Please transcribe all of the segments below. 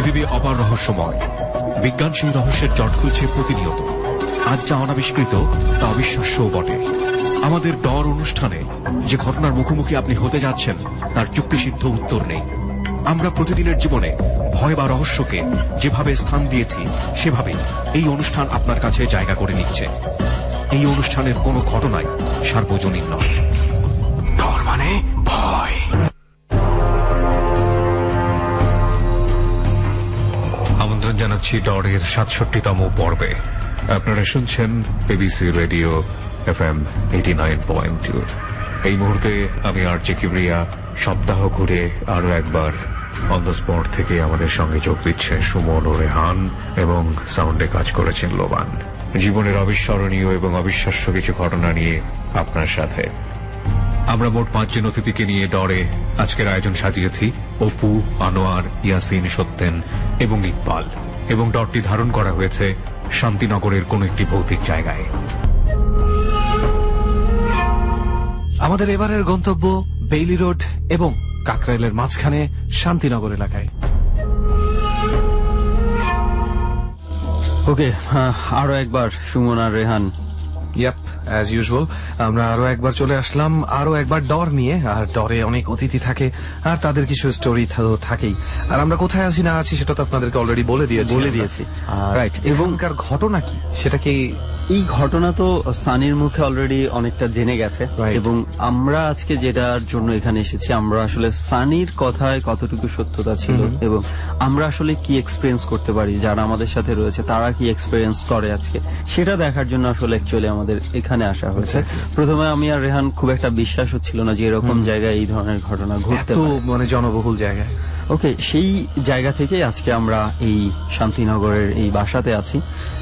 পৃথিবী অপার রহস্যময়। বিজ্ঞান সেই রহস্যের জট খুলছে প্রতিনিয়ত। আজ যা অনাবিষ্কৃত তা অবিশ্বাস্যও বটে। আমাদের ডর অনুষ্ঠানে যে ঘটনার মুখোমুখি আপনি হতে যাচ্ছেন তার যুক্তিসিদ্ধ উত্তর নেই। আমরা প্রতিদিনের জীবনে ভয় বা রহস্যকে যেভাবে স্থান দিয়েছি সেভাবেই এই অনুষ্ঠান আপনার কাছে জায়গা করে নিচ্ছে। এই অনুষ্ঠানের কোনো ঘটনাই সার্বজনীন নয়। ডর মানে ভয়। আমন্ত্রণ জানাচ্ছি ডরের ৬৭তম পর্বে। আপনারা শুনছেন বিবিসি রেডিও FM 89.2। এই মুহূর্তে আমি আরজে কিবরিয়া। সপ্তাহ ঘুরে আরো একবার অন দ্য স্পট থেকে আমাদের সঙ্গে যোগ দিচ্ছে সুমন ও রেহান, এবং সাউন্ডে কাজ করেছেন লোবান। জীবনের অবিস্মরণীয় এবং অবিশ্বাস্য কিছু ঘটনা নিয়ে আপনার সাথে আমরা মোট ৫ জন অতিথিকে নিয়ে ডরে আজকের আয়োজন সাজিয়েছি। অপু, আনোয়ার, ইয়াসিন, সত্যেন এবং ইকবাল। এবং ডরটি ধারণ করা হয়েছে শান্তিনগরের কোন একটি ভৌতিক জায়গায়। আমাদের এবারের গন্তব্য বেইলি রোড এবং কাকরাইলের মাঝখানে শান্তিনগর এলাকায়। ওকে, আরো একবার সুমন আর রেহান। ইয়াপ, অ্যাজ ইউজুয়াল আমরা আরো একবার চলে আসলাম, আরো একবার ডর নিয়ে। আর ডরে অনেক অতিথি থাকে আর তাদের কিছু স্টোরি থাকেই। আর আমরা কোথায় আছি না আছি সেটা তো আপনাদেরকে অলরেডি বলে দিয়েছি। রাইট, এখনকার ঘটনা কি সেটা কি? এই ঘটনা তো সানির মুখে অলরেডি অনেকটা জেনে গেছে, এবং আমরা আজকে যেটার জন্য এখানে এসেছি, আমরা আসলে সানির কথায় কতটুকু সত্যতা ছিল এবং আমরা আসলে কি এক্সপিরিয়েন্স করতে পারি, যারা আমাদের সাথে রয়েছে তারা কি এক্সপিরিয়েন্স করে আজকে, সেটা দেখার জন্য আসলে অ্যাকচুয়ালি আমাদের এখানে আসা হয়েছে। প্রথমে আমি আর রেহান খুব একটা বিশ্বাস হচ্ছিল না যে এরকম জায়গায় এই ধরনের ঘটনা ঘটতে পারে, মানে জনবহুল জায়গায়। ওকে, সেই জায়গা থেকে আজকে আমরা এই শান্তিনগরের এই বাসাতে আছি,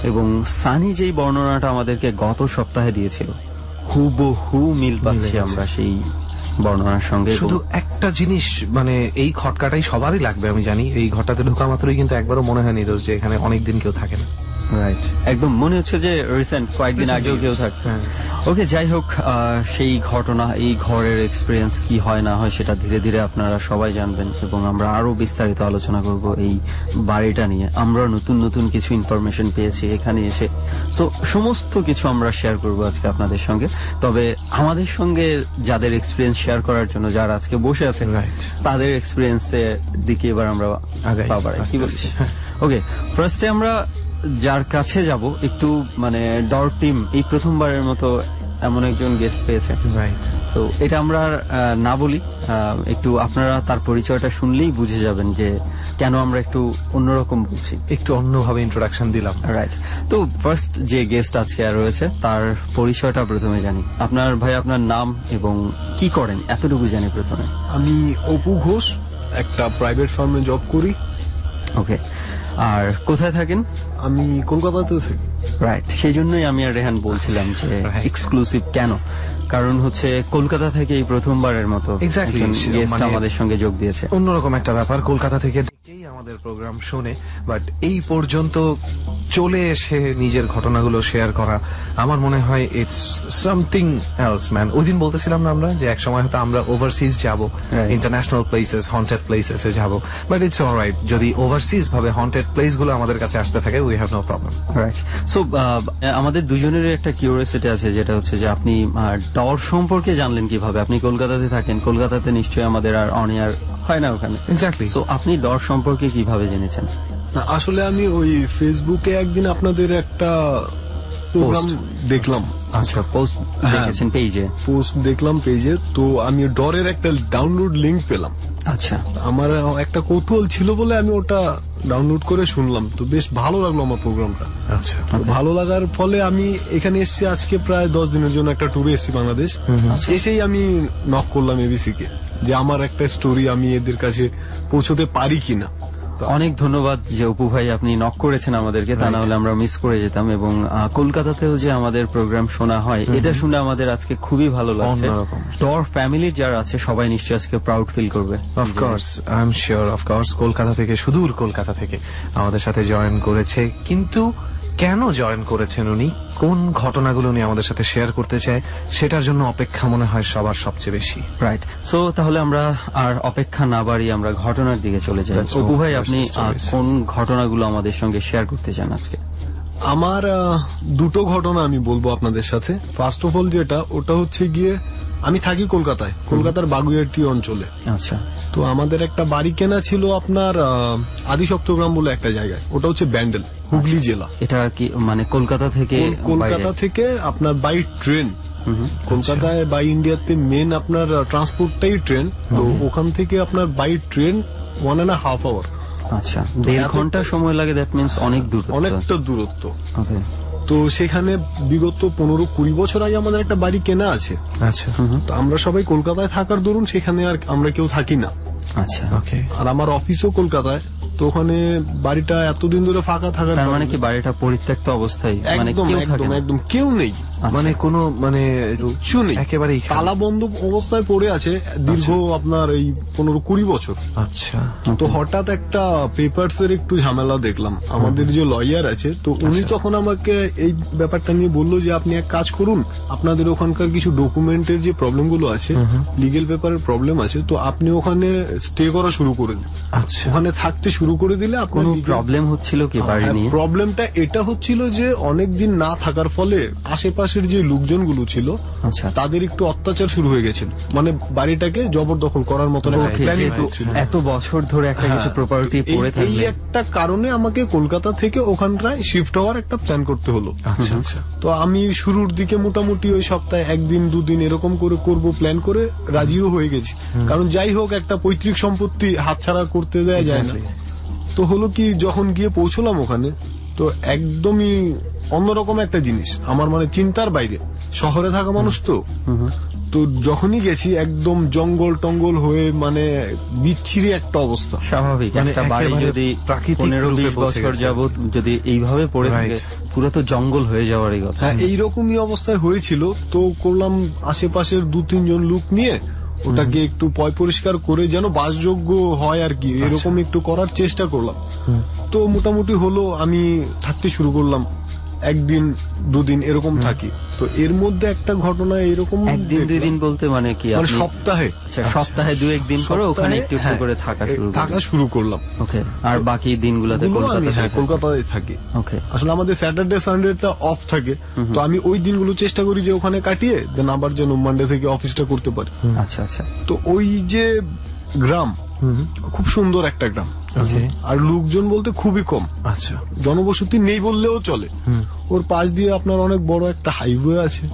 এবং সানি যেই বর্ণনাটা আমাদেরকে গত সপ্তাহে দিয়েছিল হুবহু মিল পাচ্ছি আমরা সেই বর্ণনার সঙ্গে। শুধু একটা জিনিস, মানে এই খটকাটাই সবারই লাগবে আমি জানি। এই ঘরটাতে ঢোকা মাত্রই কিন্তু একবারও মনে হয়নি দোষ যে এখানে অনেকদিন কেউ থাকে না। রাইট, একদম মনে হচ্ছে যে রিসেন্ট কয়েকদিন আগেও কেউ থাকতো। ওকে, যাই হোক, সেই ঘটনা, এই ঘরের এক্সপিরিয়েন্স কি হয় না হয় সেটা ধীরে ধীরে আপনারা সবাই জানবেন, এবং আমরা আরো বিস্তারিত আলোচনা করব এই বাড়িটা নিয়ে। আমরা নতুন নতুন কিছু ইনফরমেশন পেয়েছি এখানে এসে, সো সমস্ত কিছু আমরা শেয়ার করব আজকে আপনাদের সঙ্গে। তবে আমাদের সঙ্গে যাদের এক্সপিরিয়েন্স শেয়ার করার জন্য যারা আজকে বসে আছেন, তাদের এক্সপিরিয়েন্সের দিকে এবার আমরা বাড়াই, কি বলছি? ওকে, ফার্স্টে আমরা যার কাছে যাব, একটু মানে ডর টিম এই প্রথমবারের মতো এমন একজন গেস্ট পেয়েছে। তো এটা আমরা না বলি, একটু আপনারা তার পরিচয়টা শুনলেই বুঝে যাবেন যে কেন আমরা একটু অন্যরকম বলছি, একটু অন্যভাবে ইন্ট্রোডাকশন দিলাম। রাইট, তো ফার্স্ট যে গেস্ট আজকে রয়েছে তার পরিচয়টা প্রথমে জানি। আপনার ভাই, আপনার নাম এবং কি করেন এতটুকু জানি প্রথমে। আমি অপু ঘোষ, একটা প্রাইভেট ফার্মে জব করি। ওকে, আর কোথায় থাকেন? আমি কলকাতাতে থাকি। রাইট, সেই জন্যই আমি আর রেহান বলছিলাম যে এক্সক্লুসিভ কেন, কারণ হচ্ছে কলকাতা থেকে এই প্রথমবারের মতো গেস্ট আমাদের সঙ্গে যোগ দিয়েছে। অন্যরকম একটা ব্যাপার, কলকাতা থেকে আমাদের প্রোগ্রাম শুনে, বাট এই পর্যন্ত চলে এসে নিজের ঘটনাগুলো শেয়ার করা, আমার মনে হয় ইটস সামথিং এলস ম্যান। ওই দিন বলতেছিলাম না আমরা যে এক সময় হয়তো আমরা ওভারসিজ যাব, ইন্টারন্যাশনাল প্লেসেস, হন্টেড প্লেসেসে যাব, বাট ইটস অলরাইট যদি ওভারসিজ ভাবে হন্টেড প্লেস গুলো আমাদের কাছে আসতে থাকে, we have no problem. Right, so আমাদের দুজনেরই একটা কিউরিওসিটি আছে, যেটা হচ্ছে যে আপনি ডর সম্পর্কে জানলেন কিভাবে? আপনি কলকাতাতে থাকেন, কলকাতাতে নিশ্চয়ই আমাদের আর অন এয়ার হয় না ওখানে। এক্স্যাক্টলি, সো আপনি ডর সম্পর্কে কিভাবে জেনেছেন? আসলে আমি ওই ফেসবুকে একদিন আপনাদের একটা প্রোগ্রাম দেখলাম। আচ্ছা, পোস্ট দেখেছেন পেজে? পোস্ট দেখলাম পেজে, তো আমি ডরের একটা ডাউনলোড লিংক পেলাম। আচ্ছা, আমার একটা কৌতূহল ছিল বলে আমি ওটা ডাউনলোড করে শুনলাম, তো বেশ ভালো লাগলো আমার প্রোগ্রামটা। আচ্ছা, ভালো লাগার ফলে আমি এখানে এসেছি, আজকে প্রায় 10 দিনের জন্য একটা ট্যুরে এসেছি বাংলাদেশ। এসেই আমি নক করলাম এবিসি কে যে আমার একটা স্টোরি আমি এদের কাছে পৌঁছতে পারি কিনা। অনেক ধন্যবাদ যে অপু ভাই আপনি নক করেছেন আমাদেরকে, তা না হলে আমরা মিস করে যেতাম। এবং কলকাতাতেও যে আমাদের প্রোগ্রাম শোনা হয়, এটা শুনে আমাদের আজকে খুবই ভালো লাগছে। ডর ফ্যামিলির যারা আছে সবাই নিশ্চয়ই আজকে প্রাউড ফিল করবে। Of course, I am sure, of course Kolkata থেকে, সুদূর কলকাতা থেকে আমাদের সাথে জয়েন করেছে। কিন্তু কেন জয়েন করেছেন উনি, কোন ঘটনাগুলো উনি আমাদের সাথে শেয়ার করতে চায়, সেটার জন্য অপেক্ষা মনে হয় সবার সবচেয়ে বেশি। রাইট। সো তাহলে আমরা আর অপেক্ষা না বাড়িয়ে আমরা ঘটনার দিকে চলে যাই। Let's অপু move ভাই, towards আপনি the stories. কোন ঘটনাগুলো আমাদের সঙ্গে শেয়ার করতে চান আজকে? আমার দুটো ঘটনা আমি বলবো আপনাদের সাথে। ফার্স্ট অফ অল যেটা, ওটা হচ্ছে গিয়ে আমি থাকি কলকাতায়, কলকাতার বাগুইআটি অঞ্চলে। আচ্ছা। তো আমাদের একটা বাড়ি কেনা ছিল আপনার আদিশক্তগ্রাম বলে একটা জায়গায়, ওটা হচ্ছে ব্যান্ডেল, হুগলি জেলা। এটা কি মানে কলকাতা থেকে কলকাতা বাইরে? থেকে আপনার বাই ট্রেন, কলকাতায় বাই ইন্ডিয়াতে মেন আপনার ট্রান্সপোর্টটাই ট্রেন। তো ওখান থেকে আপনার বাই ট্রেন 1.5 hour, আচ্ছা, 1.5 ঘন্টা সময় লাগে। দ্যাট মিনস অনেক দূর, অনেকটা দূরত্ব। ওকে। তো সেখানে বিগত 15-20 বছর আগে আমাদের একটা বাড়ি কেনা আছে। আচ্ছা, তো আমরা সবাই কলকাতায় থাকার দরুন সেখানে আর আমরা কেউ থাকি না। আচ্ছা, ওকে। আর আমার অফিসও কলকাতায়। তো ওখানে বাড়িটা এতদিন ধরে ফাঁকা থাকার তার মানে কারণে- কি বাড়িটা পরিত্যক্ত অবস্থায়, মানে একদম কেউ থাকে একদম না? একদম কেউ নেই, আচ্ছা। মানে কোনো মানে কিচ্ছু নেই, একেবারেই খালি। তালা বন্ধ অবস্থায় পড়ে আছে দীর্ঘ আপনার এই 15-20 বছর। আচ্ছা, তো হঠাৎ একটা পেপারস এর একটু ঝামেলা দেখলাম। আমাদের যে লয়ার আছে, তো উনি তখন আমাকে এই ব্যাপারটা নিয়ে বললো যে আপনি এক কাজ করুন, আপনাদের ওখানকার কিছু ডকুমেন্টের যে প্রবলেম গুলো আছে, লিগেল পেপারের প্রবলেম আছে, তো আপনি ওখানে স্টে করা শুরু করে দিন। আচ্ছা। ওখানে থাকতে শুরু করে দিলে আপনার কোনো প্রবলেম হচ্ছিল কি বাড়ি নিয়ে? প্রবলেমটা এটা হচ্ছিল যে অনেক দিন না থাকার ফলে আশেপাশের যে লোকজনগুলো ছিল আচ্ছা, তাদের একটু অত্যাচার শুরু হয়ে গেছিল, মানে বাড়িটাকে জবরদখল করার মতন একটা ওকে, প্ল্যান যেহেতু হচ্ছিল। এত বছর ধরে একটা কিছু প্রপার্টি পড়ে এই থাকলে একটা কারণে আমাকে কলকাতা থেকে ওখানটায় শিফট হওয়ার একটা প্ল্যান করতে হলো। আচ্ছা, আচ্ছা। তো আমি শুরুর দিকে মোটামুটি ওই সপ্তাহে 1-2 দিন এরকম করে করব প্ল্যান করে রাজিও হয়ে গেছি, কারণ যাই হোক একটা পৈতৃক সম্পত্তি হাতছাড়া করতে দেয়া যায় না। তো হলো কি, যখন গিয়ে পৌঁছলাম ওখানে, তো একদমই অন্যরকম একটা জিনিস, আমার মানে চিন্তার বাইরে। শহরে থাকা মানুষ তো যখনই গেছি একদম জঙ্গল টঙ্গল হয়ে মানে বিচ্ছিরি একটা অবস্থা। স্বাভাবিক মানে একটা বাড়ি একেবারে যদি প্রাকৃতিক 15-20 রূপে পৌঁছে বছর গেছে। যাবত যদি এইভাবে পড়ে থাকে, Right. পুরো তো জঙ্গল হয়ে যাওয়ারই কথা। হ্যাঁ, এইরকমই অবস্থায় হয়েছিল। তো করলাম আশেপাশের 2-3 জন লোক নিয়ে ওটাকে একটু পয় পরিষ্কার করে যেন বাসযোগ্য হয় আর কি, এরকম একটু করার চেষ্টা করলাম। তো মোটামুটি হলো, আমি থাকতে শুরু করলাম, 1-2 দিন এরকম থাকি। তো এর মধ্যে একটা ঘটনা এরকম 1-2 দিন বলতে মানে কি মানে আপনি? সপ্তাহে আচ্ছা, সপ্তাহে 2-1 দিন করে ওখানে সপ্তাহে, একটু একটু হ্যাঁ, করে থাকা থাকা শুরু শুরু করলাম। ওকে। আর বাকি দিনগুলোতে ওগুলো আমি কলকাতাতে কলকাতায় থাকি। ওকে। আসলে আমাদের স্যাটারডে সানডে অফ থাকে, তো আমি ওই দিনগুলো চেষ্টা করি যে ওখানে কাটিয়ে দেন আবার যেন মানডে থেকে অফিসটা করতে পারি। আচ্ছা, আচ্ছা। তো ওই যে গ্রাম, খুব সুন্দর একটা গ্রাম, ওকে। আর লোকজন বলতে খুবই কম, আচ্ছা। জনবসতি নেই বললেও চলে। ওর পাশ দিয়ে আপনার অনেক বড় একটা হাইওয়ে আছে,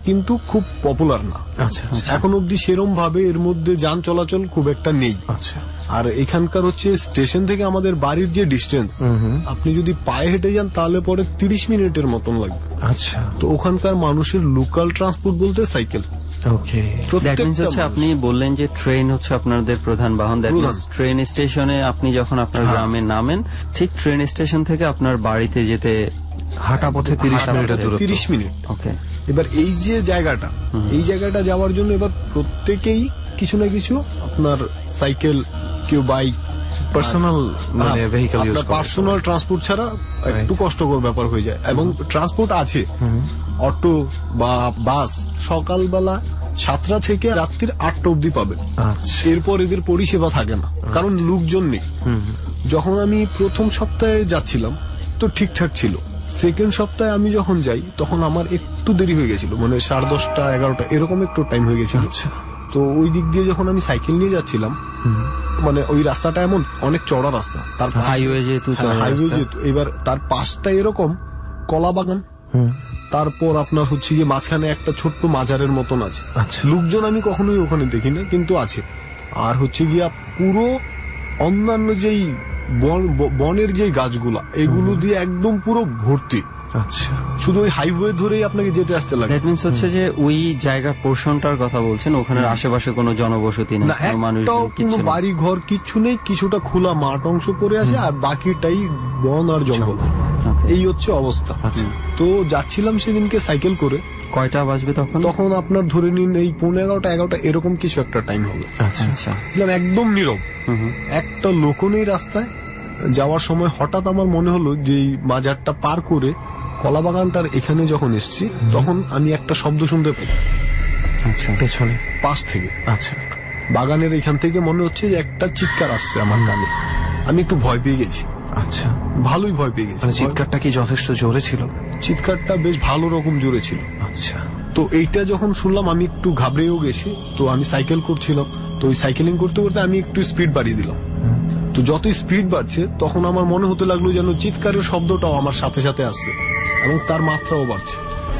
কিন্তু খুব পপুলার না। আচ্ছা, আচ্ছা। এখন অব্দি সেরম ভাবে এর মধ্যে যান চলাচল খুব একটা নেই। আচ্ছা। আর এখানকার হচ্ছে স্টেশন থেকে আমাদের বাড়ির যে ডিস্টেন্স, আপনি যদি পায়ে হেঁটে যান তাহলে পরে 30 মিনিটের মতন লাগবে। আচ্ছা, তো ওখানকার মানুষের লোকাল ট্রান্সপোর্ট বলতে সাইকেল। ওকে। দ্যাট মিনস হচ্ছে প্রত্যেকটা আপনি বললেন যে ট্রেন হচ্ছে আপনাদের প্রধান বাহন। দ্যাট প্রধান। মিনস ট্রেন স্টেশনে আপনি যখন আপনার গ্রামে নামেন, ঠিক ট্রেন স্টেশন থেকে আপনার বাড়িতে যেতে হাঁটা পথে 30 হাঁটা মিনিটের পথে দূরত্ব। 30 মিনিট। ওকে। এবার এই যে জায়গাটা, এই জায়গাটা যাওয়ার জন্য এবার প্রত্যেকেই কিছু না কিছু আপনার সাইকেল, কেউ বাইক, পার্সোনাল মানে ভেহিকল ইউজ করে। পার্সোনাল ট্রান্সপোর্ট ছাড়া একটু কষ্টকর ব্যাপার হয়ে যায়। এবং ট্রান্সপোর্ট আছে, অটো বা বাস সকালবেলা 7টা থেকে রাত্রির 8টা অব্দি পাবেন। আচ্ছা। এরপর এদের পরিষেবা থাকে না, কারণ লোকজন নেই। যখন আমি প্রথম সপ্তাহে যাচ্ছিলাম তো ঠিকঠাক ছিল। সেকেন্ড সপ্তাহে আমি যখন যাই তখন আমার একটু দেরি হয়ে গেছিল, মানে 10:30 11টা এরকম একটু টাইম হয়ে গেছিল। আচ্ছা। তো ওই দিক দিয়ে যখন আমি সাইকেল নিয়ে যাচ্ছিলাম, মানে ওই রাস্তাটা এমন অনেক চড়া রাস্তা, তার হাইওয়ে যেহেতু চড়া হাইওয়ে রাস্তা। যেহেতু, এবার তার পাশটা এরকম কলা বাগান, তারপর আপনার হচ্ছে গিয়ে মাঝখানে একটা ছোট্ট মাজারের মতন আছে। আচ্ছা। লোকজন আমি কখনোই ওখানে দেখি না, কিন্তু আছে। আর হচ্ছে গিয়া পুরো অন্যান্য যেই বনের যে গাছগুলা, এগুলো দিয়ে একদম পুরো ভর্তি। আচ্ছা। শুধু ওই হাইওয়ে ধরেই আপনাকে যেতে আসতে লাগে। দ্যাট মিনস হচ্ছে যে ওই জায়গার পোর্শনটার কথা বলছেন, ওখানে আশেপাশে কোনো জনবসতি নেই, না, কোনো মানুষ একটাও কোনো বাড়ি ঘর কিচ্ছু নেই, কিছুটা খোলা মাঠ অংশ পড়ে আছে, আর বাকিটাই বন আর জঙ্গল। এই হচ্ছে অবস্থা। আচ্ছা। তো যাচ্ছিলাম সেদিনকে সাইকেল করে। কয়টা বাজবে তখন? তখন আপনার ধরে নিন এই 11:30 এরকম কিছু একটা টাইম হবে। আচ্ছা। আচ্ছা। একদম নীরব, একটা লোকও নেই রাস্তায়, যাওয়ার সময় হঠাৎ আমার মনে হলো যে এই মাজারটা পার করে কলা বাগানটার এখানে যখন এসেছি তখন আমি একটা শব্দ শুনতে পাই। আচ্ছা, পেছনে পাশ থেকে। আচ্ছা, বাগানের এখান থেকে মনে হচ্ছে যে একটা চিৎকার আসছে আমার কানে। আমি একটু ভয় পেয়ে গেছি। আচ্ছা, ভালোই ভয় পেয়ে গেছি। মানে চিৎকারটা কি যথেষ্ট জোরে ছিল? চিৎকারটা বেশ ভালো রকম জোরে ছিল। আচ্ছা, তো এইটা যখন শুনলাম আমি একটু ঘাবড়েও গেছি। তো আমি সাইকেল করছিলাম, তো ওই সাইকেলিং করতে করতে আমি একটু স্পিড বাড়িয়ে দিলাম। তো যতই স্পিড বাড়ছে তখন আমার মনে হতে লাগলো যেন চিৎকারের শব্দটাও আমার সাথে সাথে আসছে এবং তার মাত্রাও বাড়ছে।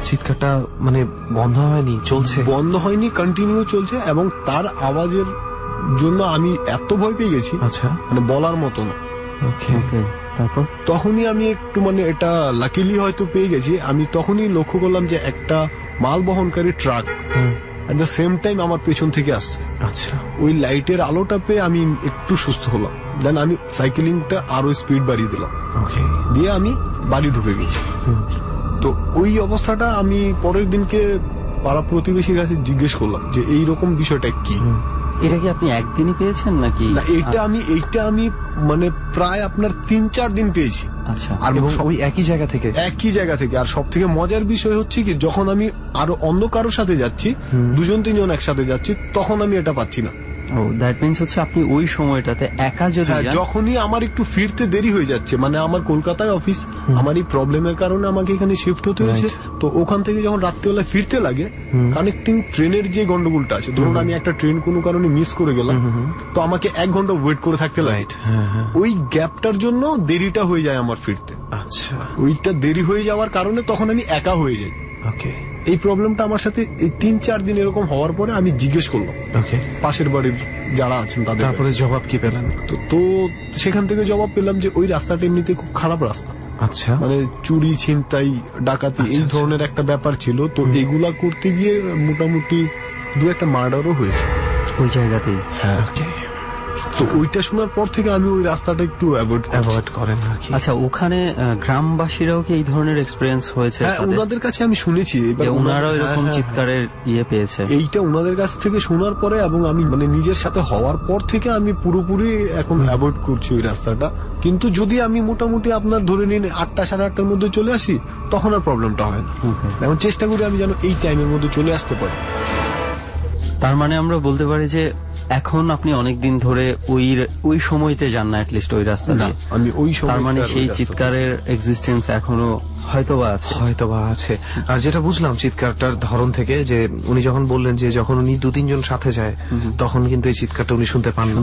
চিৎকারটা মানে বন্ধ হয়নি, চলছে? বন্ধ হয়নি, কন্টিনিউ চলছে এবং তার আওয়াজের জন্য আমি এত ভয় পেয়ে গেছি, আচ্ছা, মানে বলার মতো না। ওকে, তারপর তখনই আমি একটু মানে এটা লাকিলি হয়তো পেয়ে গেছি। আমি তখনই লক্ষ্য করলাম যে একটা মাল বহনকারী truck at the same time আমার পেছন থেকে আসছে। আচ্ছা, ওই লাইটের আলোটা পেয়ে আমি একটু সুস্থ হলাম। দেন আমি সাইকেলিংটা আরো স্পিড বাড়িয়ে দিলাম, ওকে, দিয়ে আমি বাড়ি ঢুকে গেছি। তো ওই অবস্থাটা আমি পরের দিনকে পাড়া প্রতিবেশীর কাছে জিজ্ঞেস করলাম যে এইরকম বিষয়টা কি। এটা কি আপনি একদিনই পেয়েছেন নাকি? না, এইটা আমি মানে প্রায় আপনার 3-4 দিন পেয়েছি। আচ্ছা, আর এবং ওই একই জায়গা থেকে? একই জায়গা থেকে। আর সব থেকে মজার বিষয় হচ্ছে কি, যখন আমি আরো অন্য কারোর সাথে যাচ্ছি, 2-3 একসাথে যাচ্ছি, তখন আমি এটা পাচ্ছি না। ও দ্যাট মিন্স হচ্ছে আপনি ওই সময়টাতে একা যদি যান। যখনই আমার একটু ফিরতে দেরি হয়ে যাচ্ছে, মানে আমার কলকাতায় অফিস, আমার এই প্রবলেমের কারণে আমাকে এখানে শিফট হতে হয়েছে। তো ওখান থেকে যখন রাত্রিবেলা ফিরতে লাগে, কানেক্টিং ট্রেনের যে গন্ডগোলটা আছে, ধরুন আমি একটা ট্রেন কোনো কারণে মিস করে গেলাম, তো আমাকে 1 ঘন্টা ওয়েট করে থাকতে লাগে। ওই গ্যাপটার জন্য দেরিটা হয়ে যায় আমার ফিরতে। আচ্ছা, ওইটা দেরি হয়ে যাওয়ার কারণে তখন আমি একা হয়ে যাই। ওকে, এই প্রবলেমটা আমার সাথে এই 3-4 দিন এরকম হওয়ার পরে আমি জিজ্ঞেস করলাম ওকে, পাশের বাড়ির যারা আছেন তাদের তারপরে কাছে। জবাব কি পেলেন? তো সেখান থেকে জবাব পেলাম যে ওই রাস্তাটা এমনিতে খুব খারাপ রাস্তা, আচ্ছা, মানে চুরি, ছিনতাই, ডাকাতি এই ধরনের একটা ব্যাপার ছিল। তো এগুলা করতে গিয়ে মোটামুটি 2-একটা মার্ডারও হয়েছে ওই জায়গাতেই। হ্যাঁ, ওকে। তো ওইটা শোনার পর থেকে আমি ওই রাস্তাটা একটু অ্যাভয়েড করেন আর কি। আচ্ছা, ওখানে গ্রামবাসীরাও কি এই ধরনের এক্সপিরিয়েন্স হয়েছে? হ্যাঁ, ওনাদের কাছে আমি শুনেছি। এবার ওনারাও এরকম চিৎকারের পেয়েছে? এইটা ওনাদের কাছ থেকে শোনার পরে এবং আমি মানে নিজের সাথে হওয়ার পর থেকে আমি পুরোপুরি এখন অ্যাভয়েড করছি ওই রাস্তাটা। কিন্তু যদি আমি মোটামুটি আপনার ধরে নিন 8টা 8:30টার মধ্যে চলে আসি, তখন আর প্রবলেমটা হয় না। এখন চেষ্টা করি আমি যেন এই টাইমের মধ্যে চলে আসতে পারি। তার মানে আমরা বলতে পারি যে এখন আপনি অনেকদিন ধরে ওই সময়তে যান না, অ্যাটলিস্ট ওই রাস্তা দিয়ে। আমি ওই সময়, তার মানে সেই চিৎকারের এক্সিস্টেন্স এখনো হয়তোবা আছে। আর যেটা বুঝলাম চিৎকারটার ধরন থেকে, যে উনি যখন বললেন যে যখন উনি 2-3 জন সাথে যায় তখন কিন্তু এই চিৎকারটা উনি শুনতে পান না।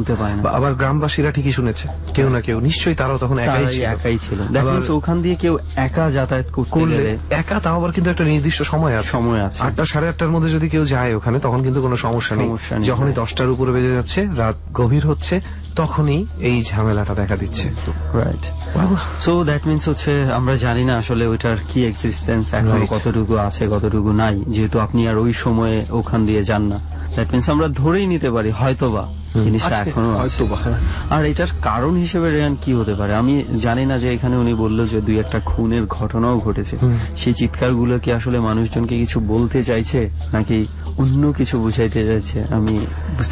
আবার গ্রামবাসীরা ঠিকই শুনেছে, কেউ না কেউ নিশ্চয়ই, তারাও তখন একাই ছিল। দেখুন, ওখান দিয়ে কেউ একা যাতায়াত করলে একা, তাও আবার কিন্তু একটা নির্দিষ্ট সময় আছে। 8টা 8:30টার মধ্যে যদি কেউ যায় ওখানে, তখন কিন্তু কোনো সমস্যা নেই। যখনই 10টার উপরে বেজে যাচ্ছে, রাত গভীর হচ্ছে, তখনই এই ঝামেলাটা দেখা দিচ্ছে। রাইট। সো দ্যাট মিন্স হচ্ছে আমরা জানি না আসলে ওইটার কি এক্সিস্টেন্স এখন, কতটুকু আছে কতটুকু নাই, যেহেতু আপনি আর ওই সময়ে ওখান দিয়ে যান না। দ্যাট মিন্স আমরা ধরেই নিতে পারি হয়তোবা জিনিসটা এখনো আছে। আর এটার কারণ হিসেবে রেয়ান কি হতে পারে? আমি জানি না যে এখানে উনি বললো যে 2-একটা খুনের ঘটনাও ঘটেছে। সেই চিৎকারগুলো কি আসলে মানুষজনকে কিছু বলতে চাইছে নাকি অন্য কিছু বুঝাইতে চাইছে? আমি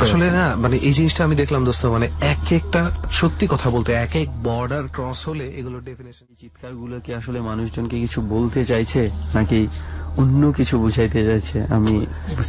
আসলে না, মানে এই জিনিসটা আমি দেখলাম দোস্ত, মানে একটা সত্যি কথা বলতে এক বর্ডার ক্রস হলে এগুলো ডেফিনেশন। চিৎকারগুলো কি আসলে মানুষজনকে কিছু বলতে চাইছে নাকি অন্য কিছু বুঝাইতে যাচ্ছে? আমি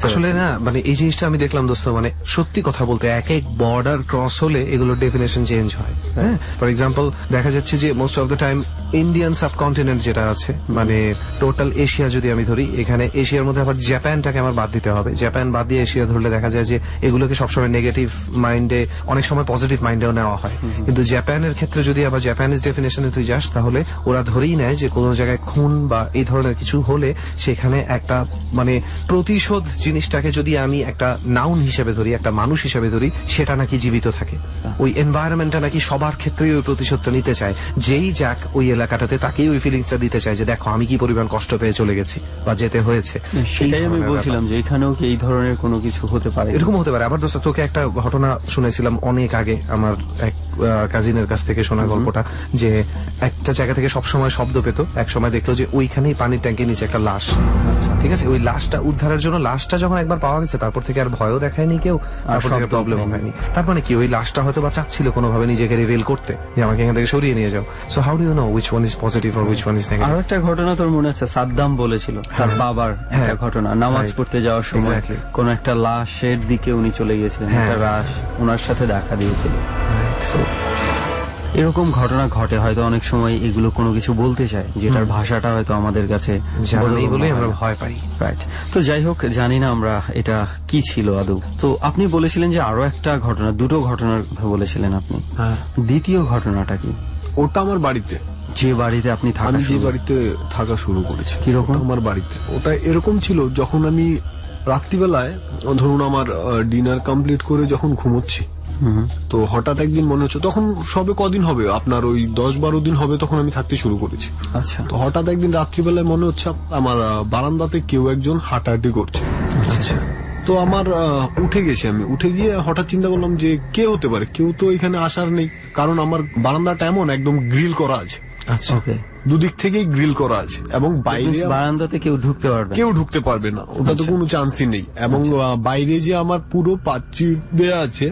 আসলে না, মানে এই জিনিসটা আমি দেখলাম দোস্ত, মানে সত্যি কথা বলতে এক বর্ডার ক্রস হলে এগুলো ডেফিনেশন চেঞ্জ হয়। হ্যাঁ, ফর এক্সাম্পল দেখা যাচ্ছে যে most of the time Indian subcontinent যেটা আছে, মানে টোটাল এশিয়া যদি আমি ধরি, এখানে এশিয়ার মধ্যে আবার জাপানটাকে আমার বাদ দিতে হবে। জাপান বাদ দিয়ে এশিয়া ধরলে দেখা যায় যে এগুলোকে সবসময় নেগেটিভ মাইন্ডে, অনেক সময় পজিটিভ মাইন্ডেও নেওয়া হয়। কিন্তু জাপানের ক্ষেত্রে যদি আবার জাপানিজ ডেফিনেশনে তুই যাস, তাহলে ওরা ধরেই নেয় যে কোনো জায়গায় খুন বা এই ধরনের কিছু হলে সেখানে একটা মানে প্রতিশোধ জিনিসটাকে যদি আমি একটা নাউন হিসেবে ধরি, একটা মানুষ হিসেবে ধরি, সেটা নাকি জীবিত থাকে। ওই এনভায়রনমেন্টটা নাকি সবার ক্ষেত্রেই ওই প্রতিশোধটা নিতে চায়। যেই যাক ওই এলাকাটাতে, তাকেই ওই ফিলিংসটা দিতে চায় যে দেখো আমি কি পরিমাণ কষ্ট পেয়ে চলে গেছি বা যেতে হয়েছে। সেটাই আমি বলছিলাম যে এখানেও কি এই ধরনের কোনো কিছু হতে পারে? এরকম হতে পারে। আবার দোস্ত, তোকে একটা ঘটনা শুনেছিলাম অনেক আগে, আমার এক কাজিনের কাছ থেকে শোনা গল্পটা, যে একটা জায়গা থেকে সবসময় শব্দ পেত, এক সময় দেখলো যে ওইখানেই পানির ট্যাঙ্কের নিচে একটা লাশ। ঠিক আছে, ওই ওই লাশটা উদ্ধারের জন্য, লাশটা যখন একবার পাওয়া গেছে তারপর থেকে আর ভয়ও দেখায়নি কেউ, তারপর থেকে প্রবলেম হয়নি। তার মানে কি ওই লাশটা হয়তো বা চাচ্ছিল কোনোভাবে নিজেকে রিভিল করতে যে আমাকে এখান থেকে সরিয়ে নিয়ে যাও। So how do you know which one is positive আর হুইচ ওয়ান ইজ নেগেটিভ? আরো একটা ঘটনা তোর মনে আছে, সাদ্দাম বলেছিল তার বাবার একটা ঘটনা, নামাজ পড়তে যাওয়ার সময় কোন একটা লাশের দিকে উনি চলে গিয়েছিলেন, একটা লাশ ওনার সাথে দেখা দিয়েছিল। এরকম ঘটনা ঘটে, হয়তো অনেক সময় এগুলো কোনো কিছু বলতে চায় যেটার ভাষাটা হয়তো আমাদের কাছে জানি বলেই আমরা ভয় পাই। রাইট। তো যাই হোক, জানি না আমরা এটা কি ছিল আদৌ। তো আপনি বলেছিলেন যে আরো একটা ঘটনা, দুটো ঘটনার কথা বলেছিলেন আপনি। দ্বিতীয় ঘটনাটা কি? ওটা আমার বাড়িতে, যে বাড়িতে আপনি আমি যে বাড়িতে থাকা শুরু করেছি। কিরকম? আমার বাড়িতে ওটা এরকম ছিল, যখন আমি রাত্রিবেলায় ধরুন আমার ডিনার কমপ্লিট করে যখন ঘুমোচ্ছি, তো হঠাৎ একদিন মনে হচ্ছে, তখন সবে কদিন হবে আপনার ওই 10-12 দিন হবে তখন আমি থাকতে শুরু করেছি। আচ্ছা। তো হঠাৎ একদিন রাত্রিবেলায় মনে হচ্ছে আমার বারান্দাতে কেউ একজন হাঁটাহাঁটি করছে। আচ্ছা। তো আমার উঠে গেছি, আমি উঠে গিয়ে হঠাৎ চিন্তা করলাম যে কে হতে পারে, কেউ তো এখানে আসার নেই, কারণ আমার বারান্দাটা এমন একদম গ্রিল করা আছে। আচ্ছা। ওকে। দুদিক থেকেই গ্রিল করা আছে এবং বাইরে বারান্দাতে কেউ ঢুকতে পারবে না, ওটা তো কোনো চান্সই নেই। এবং বাইরে যে আমার পুরো প্রাচীর দেয়া আছে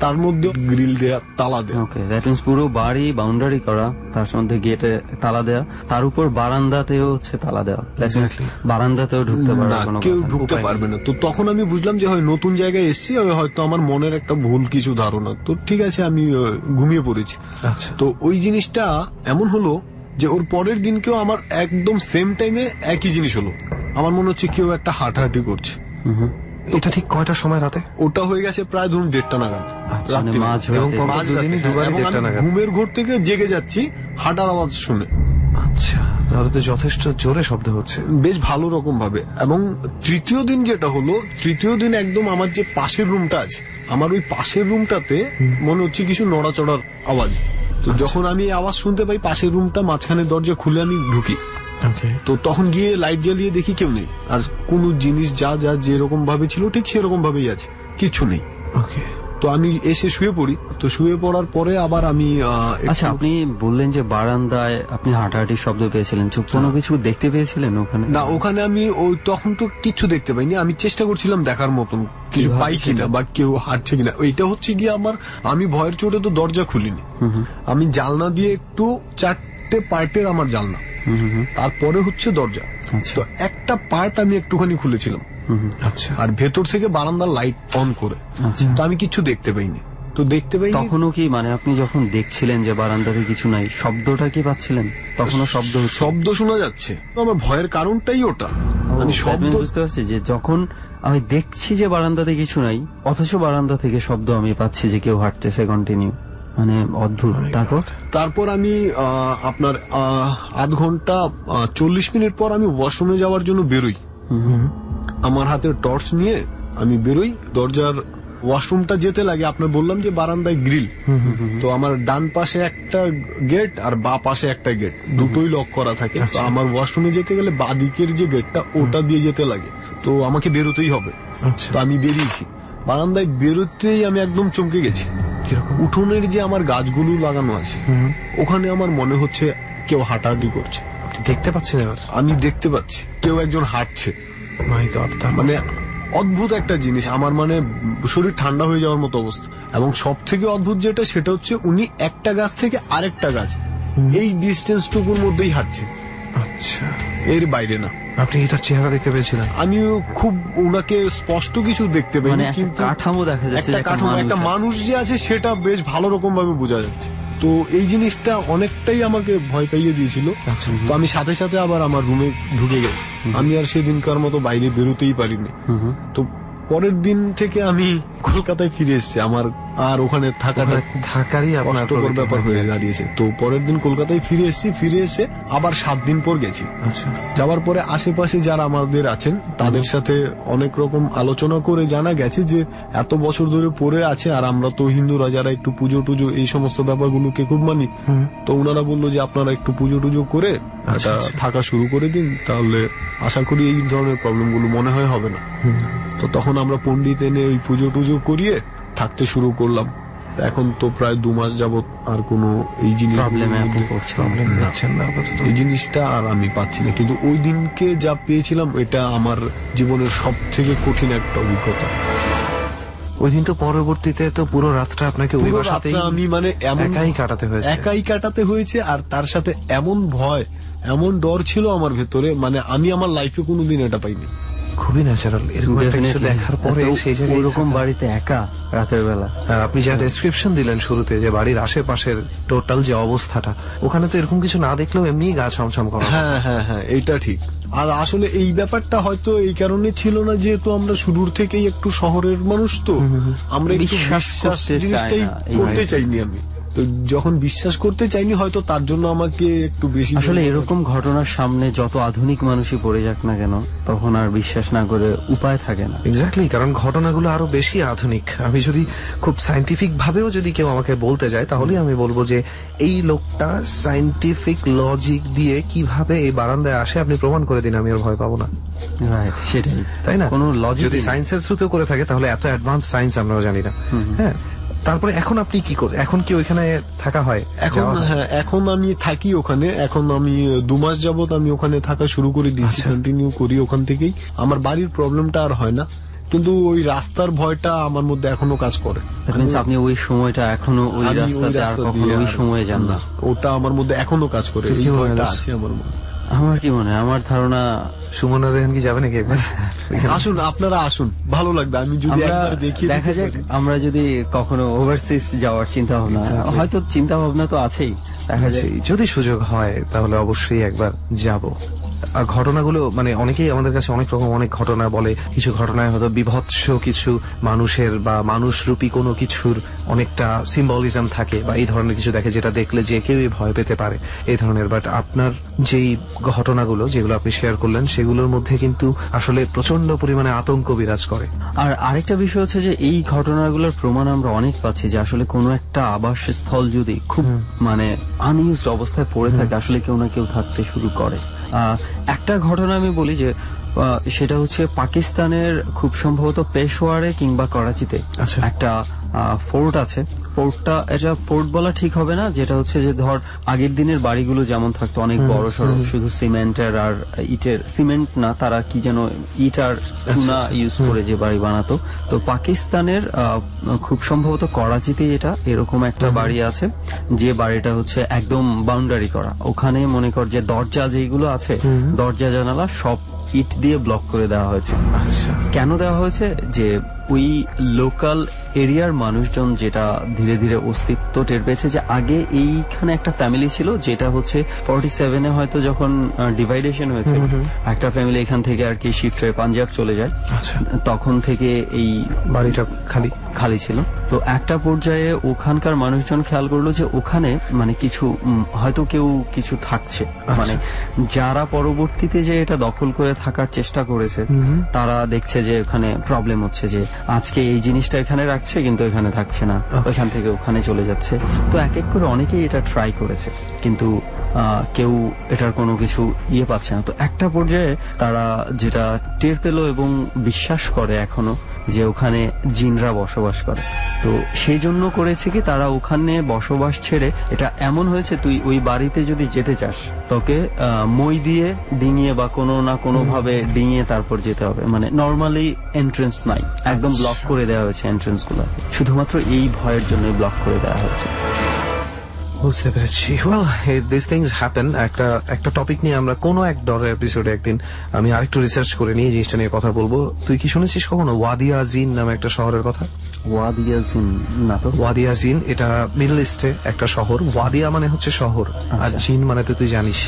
তার মধ্যে গ্রিল দেয়া, তালা দেয়া। ওকে, দ্যাট মিন্স পুরো বাড়ি বাউন্ডারি করা, তার মধ্যে গেটে তালা দেয়া, তার উপর বারান্দাতেও হচ্ছে তালা দেওয়া। বারান্দাতেও ঢুকতে পারবে না, কেউ ঢুকতে পারবে না। তো তখন আমি বুঝলাম যে হয় নতুন জায়গায় এসেছি, হয়তো আমার মনের একটা ভুল কিছু ধারণা। তো ঠিক আছে, আমি ঘুমিয়ে পড়েছি। আচ্ছা। তো ওই জিনিসটা এমন হলো যে ওর পরের দিনকেও আমার একদম সেম টাইমে একই জিনিস হলো। আমার মনে হচ্ছে কেউ একটা হাঁটাহাঁটি করছে। এটা ঠিক কয়টার সময় রাতে? ওটা হয়ে গেছে প্রায় ধরুন 1:30 নাগাদ। ঘুমের ঘর থেকে জেগে যাচ্ছি হাঁটার আওয়াজ শুনে। আচ্ছা, তাহলে তো যথেষ্ট জোরে শব্দ হচ্ছে, বেশ ভালো রকম ভাবে। এবং তৃতীয় দিন যেটা হলো, তৃতীয় দিন একদম আমার যে পাশের রুমটা আছে, আমার ওই পাশের রুমটাতে মনে হচ্ছে কিছু নড়াচড়ার আওয়াজ। তো যখন আমি আওয়াজ শুনতে পাই, পাশের রুমটা মাঝখানে দরজা খুলে আমি ঢুকি। তো তখন গিয়ে লাইট জ্বালিয়ে দেখি কেউ নেই, আর কোন জিনিস যা যা যেরকম ভাবে ছিল ঠিক সেরকম ভাবেই আছে, কিছু নেই। তো আমি এসে শুয়ে পড়ি। তো শুয়ে পড়ার পরে আবার আমি আচ্ছা, আপনি বললেন যে বারান্দায় আপনি হাঁটাহাঁটির শব্দ পেয়েছিলেন, কোনো কিছু দেখতে পেয়েছিলেন ওখানে? না, ওখানে আমি ওই তখন তো কিছু দেখতে পাইনি। আমি চেষ্টা করছিলাম দেখার মতন কিছু পাই কিনা বা কেউ হাঁটছে কিনা। ওইটা হচ্ছে গিয়ে আমি ভয়ের চোটে তো দরজা খুলিনি, আমি জানলা দিয়ে একটু 4টে পার্টের আমার জানলা, তারপরে হচ্ছে দরজা। তো একটা পার্ট আমি একটুখানি খুলেছিলাম। আচ্ছা। আর ভেতর থেকে বারান্দার লাইট অন করে। তো আমি কিছু দেখতে পাইনি। তো দেখতে পাইনি। তখনও কি মানে আপনি যখন দেখছিলেন যে বারান্দাতে কিছু নাই, শব্দটা কি পাচ্ছিলেন? তখনও শব্দ শোনা যাচ্ছে। আমার ভয়ের কারণটাই ওটা। আমি শব্দ বুঝতে পারছি যে যখন আমি দেখছি যে বারান্দাতে কিছু নাই, অথচ বারান্দা থেকে শব্দ আমি পাচ্ছি যে কেউ হাঁটতেছে কন্টিনিউ, মানে অদ্ভুত। তারপর আমি আপনার আধ ঘন্টা 40 মিনিট পর আমি ওয়াশরুমে যাওয়ার জন্য বেরোই। আমার হাতে টর্চ নিয়ে আমি বেরোই। দরজার ওয়াশরুমটা যেতে লাগে, আপনার বললাম যে বারান্দায় গ্রিল, তো আমার ডান পাশে একটা গেট আর বা পাশে একটা গেট, দুটোই লক করা থাকে। তো আমার ওয়াশরুমে যেতে গেলে বা দিকের যে গেটটা ওটা দিয়ে যেতে লাগে, তো আমাকে বেরোতেই হবে। তো আমি বেরিয়েছি। বারান্দায় বেরোতেই আমি একদম চমকে গেছি। উঠোনের যে আমার গাছগুলো লাগানো আছে, ওখানে আমার মনে হচ্ছে কেউ হাঁটাহাঁটি করছে। দেখতে পাচ্ছেন? এবার আমি দেখতে পাচ্ছি কেউ একজন হাঁটছে। মানে অদ্ভুত একটা জিনিস, আমার মানে শরীর ঠান্ডা হয়ে যাওয়ার মতো অবস্থা। এবং সব থেকে অদ্ভুত যেটা, সেটা হচ্ছে উনি একটা গাছ থেকে আরেকটা গাছ এই ডিস্টেন্সটুকুর মধ্যেই হাঁটছে। আচ্ছা, এর বাইরে না। আপনি এটার চেহারা দেখতে পেয়েছিলেন? আমি খুব ওনাকে স্পষ্ট কিছু দেখতে পাইনি, কিন্তু কাঠামো দেখা যাচ্ছে, একটা মানুষ যে আছে সেটা বেশ ভালো রকম ভাবে বোঝা যাচ্ছে। তো এই জিনিসটা অনেকটাই আমাকে ভয় পাইয়ে দিয়েছিল। তো আমি সাথে সাথে আবার আমার রুমে ঢুকে গেছি। আমি আর সেদিনকার মতো বাইরে বেরোতেই পারিনি। তো পরের দিন থেকে আমি কলকাতায় ফিরে এসেছি। আমার আর ওখানে থাকারই কষ্টকর ব্যাপার হয়ে দাঁড়িয়েছে। তো পরের দিন কলকাতায় ফিরে এসেছি। ফিরে এসে আবার 7 দিন পর গেছি। যাওয়ার পরে আশেপাশে যারা আমাদের আছেন তাদের সাথে অনেক রকম আলোচনা করে জানা গেছে যে এত বছর ধরে পড়ে আছে, আর আমরা তো হিন্দুরা যারা একটু পুজো টুজো এই সমস্ত ব্যাপারগুলোকে খুব মানি। তো ওনারা বললো যে আপনারা একটু পুজো টুজো করে থাকা শুরু করে দিন, তাহলে আশা করি এই ধরনের প্রবলেম গুলো মনে হয় হবে না। তো তখন আমরা পন্ডিত এনে ওই পুজো টুজো করিয়ে থাকতে শুরু করলাম। এখন তো প্রায় 2 মাস যাবত আর কোনো এই জিনিস প্রবলেমে আপনি প্রবলেম নিচ্ছেন না আপাতত। এই জিনিসটা আর আমি পাচ্ছি না, কিন্তু ওই দিনকে যা পেয়েছিলাম এটা আমার জীবনের সব থেকে কঠিন একটা অভিজ্ঞতা। ওই দিন তো পরবর্তীতে তো পুরো রাতটা আপনাকে ওই পুরো বাসাতেই রাতটা আমি মানে একাই কাটাতে হয়েছে আর তার সাথে এমন ভয়, এমন ডর ছিল আমার ভেতরে, মানে আমি আমার লাইফে কোনোদিন এটা পাইনি। খুবই ন্যাচারাল এরকম একটা কিছু দেখার পরে সেই জায়গায় ওরকম বাড়িতে একা রাতের বেলা। আর আপনি যা ডেসক্রিপশন দিলেন শুরুতে যে বাড়ির আশেপাশের টোটাল যে অবস্থাটা, ওখানে তো এরকম কিছু না দেখলেও এমনি গা ছমছম করা। হ্যাঁ হ্যাঁ হ্যাঁ, এইটা ঠিক। আর আসলে এই ব্যাপারটা হয়তো এই কারণে ছিল না, যেহেতু আমরা শুরুর থেকেই একটু শহরের মানুষ, তো আমরা একটু বিশ্বাস জিনিসটাই করতে চাইনি আমি। তো যখন বিশ্বাস করতে চাইনি হয়তো তার জন্য আমাকে একটু বেশি। আসলে এরকম ঘটনার সামনে যত আধুনিক মানুষই পড়ে যাক না কেন, তখন আর বিশ্বাস না করে উপায় থাকে না। এক্স্যাক্টলি, কারণ ঘটনাগুলো আরো বেশি আধুনিক। আমি যদি খুব সায়েন্টিফিক ভাবেও যদি কেউ আমাকে বলতে যায়, তাহলে আমি বলবো যে এই লোকটা সায়েন্টিফিক লজিক দিয়ে কিভাবে এই বারান্দায় আসে আপনি প্রমাণ করে দিন, আমি আর ভয় পাবো না। সেটাই, তাই না? কোনো লজিক যদি সায়েন্সের থ্রুতেও করে থাকে তাহলে এত অ্যাডভান্স সায়েন্স আমরাও জানি না। হ্যাঁ, তারপরে এখন আপনি কি করেন? এখন কি ওইখানে থাকা হয়? এখন হ্যাঁ, এখন আমি থাকি ওখানে। এখন আমি 2 মাস যাবত আমি ওখানে থাকা শুরু করে দিয়েছি, কন্টিনিউ করি ওখান থেকেই। আমার বাড়ির প্রবলেমটা আর হয় না, কিন্তু ওই রাস্তার ভয়টা আমার মধ্যে এখনো কাজ করে। আপনি ওই সময়টা এখনো ওই রাস্তাতে আর কখনো ওই সময়ে যান না? ওটা আমার মধ্যে এখনো কাজ করে, এই ভয়টা আছে আমার মধ্যে। আমার কি মনে হয়, আমার ধারণা সুমন রেহান কি যাবে নাকি একবার? আসুন, আপনারা আসুন, ভালো লাগবে। আমি যদি একবার দেখিয়ে দেখা যাক, আমরা যদি কখনো ওভারসিজ যাওয়ার চিন্তা ভাবনা, হয়তো চিন্তা ভাবনা তো আছেই, দেখা যায় যদি সুযোগ হয় তাহলে অবশ্যই একবার যাব। আর ঘটনাগুলো মানে অনেকেই আমাদের কাছে অনেক রকম অনেক ঘটনা বলে। কিছু ঘটনায় হয়তো বিভৎস কিছু মানুষের বা মানুষরূপী কোনো কিছুর অনেকটা সিম্বলিজম থাকে, বা এই ধরনের কিছু দেখে যেটা দেখলে যে কেউই ভয় পেতে পারে, এই ধরনের। বাট আপনার যেই ঘটনাগুলো যেগুলো আপনি শেয়ার করলেন, সেগুলোর মধ্যে কিন্তু আসলে প্রচন্ড পরিমাণে আতঙ্ক বিরাজ করে। আর আরেকটা বিষয় হচ্ছে যে এই ঘটনাগুলোর প্রমাণ আমরা অনেক পাচ্ছি যে আসলে কোনো একটা আবাসস্থল যদি খুব মানে আনইউজড অবস্থায় পড়ে থাকে, আসলে কেউ না কেউ থাকতে শুরু করে। একটা ঘটনা আমি বলি যে সেটা হচ্ছে পাকিস্তানের খুব সম্ভবত পেশোয়ারে কিংবা করাচিতে একটা ফোর্ট আছে। ফোর্টটা, এটা ফোর্ট বলা ঠিক হবে না, যেটা হচ্ছে যে ধর আগের দিনের বাড়িগুলো যেমন থাকতো অনেক বড় সড়ো, শুধু সিমেন্টের আর ইটের, সিমেন্ট না তারা কি যেন ইট আর চুনা ইউজ করে যে বাড়ি বানাতো। তো পাকিস্তানের খুব সম্ভবত করাচিতে এটা এরকম একটা বাড়ি আছে, যে বাড়িটা হচ্ছে একদম বাউন্ডারি করা। ওখানে মনে কর যে দরজা যেগুলো আছে, দরজা জানালা সব ইট দিয়ে ব্লক করে দেওয়া হয়েছে। কেন দেওয়া হয়েছে? যে ওই লোকাল এরিয়ার মানুষজন যেটা ধীরে ধীরে অস্তিত্ব টের পেয়েছে যে আগে এইখানে একটা ফ্যামিলি ছিল, যেটা হচ্ছে 47-এ হয়তো যখন ডিভাইডেশন হয়েছে, একটা ফ্যামিলি এখান থেকে আর কি শিফট হয়ে পাঞ্জাব চলে যায়। তখন থেকে এই বাড়িটা খালি ছিল। তো একটা পর্যায়ে ওখানকার মানুষজন খেয়াল করলো যে ওখানে মানে কিছু হয়তো কেউ কিছু থাকছে, মানে যারা পরবর্তীতে যে এটা দখল করে থাকার চেষ্টা করেছে, তারা দেখছে যে ওখানে প্রবলেম হচ্ছে, যে আজকে এই জিনিসটা এখানে রাখছে কিন্তু এখানে থাকছে না, ওখান থেকে ওখানে চলে যাচ্ছে। তো এক এক করে অনেকেই এটা ট্রাই করেছে, কিন্তু কেউ এটার কোনো কিছু পাচ্ছে না। তো একটা পর্যায়ে তারা যেটা টের পেল এবং বিশ্বাস করে এখনো, যে ওখানে জিনরা বসবাস করে। তো সেই জন্য করেছে কি, তারা ওখানে বসবাস ছেড়ে, এটা এমন হয়েছে তুই ওই বাড়িতে যদি যেতে চাস, তোকে মই দিয়ে ডিঙিয়ে বা কোনো না কোনো ভাবে ডিঙিয়ে তারপর যেতে হবে। মানে নর্মালি এন্ট্রেন্স নাই, একদম ব্লক করে দেওয়া হয়েছে এন্ট্রেন্স গুলো, শুধুমাত্র এই ভয়ের জন্যই ব্লক করে দেওয়া হয়েছে। বুঝতে পেরেছি। Well, this things happen. একটা টপিক নিয়ে আমরা কোনো এক ডরের এপিসোডে একদিন আমি আরেকটু রিসার্চ করে নিয়ে জিনিসটা নিয়ে কথা বলবো। তুই কি শুনেছিস কখনো ওয়াদিয়া জিন নামে একটা শহরের কথা? ওয়াদিয়া জিন না তো। ওয়াদিয়া জিন এটা মিডল ইস্টে একটা শহর। ওয়াদিয়া মানে হচ্ছে শহর, আর জিন মানে তো তুই জানিস।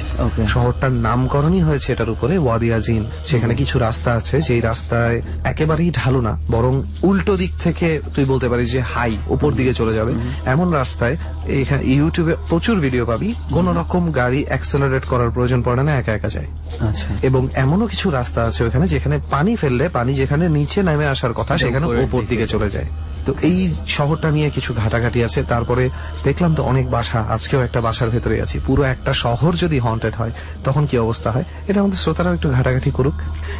শহরটার নামকরণই হয়েছে এটার উপরে, ওয়াদিয়া জিন। সেখানে কিছু রাস্তা আছে যেই রাস্তায় একেবারেই ঢালু না, বরং উল্টো দিক থেকে তুই বলতে পারিস যে হাই উপর দিকে চলে যাবে। এমন রাস্তায় এখানে ইউটিউবে প্রচুর ভিডিও পাবি, কোন রকম গাড়ি অ্যাক্সেলারেট করার প্রয়োজন পড়ে না, একা একা যায়। এবং এমনও কিছু রাস্তা আছে ওখানে যেখানে পানি ফেললে পানি যেখানে নিচে নেমে আসার কথা সেখানে উপর দিকে চলে যায়। তো এই শহরটা নিয়ে কিছু ঘাটাঘাটি আছে, তারপরে দেখলাম তো অনেক বাসা, আজকেও একটা বাসার ভেতরে আছি। পুরো একটা শহর যদি হন্টেড হয় তখন কি অবস্থা হয়, এটা আমাদের শ্রোতারাও একটু ঘাটাঘাটি করুক।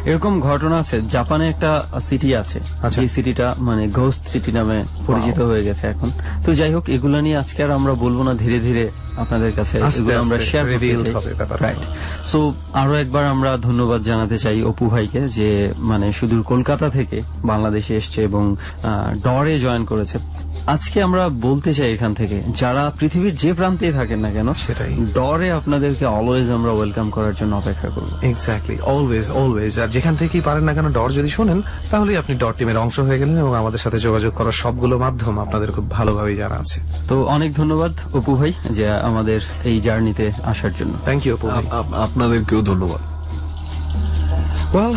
এরকম ঘটনা আছে, জাপানে একটা সিটি আছে, এই সিটিটা মানে ঘোস্ট সিটি নামে পরিচিত হয়ে গেছে এখন। তো যাই হোক, এগুলো নিয়ে আজকে আর আমরা বলবো না, ধীরে ধীরে আপনাদের কাছে এগুলো আমরা শেয়ার করতে চাই। রাইট। সো আরো একবার আমরা ধন্যবাদ জানাতে চাই অপু ভাইকে, যে মানে সুদূর কলকাতা থেকে বাংলাদেশে এসছে এবং ডরে জয়েন করেছে। আজকে আমরা বলতে চাই এখান থেকে, যারা পৃথিবীর যে প্রান্তেই থাকেন না কেন, সেটাই ডরে আপনাদেরকে অলওয়েজ আমরা ওয়েলকাম করার জন্য অপেক্ষা করবো। Exactly, always always. আর যেখান থেকেই পারেন না কেন, ডর যদি শোনেন তাহলেই আপনি ডর টিমের অংশ হয়ে গেলেন, এবং আমাদের সাথে যোগাযোগ করার সবগুলো মাধ্যম আপনাদের খুব ভালোভাবেই জানা আছে। তো অনেক ধন্যবাদ অপু ভাই যে আমাদের এই জার্নিতে আসার জন্য। থ্যাংক ইউ অপু ভাই। আপনাদেরকেও ধন্যবাদ। ওয়েল,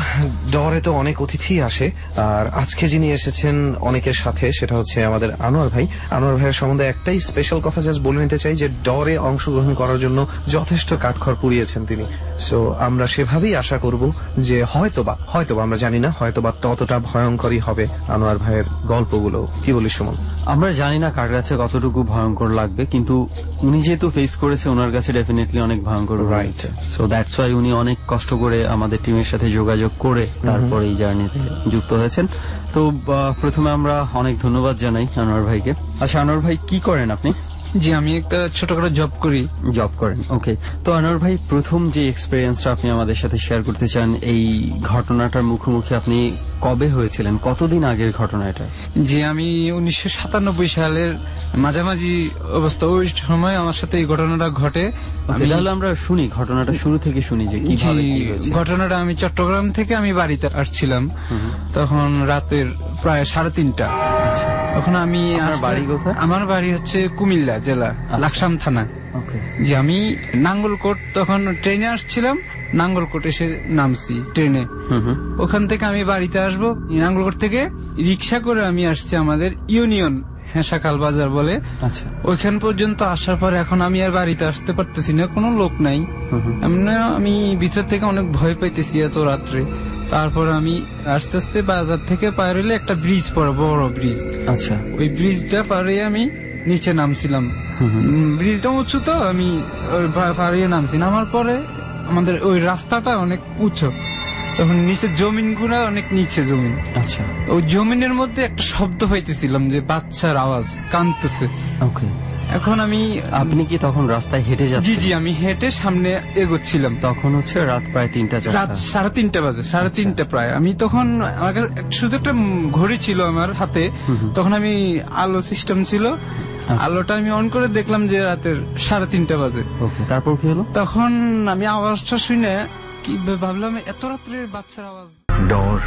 ডরে তো অনেক অতিথি আসে, আর আজকে যিনি এসেছেন অনেকের সাথে, সেটা হচ্ছে আমাদের আনোয়ার ভাই। আনোয়ার ভাইয়ের সম্বন্ধে একটাই স্পেশাল কথা জাস্ট বলে নিতে চাই, যে ডরে অংশগ্রহণ করার জন্য যথেষ্ট কাঠখড় পুড়িয়েছেন তিনি। সো আমরা সেভাবেই আশা করব যে হয়তোবা আমরা জানি না, হয়তোবা ততটা ভয়ঙ্করই হবে আনোয়ার ভাইয়ের গল্পগুলো। কি বলিস সুমন? আমরা জানি না কার কাছে কতটুকু ভয়ঙ্কর লাগবে, কিন্তু উনি যেহেতু ফেস করেছে, ওনার কাছে ডেফিনেটলি অনেক ভয়ঙ্কর রয়েছে। সো দ্যাটস ওয়াই উনি অনেক কষ্ট করে আমাদের টিমের সাথে যোগাযোগ করে তারপর এই জার্নিতে যুক্ত হয়েছেন। তো প্রথমে আমরা অনেক ধন্যবাদ জানাই আনোয়ার ভাইকে। আচ্ছা আনোয়ার ভাই, কি করেন আপনি? জি, আমি একটা ছোটখাটো জব করেন। ওকে, তো আনোয়ার ভাই, প্রথম যে এক্সপেরিয়েন্সটা আপনি আমাদের সাথে শেয়ার করতে চান, এই ঘটনাটার মুখোমুখি আপনি কবে হয়েছিলেন? কতদিন আগের ঘটনা এটা? জি, আমি 1997 সালের মাঝামাঝি অবস্থা, ওই সময় আমার সাথে এই ঘটনাটা ঘটে। তাহলে আমরা শুনি ঘটনাটা শুরু থেকে শুনি যে কিভাবে কি হয়েছে। ঘটনাটা, আমি চট্টগ্রাম থেকে আমি বাড়িতে আসছিলাম, তখন রাতের প্রায় 3:30। তখন আমি, আমার বাড়ি হচ্ছে কুমিল্লা জেলা, লাকসাম থানা। যে আমি নাঙ্গলকোট, তখন ট্রেনে আসছিলাম, নাঙ্গলকোট এসে নামছি ট্রেনে। ওখান থেকে আমি বাড়িতে আসবো, নাঙ্গলকোট থেকে রিক্সা করে আমি আসছি আমাদের ইউনিয়ন হেঁসাখাল বাজার বলে। আচ্ছা, ওইখান পর্যন্ত আসার পরে এখন আমি আর বাড়িতে আসতে পারতেছি না, কোনো লোক নাই। আমি ভিতর থেকে অনেক ভয় পাইতেছি এত রাত্রে। তারপর আমি আস্তে আস্তে বাজার থেকে পার হইলে একটা ব্রিজ পড়ে, বড় ব্রিজ। আচ্ছা, ওই ব্রিজটা পার হয়ে আমি নিচে নামছিলাম। ব্রিজটা উঁচু, তো আমি পার হয়ে নামছি। নামার পরে আমাদের ওই রাস্তাটা অনেক উঁচু, তখন নিচে জমিনগুলো অনেক নিচে জমিন। আচ্ছা, ওই জমিনের মধ্যে একটা শব্দ পাইতেছিলাম যে বাচ্চার আওয়াজ, কাঁদতেছে। ওকে, এখন আপনি কি তখন রাস্তায় হেঁটে যাচ্ছেন? জি, আমি হেঁটে সামনে এগোচ্ছিলাম। তখন হচ্ছে রাত প্রায় 3টা, রাত 3:30 বাজে, 3:30 প্রায়। আমি তখন, আমার কাছে শুধু একটা ঘড়ি ছিল আমার হাতে, তখন আমি আলো সিস্টেম ছিল, আলোটা আমি অন করে দেখলাম যে রাতের 3:30 বাজে। ওকে, তারপর কি হলো? তখন আমি আওয়াজটা শুনে কি ভাবলাম, এত রাত্রে বাচ্চার আওয়াজ। ডর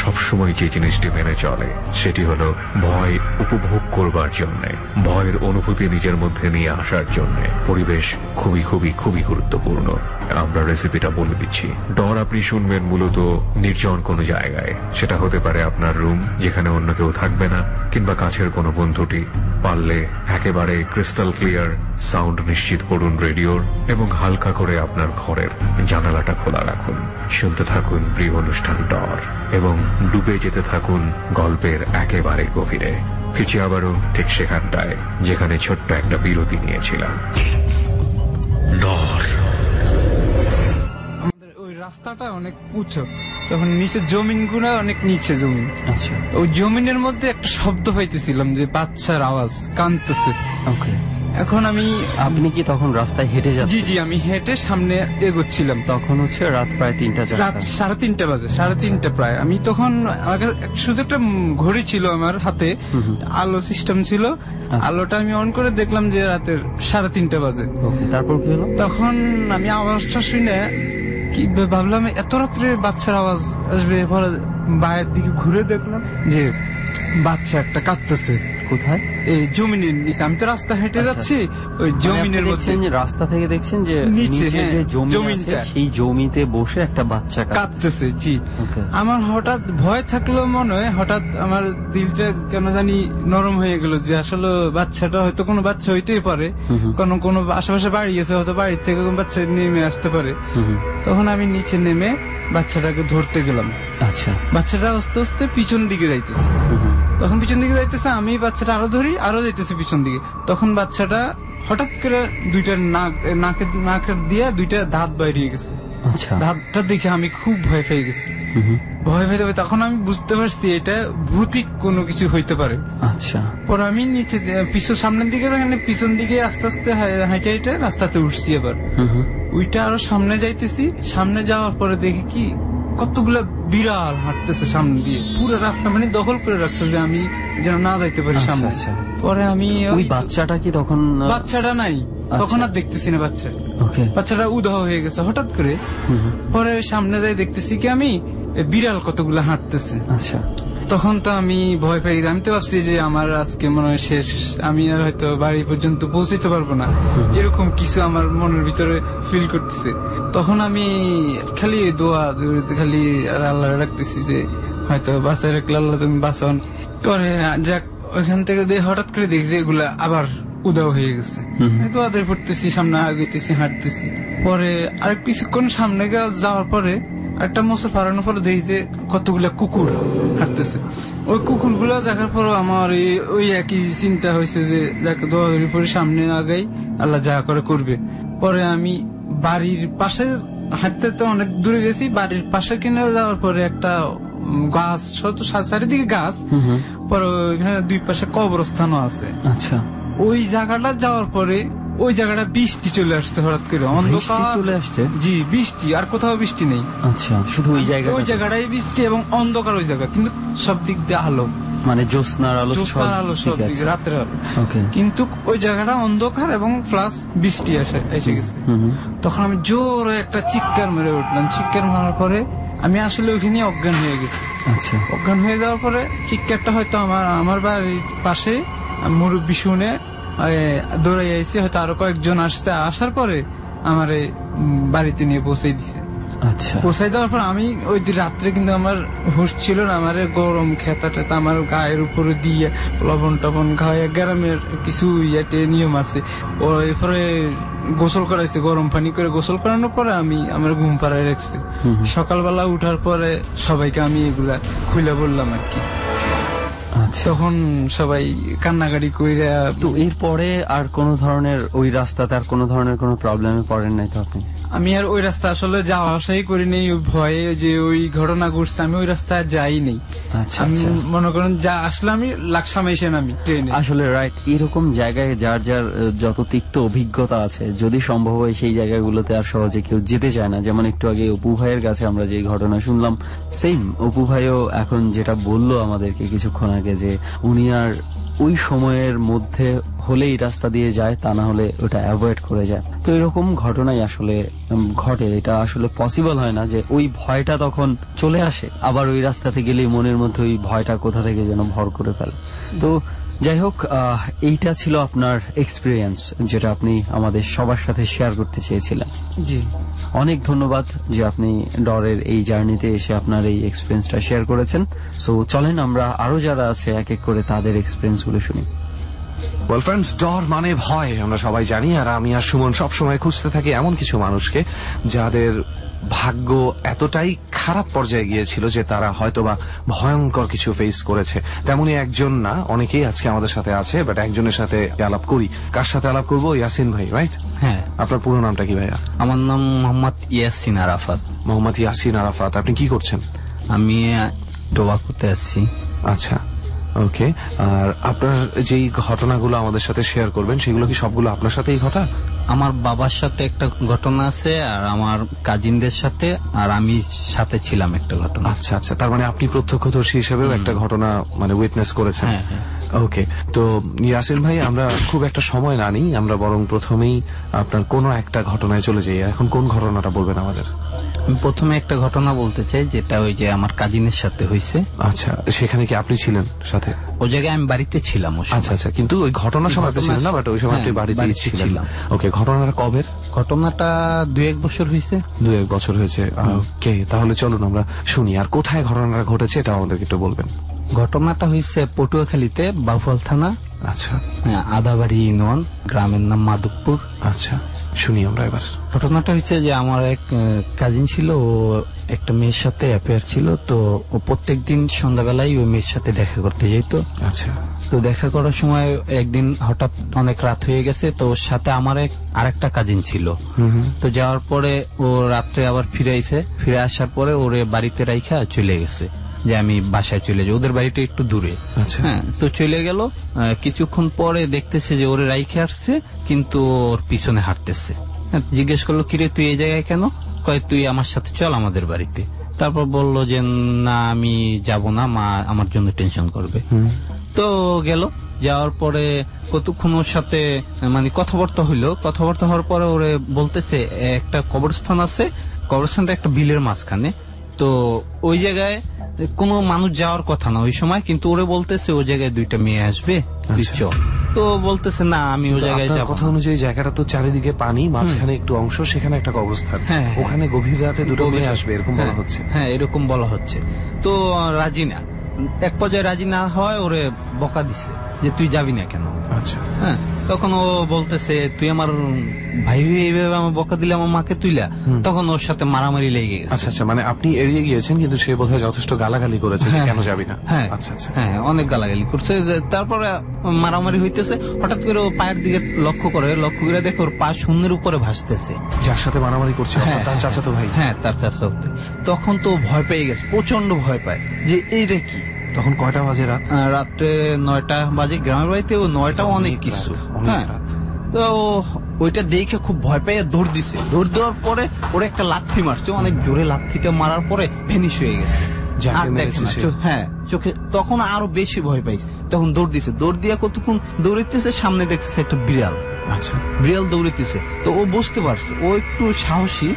সবসময় যে জিনিসটি মেনে চলে সেটি হলো ভয় উপভোগ করবার জন্য, ভয়ের অনুভূতি নিজের মধ্যে নিয়ে আসার জন্য পরিবেশ খুবই খুবই খুবই গুরুত্বপূর্ণ। আমরা রেসিপিটা বলে দিচ্ছি। ডর আপনি শুনবেন মূলত নির্জন কোনো জায়গায়, সেটা হতে পারে আপনার রুম যেখানে অন্য কেউ থাকবে না, কিংবা কাছের কোনো বন্ধুটি। পারলে একেবারে ক্রিস্টাল ক্লিয়ার সাউন্ড নিশ্চিত করুন রেডিওর, এবং হালকা করে আপনার ঘরের জানালাটা খোলা রাখুন। শুনতে থাকুন প্রিয় অনুষ্ঠান ডর, এবং ডুবে যেতে থাকুন গল্পের একেবারে গভীরে। ফিরছি আবারও ঠিক সেখানটায় যেখানে ছোট্ট একটা বিরতি নিয়েছিলাম। ডর। আমাদের ওই রাস্তাটা অনেক উঁচু, তখন নিচে জমিনগুলো অনেক নিচে জমিন। আচ্ছা, ওই জমিনের মধ্যে একটা শব্দ পাইতেছিলাম যে বাচ্চার আওয়াজ, কাঁদতেছে। ওকে, এখন আপনি কি তখন রাস্তায় হেঁটে যাচ্ছেন? জি, আমি হেঁটে সামনে এগোচ্ছিলাম। তখন হচ্ছে রাত প্রায় 3টা, রাত 3:30 বাজে, 3:30 প্রায়। আমি তখন, আমার কাছে শুধু একটা ঘড়ি ছিল আমার হাতে, আলো সিস্টেম ছিল, আলোটা আমি অন করে দেখলাম যে রাতের 3:30 বাজে। ওকে, তারপর কি হলো? তখন আমি আওয়াজটা শুনে কি ভাবলাম, এত রাত্রে বাচ্চার আওয়াজ আসবে। পরে বাইরের দিকে ঘুরে দেখলাম যে বাচ্চা একটা কাঁদতেছে। কোথায়? এই জমিনের নিচে। আমি তো রাস্তা হেঁটে যাচ্ছি, ওই জমিনের মধ্যে। রাস্তা থেকে দেখছেন যে নিচে যে জমিটা, সেই জমিতে বসে একটা বাচ্চা কাঁদতেছে। জি, আমার হঠাৎ ভয় থাকলো মনে হয়, হঠাৎ আমার দিলটা কেন জানি নরম হয়ে গেল যে আসলে বাচ্চাটা হয়তো কোনো বাচ্চা হইতেই পারে, কোনো আশেপাশে বাড়ি আছে, হয়তো বাড়ির থেকে কোনো বাচ্চা নেমে আসতে পারে। তখন আমি নিচে নেমে বাচ্চাটাকে ধরতে গেলাম। আচ্ছা, বাচ্চাটা আস্তে আস্তে পিছন দিকে যাইতেছে। তখন পিছন দিকে যাইতেছে, আমি বাচ্চাটা আরো ধরি, আরো যাইতেছে পিছন দিকে। তখন বাচ্চাটা হঠাৎ করে দুইটা নাকের দিয়ে দুইটা দাঁত বাইরিয়ে গেছে। আচ্ছা, দাঁতটা দেখে আমি খুব ভয় পেয়ে গেছি। ভয় পেয়ে তখন আমি বুঝতে পারছি এটা ভৌতিক কোনো কিছু হইতে পারে। আচ্ছা, পরে আমি নিচে সামনের দিকে, পিছন দিকে আস্তে আস্তে হাইটে হাইটে রাস্তাতে উঠছি। আবার ওইটা আরো সামনে যাইতেছি। সামনে যাওয়ার পরে দেখি কি কতগুলা বিড়াল হাঁটতেছে সামনে দিয়ে, পুরো রাস্তা মানে দখল করে রাখছে যে আমি যেন না যাইতে পারি সামনে। পরে আমি ওই বাচ্চাটা কি তখন? বাচ্চাটা নাই তখন, আর দেখতেছি না বাচ্চাটা উধাও হয়ে গেছে হঠাৎ করে। পরে সামনে যাই দেখতেছি কি আমি বিড়াল কতগুলা হাঁটতেছে। আচ্ছা, তখন তো আমি ভয় পেয়ে গেছি। আমি তো ভাবছি যে আমার আজকে মনে হয় শেষ, আমি আর হয়তো বাড়ি পর্যন্ত পৌঁছতে পারবো না, এরকম কিছু আমার মনের ভিতরে ফিল করতেছে। তখন আমি খালি দোয়া খালি আল্লাহ রাখতেছি যে হয়তো বাঁচায় রাখলে আল্লাহ তুমি বাঁচান। পরে যাক ওইখান থেকে হঠাৎ করে দেখছি যে এগুলা আবার উদাও হয়ে গেছে। দোয়াতে পড়তেছি, সামনে আগেতেছি, হাঁটতেছি। পরে আর কিছুক্ষণ সামনে যাওয়ার পরে একটা মোচর ফারানোর পরে দেখি যে কতগুলা কুকুর হাঁটতেছে। ওই কুকুরগুলা দেখার পর আমার ওই একই চিন্তা হয়েছে যে দোয়াদুরি পরে সামনে আগাই, আল্লাহ যা করে করবে। পরে আমি বাড়ির পাশে হাঁটতে তো অনেক দূরে গেছি, বাড়ির পাশে কিনে যাওয়ার পরে একটা গাছ, চারিদিকে গাছ, পরে ওইখানে দুই পাশে কবরস্থানও আছে। আচ্ছা, ওই জায়গাটা যাওয়ার পরে ওই জায়গাটা বৃষ্টি চলে আসছে হঠাৎ করে, অন্ধকার চলে আসছে। জি, বৃষ্টি, আর কোথাও বৃষ্টি নেই। আচ্ছা, শুধু ওই জায়গাটাই বৃষ্টি এবং অন্ধকার ওই জায়গা, কিন্তু সব দিক দিয়ে আলো, মানে জ্যোৎস্নার আলো, সব দিকে রাতের আলো। কিন্তু ওই জায়গাটা অন্ধকার এবং প্লাস বৃষ্টি এসে গেছে। তখন আমি জোরে একটা চিৎকার মেরে উঠলাম। চিৎকার মারার পরে আমি আসলে ওইখানে অজ্ঞান হয়ে গেছি। আচ্ছা, অজ্ঞান হয়ে যাওয়ার পরে চিৎকারটা হয়তো আমার বাড়ির পাশে মুরব্বি শুনে দৌড়াই আইছে, হয়তো আরো কয়েকজন আসছে। আসার পরে আমার বাড়িতে নিয়ে পৌঁছে দিছে। আচ্ছা, পৌঁছাই দেওয়ার পর আমি ওই দিন রাত্রে কিন্তু আমার হুঁশ ছিল না। আমার গরম খেতা টেতা আমার গায়ের উপরে দিয়ে লবণ টবণ খাওয়া, গ্রামের কিছু নিয়ম আছে। এরপরে গোসল করাইছে, গরম পানি করে গোসল করানোর পরে আমি আমার ঘুম পাড়ায় রাখছি। সকালবেলা উঠার পরে সবাইকে আমি এগুলা খুলে বললাম আর কি। তখন সবাই কান্নাকাটি কইরা। তো এরপরে আর কোন ধরনের ওই রাস্তাতে আর কোন ধরনের কোন প্রবলেমে পড়েন নাই তো আপনি? আমি আর ওই রাস্তা আসলে যাওয়া আসাই করিনি, ওই ভয়ে যে ওই ঘটনা ঘটছে আমি ওই রাস্তায় যাইনি। আমি মনে করেন যা আসলে আমি লাকসাম এসে নামি ট্রেনে। আসলে রাইট, এরকম জায়গায় যার যার যত তিক্ত অভিজ্ঞতা আছে, যদি সম্ভব হয় সেই জায়গাগুলোতে আর সহজে কেউ যেতে চায় না। যেমন একটু আগে অপু ভাইয়ের কাছে আমরা যে ঘটনা শুনলাম, সেম অপু ভাইও এখন যেটা বললো আমাদেরকে কিছুক্ষণ আগে, যে উনি আর ওই সময়ের মধ্যে হলেই রাস্তা দিয়ে যায়, তা না হলে ওটা অ্যাভয়েড করে যায়। তো এরকম ঘটনাই আসলে ঘটে। এটা আসলে পসিবল হয় না যে ওই ভয়টা তখন চলে আসে, আবার ওই রাস্তাতে গেলেই মনের মধ্যে ওই ভয়টা কোথা থেকে যেন ভর করে ফেলে। তো যাই হোক, এইটা ছিল আপনার এক্সপিরিয়েন্স, যেটা আপনি আমাদের সবার সাথে শেয়ার করতে চেয়েছিলেন। জি, অনেক ধন্যবাদ যে আপনি ডরের এই জার্নিতে এসে আপনার এই এক্সপিরিয়েন্সটা শেয়ার করেছেন। সো চলেন আমরা আরো যারা আছে এক এক করে তাদের এক্সপিরিয়েন্স গুলো শুনি। ওয়েল ফ্রেন্ডস, ডর মানে ভয় আমরা সবাই জানি। আর আমি আর সুমন সবসময় খুঁজতে থাকি এমন কিছু মানুষকে যাদের ভাগ্য এতটাই খারাপ পর্যায়ে গিয়েছিল যে তারা হয়তোবা ভয়ঙ্কর কিছু ফেস করেছে। তেমনি একজন না, অনেকেই আজকে আমাদের সাথে আছে, বাট একজনের সাথে আলাপ করি। কার সাথে আলাপ করবো? ইয়াসিন ভাই, রাইট? হ্যাঁ। আপনার পুরো নামটা কি ভাইয়া? আমার নাম মোহাম্মদ ইয়াসিন আরাফাত। মোহাম্মদ ইয়াসিন আরাফাত, আপনি কি করছেন? আমি টোবা করতে আসছি। আচ্ছা, ওকে। আর আপনার যেই ঘটনাগুলো আমাদের সাথে শেয়ার করবেন সেগুলো কি সবগুলো আপনার সাথেই ঘটা? আমার বাবার সাথে একটা ঘটনা আছে, আর আমার কাজিনদের সাথে, আর আমি সাথে ছিলাম একটা ঘটনা। আচ্ছা আচ্ছা, তার মানে আপনি প্রত্যক্ষদর্শী হিসেবেও একটা ঘটনা মানে উইটনেস করেছেন। ওকে, তো ইয়াসিন ভাই, আমরা খুব একটা সময় না নিই, আমরা বরং প্রথমেই আপনার কোনো একটা ঘটনায় চলে যাই। এখন কোন ঘটনাটা বলবেন আমাদের? আমি প্রথমে একটা ঘটনা বলতে চাই, যেটা ওই যে আমার কাজিনের সাথে হয়েছে। আচ্ছা, সেখানে কি আপনি ছিলেন সাথে? ওই জায়গায় আমি বাড়িতে ছিলাম। আচ্ছা আচ্ছা, কিন্তু ওই ঘটনার সময় আপনি ছিলেন না, বাট ওই সময় আপনি বাড়িতে ছিলেন। ওকে, ঘটনাটা কবের? ঘটনাটা 2-1 বছর হয়েছে। 2-1 বছর হয়েছে। ওকে, তাহলে চলুন আমরা শুনি। আর কোথায় ঘটনাটা ঘটেছে এটা আমাদেরকে একটু বলবেন। ঘটনাটা হয়েছে পটুয়াখালীতে, বাউফল থানা। আচ্ছা, আদাবাড়ি ইউনিয়ন, গ্রামের নাম মাধবপুর। আচ্ছা, শুনি আমরা এবার। ঘটনাটা হচ্ছে যে আমার এক কাজিন ছিল, ও একটা মেয়ের সাথে অ্যাফেয়ার ছিল, তো ও প্রত্যেকদিন সন্ধ্যাবেলায় ওই মেয়ের সাথে দেখা করতে যেত। আচ্ছা। তো দেখা করার সময় একদিন হঠাৎ অনেক রাত হয়ে গেছে, তো ওর সাথে আমার আরেকটা কাজিন ছিল। তো যাওয়ার পরে ও রাত্রে আবার ফিরে আসার পরে ওরে বাড়িতে রাইখা চলে গেছে যে আমি বাসায় চলে যাই, ওদের বাড়িটা একটু দূরে। আচ্ছা। হ্যাঁ, তো চলে গেল। কিছুক্ষণ পরে দেখতেছে যে ওরে রাইখে আসছে, কিন্তু ওর পিছনে হাঁটতেছে। জিজ্ঞেস করলো, কিরে তুই এই জায়গায় কেন? কয়, তুই আমার সাথে চল আমাদের বাড়িতে। তারপর বললো যে না আমি যাব না, মা আমার জন্য টেনশন করবে। তো গেল, যাওয়ার পরে কতক্ষণ ওর সাথে মানে কথাবার্তা হইলো। কথাবার্তা হওয়ার পরে ওরে বলতেছে একটা কবরস্থান আছে, কবরস্থানটা একটা বিলের মাঝখানে, তো ওই জায়গায় কোনো মানুষ যাওয়ার কথা না ওই সময়, কিন্তু ওরে বলতেছে ওই জায়গায় 2টা মেয়ে আসবে, তুই চল। তো বলতেছে না আমি ওই জায়গায় যাব। কথা অনুযায়ী জায়গাটা তো চারিদিকে পানি, মাঝখানে একটু অংশ, সেখানে একটা কবরস্থান, ওখানে গভীর রাতে 2টো মেয়ে আসবে এরকম বলা হচ্ছে। হ্যাঁ, এরকম বলা হচ্ছে। তো রাজি না, এক পর্যায়ে রাজি না হয় ওরে বকা দিছে যে তুই যাবি না কেন। আচ্ছা। হ্যাঁ, তখন ও বলতেছে তুই আমার ভাই হয়ে এইভাবে আমার বকা দিলে আমার মাকে তুইলা, তখন ওর সাথে মারামারি লেগে গেছে। আচ্ছা আচ্ছা, মানে আপনি এড়িয়ে গিয়েছেন, কিন্তু সে বোধহয় যথেষ্ট গালাগালি করেছে কেন যাবি না। হ্যাঁ আচ্ছা আচ্ছা, হ্যাঁ অনেক গালাগালি করছে। তারপরে মারামারি হইতেছে, হঠাৎ করে ও পায়ের দিকে লক্ষ্য করে দেখে ওর পা শূন্যের উপরে ভাসতেছে। যার সাথে মারামারি করছে তার চাচাতো ভাই? হ্যাঁ, তার চাচাতো। তখন তো ভয় পেয়ে গেছে, প্রচন্ড ভয় পায় যে এইটা কি। তখন কয়টা বাজে? রাত্রে 9টা বাজে। গ্রামের বাড়িতে ও 9টা অনেক কিছু। হ্যাঁ, তো ওইটা দেখে খুব ভয় পেয়ে দৌড় দিছে। দৌড় দেওয়ার পরে ওরা একটা লাথি মারছে, অনেক জোরে লাথিটা মারার পরে ভেনিশ হয়ে গেছে। আর দেখে না, হ্যাঁ চোখে। তখন আরো বেশি ভয় পাইছে, তখন দৌড় দিছে। দৌড় দিয়ে কতক্ষণ দৌড়িতেছে, সামনে দেখতেছে একটা বিড়াল। আচ্ছা। বিড়াল দৌড়িতেছে, তো ও বুঝতে পারছে, ও একটু সাহসী,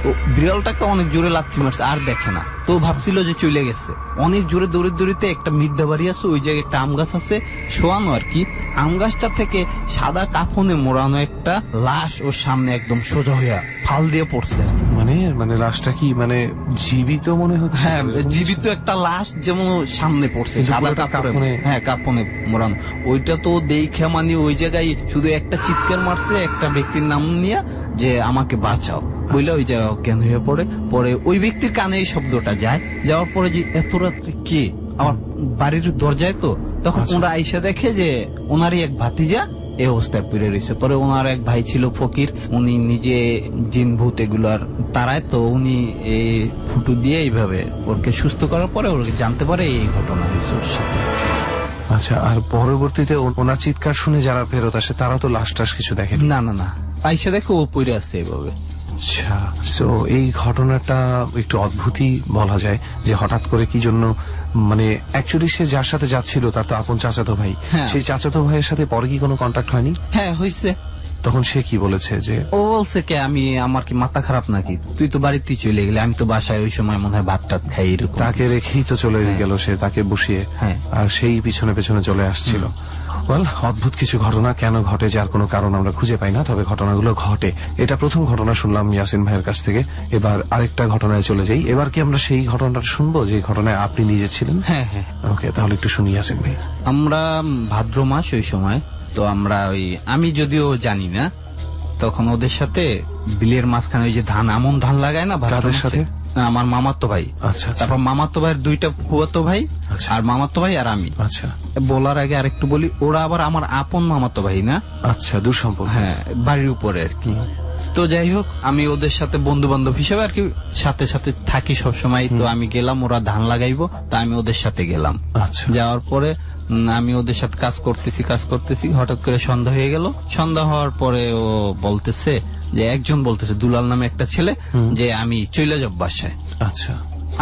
তো বিড়ালটাকে অনেক জোরে লাথি মারছে, আর দেখে না। তো ভাবছিল যে চলে গেছে। অনেক জোরে দৌড়িতে একটা মিথ্যা বাড়ি আছে, ওই জায়গায় একটা আম গাছ আছে শোয়ানো আর কি। আম গাছটা থেকে সাদা কাফনে মোড়ানো একটা লাশ ওর সামনে একদম সোজা হইয়া ফাল দিয়ে পড়ছে। মানে লাশটা কি মানে জীবিত মনে হচ্ছে? হ্যাঁ, জীবিত একটা লাশ যেমন সামনে পড়ছে সাদা কাপড়ে। হ্যাঁ, কাপনে মোড়ানো। ওইটা তো দেখে মানে ওই জায়গায় শুধু একটা চিৎকার মারছে একটা ব্যক্তির নাম নিয়ে যে আমাকে বাঁচাও বইলে ওই জায়গায় অজ্ঞান হয়ে পরে ওই ব্যক্তির কানে এই শব্দটা যায়। যাওয়ার পরে যে এত রাত্রে কে আমার বাড়ির দরজায়, তো তখন ওরা আইসা দেখে যে ওনারই এক ভাতিজা এই অবস্থায় পড়ে রয়েছে। পরে ওনার এক ভাই ছিল ফকির, উনি নিজে জিন ভূত এগুলার তারায়, তো উনি এই ফুটু দিয়ে এইভাবে ওকে সুস্থ করার পরে ওকে জানতে পারে এই ঘটনা হয়েছে ওর সাথে। আচ্ছা, আর পরবর্তীতে ওনার চিৎকার শুনে যারা ফেরত আসে তারা তো লাশ টাশ কিছু দেখে না, আইসা দেখে ও পড়ে আছে এইভাবে। আচ্ছা, সো এই ঘটনাটা একটু অদ্ভুতই বলা যায় যে হঠাৎ করে কি জন্য, মানে অ্যাকচুয়ালি সে যার সাথে যাচ্ছিল তার তো আপন চাচাতো ভাই, সেই চাচাতো ভাইয়ের সাথে পরে কি কোনো কন্ট্যাক্ট হয়নি? হ্যাঁ হয়েছে। তখন সে কি বলেছে? যে ও বলছে কে আমার কি মাথা খারাপ নাকি, তুই তো বাড়িতেই চলে গেলে, আমি তো বাসায় ওই সময় মনে হয় ভাত টাত খাই এরকম। তাকে রেখেই তো চলে গেল সে, তাকে বসিয়ে, আর সেই পিছনে চলে আসছিল। অদ্ভুত কিছু ঘটনা কেন ঘটে যার কোনো কারণ আমরা খুঁজে পাই না, তবে ঘটনাগুলো ঘটে। এটা প্রথম ঘটনা শুনলাম ইয়াসিন ভাইয়ের কাছ থেকে। এবার আরেকটা ঘটনায় চলে যাই। এবার কি আমরা সেই ঘটনাটা শুনবো যে ঘটনায় আপনি নিজে ছিলেন? হ্যাঁ। ওকে, তাহলে একটু শুনি ইয়াসিন ভাই। আমরা ভাদ্র মাস ওই সময়, তো আমরা আমি যদিও জানি না, তখন ওদের সাথে বিলের মাঝখানে ওই যে আমন ধান লাগায় না, তাদের সাথে আমার মামাতো ভাই। আচ্ছা। তারপর মামাতো ভাইয়ের 2টা ফুয়াতো ভাই, আর মামাতো ভাই আর আমি। আচ্ছা। বলার আগে আরেকটু বলি, ওরা আবার আমার আপন মামাতো ভাই না। আচ্ছা, দূর সম্পর্ক। হ্যাঁ, বাড়ির উপরে আর কি। তো যাই হোক, আমি ওদের সাথে বন্ধু বান্ধব হিসেবে আর কি সাথে থাকি সবসময়। তো আমি গেলাম, ওরা ধান লাগাইবো, তা আমি ওদের সাথে গেলাম। আচ্ছা। যাওয়ার পরে আমি ওদের সাথে কাজ করতেছি, হঠাৎ করে সন্ধ্যা হয়ে গেল। সন্ধ্যা হওয়ার পরে ও বলতেছে যে একজন বলতেছে দুলাল নামে একটা ছেলে, যে আমি চলে যাব বাসায়। আচ্ছা।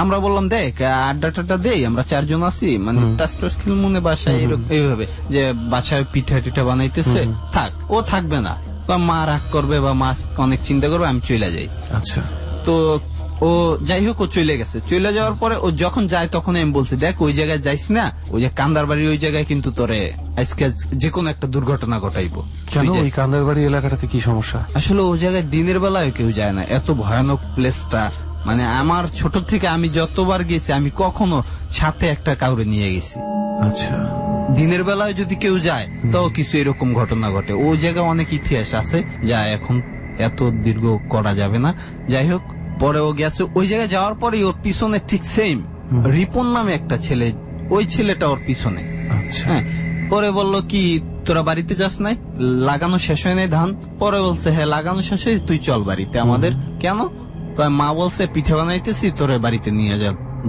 আমরা বললাম দেখ আড্ডাটা দেই, আমরা 4 জন আছি, মানে টাস খেল মনে বাসায় এইভাবে যে বাসায় পিঠা টিঠা বানাইতেছে, থাক। ও থাকবে না, মা রাগ করবে বা মা অনেক চিন্তা করবে, আমি চলে যাই। আচ্ছা। তো ও যাই হোক ও চলে গেছে। চলে যাওয়ার পরে ও যখন যায় তখন আমি বলছি দেখ ওই জায়গায় যাইস না, ওই যে কান্দার বাড়ির ওই জায়গায় কিন্তু তোরে আজকে যে কোনো একটা দুর্ঘটনা ঘটাইবো। কেন ওই কান্দার বাড়ি এলাকাটাতে কি সমস্যা? আসলে ওই জায়গায় দিনের বেলায় কেউ যায় না, এত ভয়ানক প্লেসটা। মানে আমার ছোট থেকে আমি যতবার গেছি, আমি কখনো সাথে একটা কাউরে নিয়ে গেছি। আচ্ছা। দিনের বেলায় যদি কেউ যায় তাও কিছু এরকম ঘটনা ঘটে। ওই জায়গায় অনেক ইতিহাস আছে যা এখন এত দীর্ঘ করা যাবে না। যাই হোক, পরে ও গেছে, ওই জায়গায় যাওয়ার পরে ওর পিছনে ঠিক সেম রিপন নামে একটা ছেলে, ওই ছেলেটা ওর পিছনে। হ্যাঁ, পরে বলল কি তোরা বাড়িতে যাস নাই, লাগানো শেষ হয় নাই ধান? পরে বলছে হ্যাঁ লাগানো শেষ হয়ে, তুই চল বাড়িতে আমাদের। কেন? মা বলছে পিঠা বানাইতেছি, তোরে বাড়িতে নিয়ে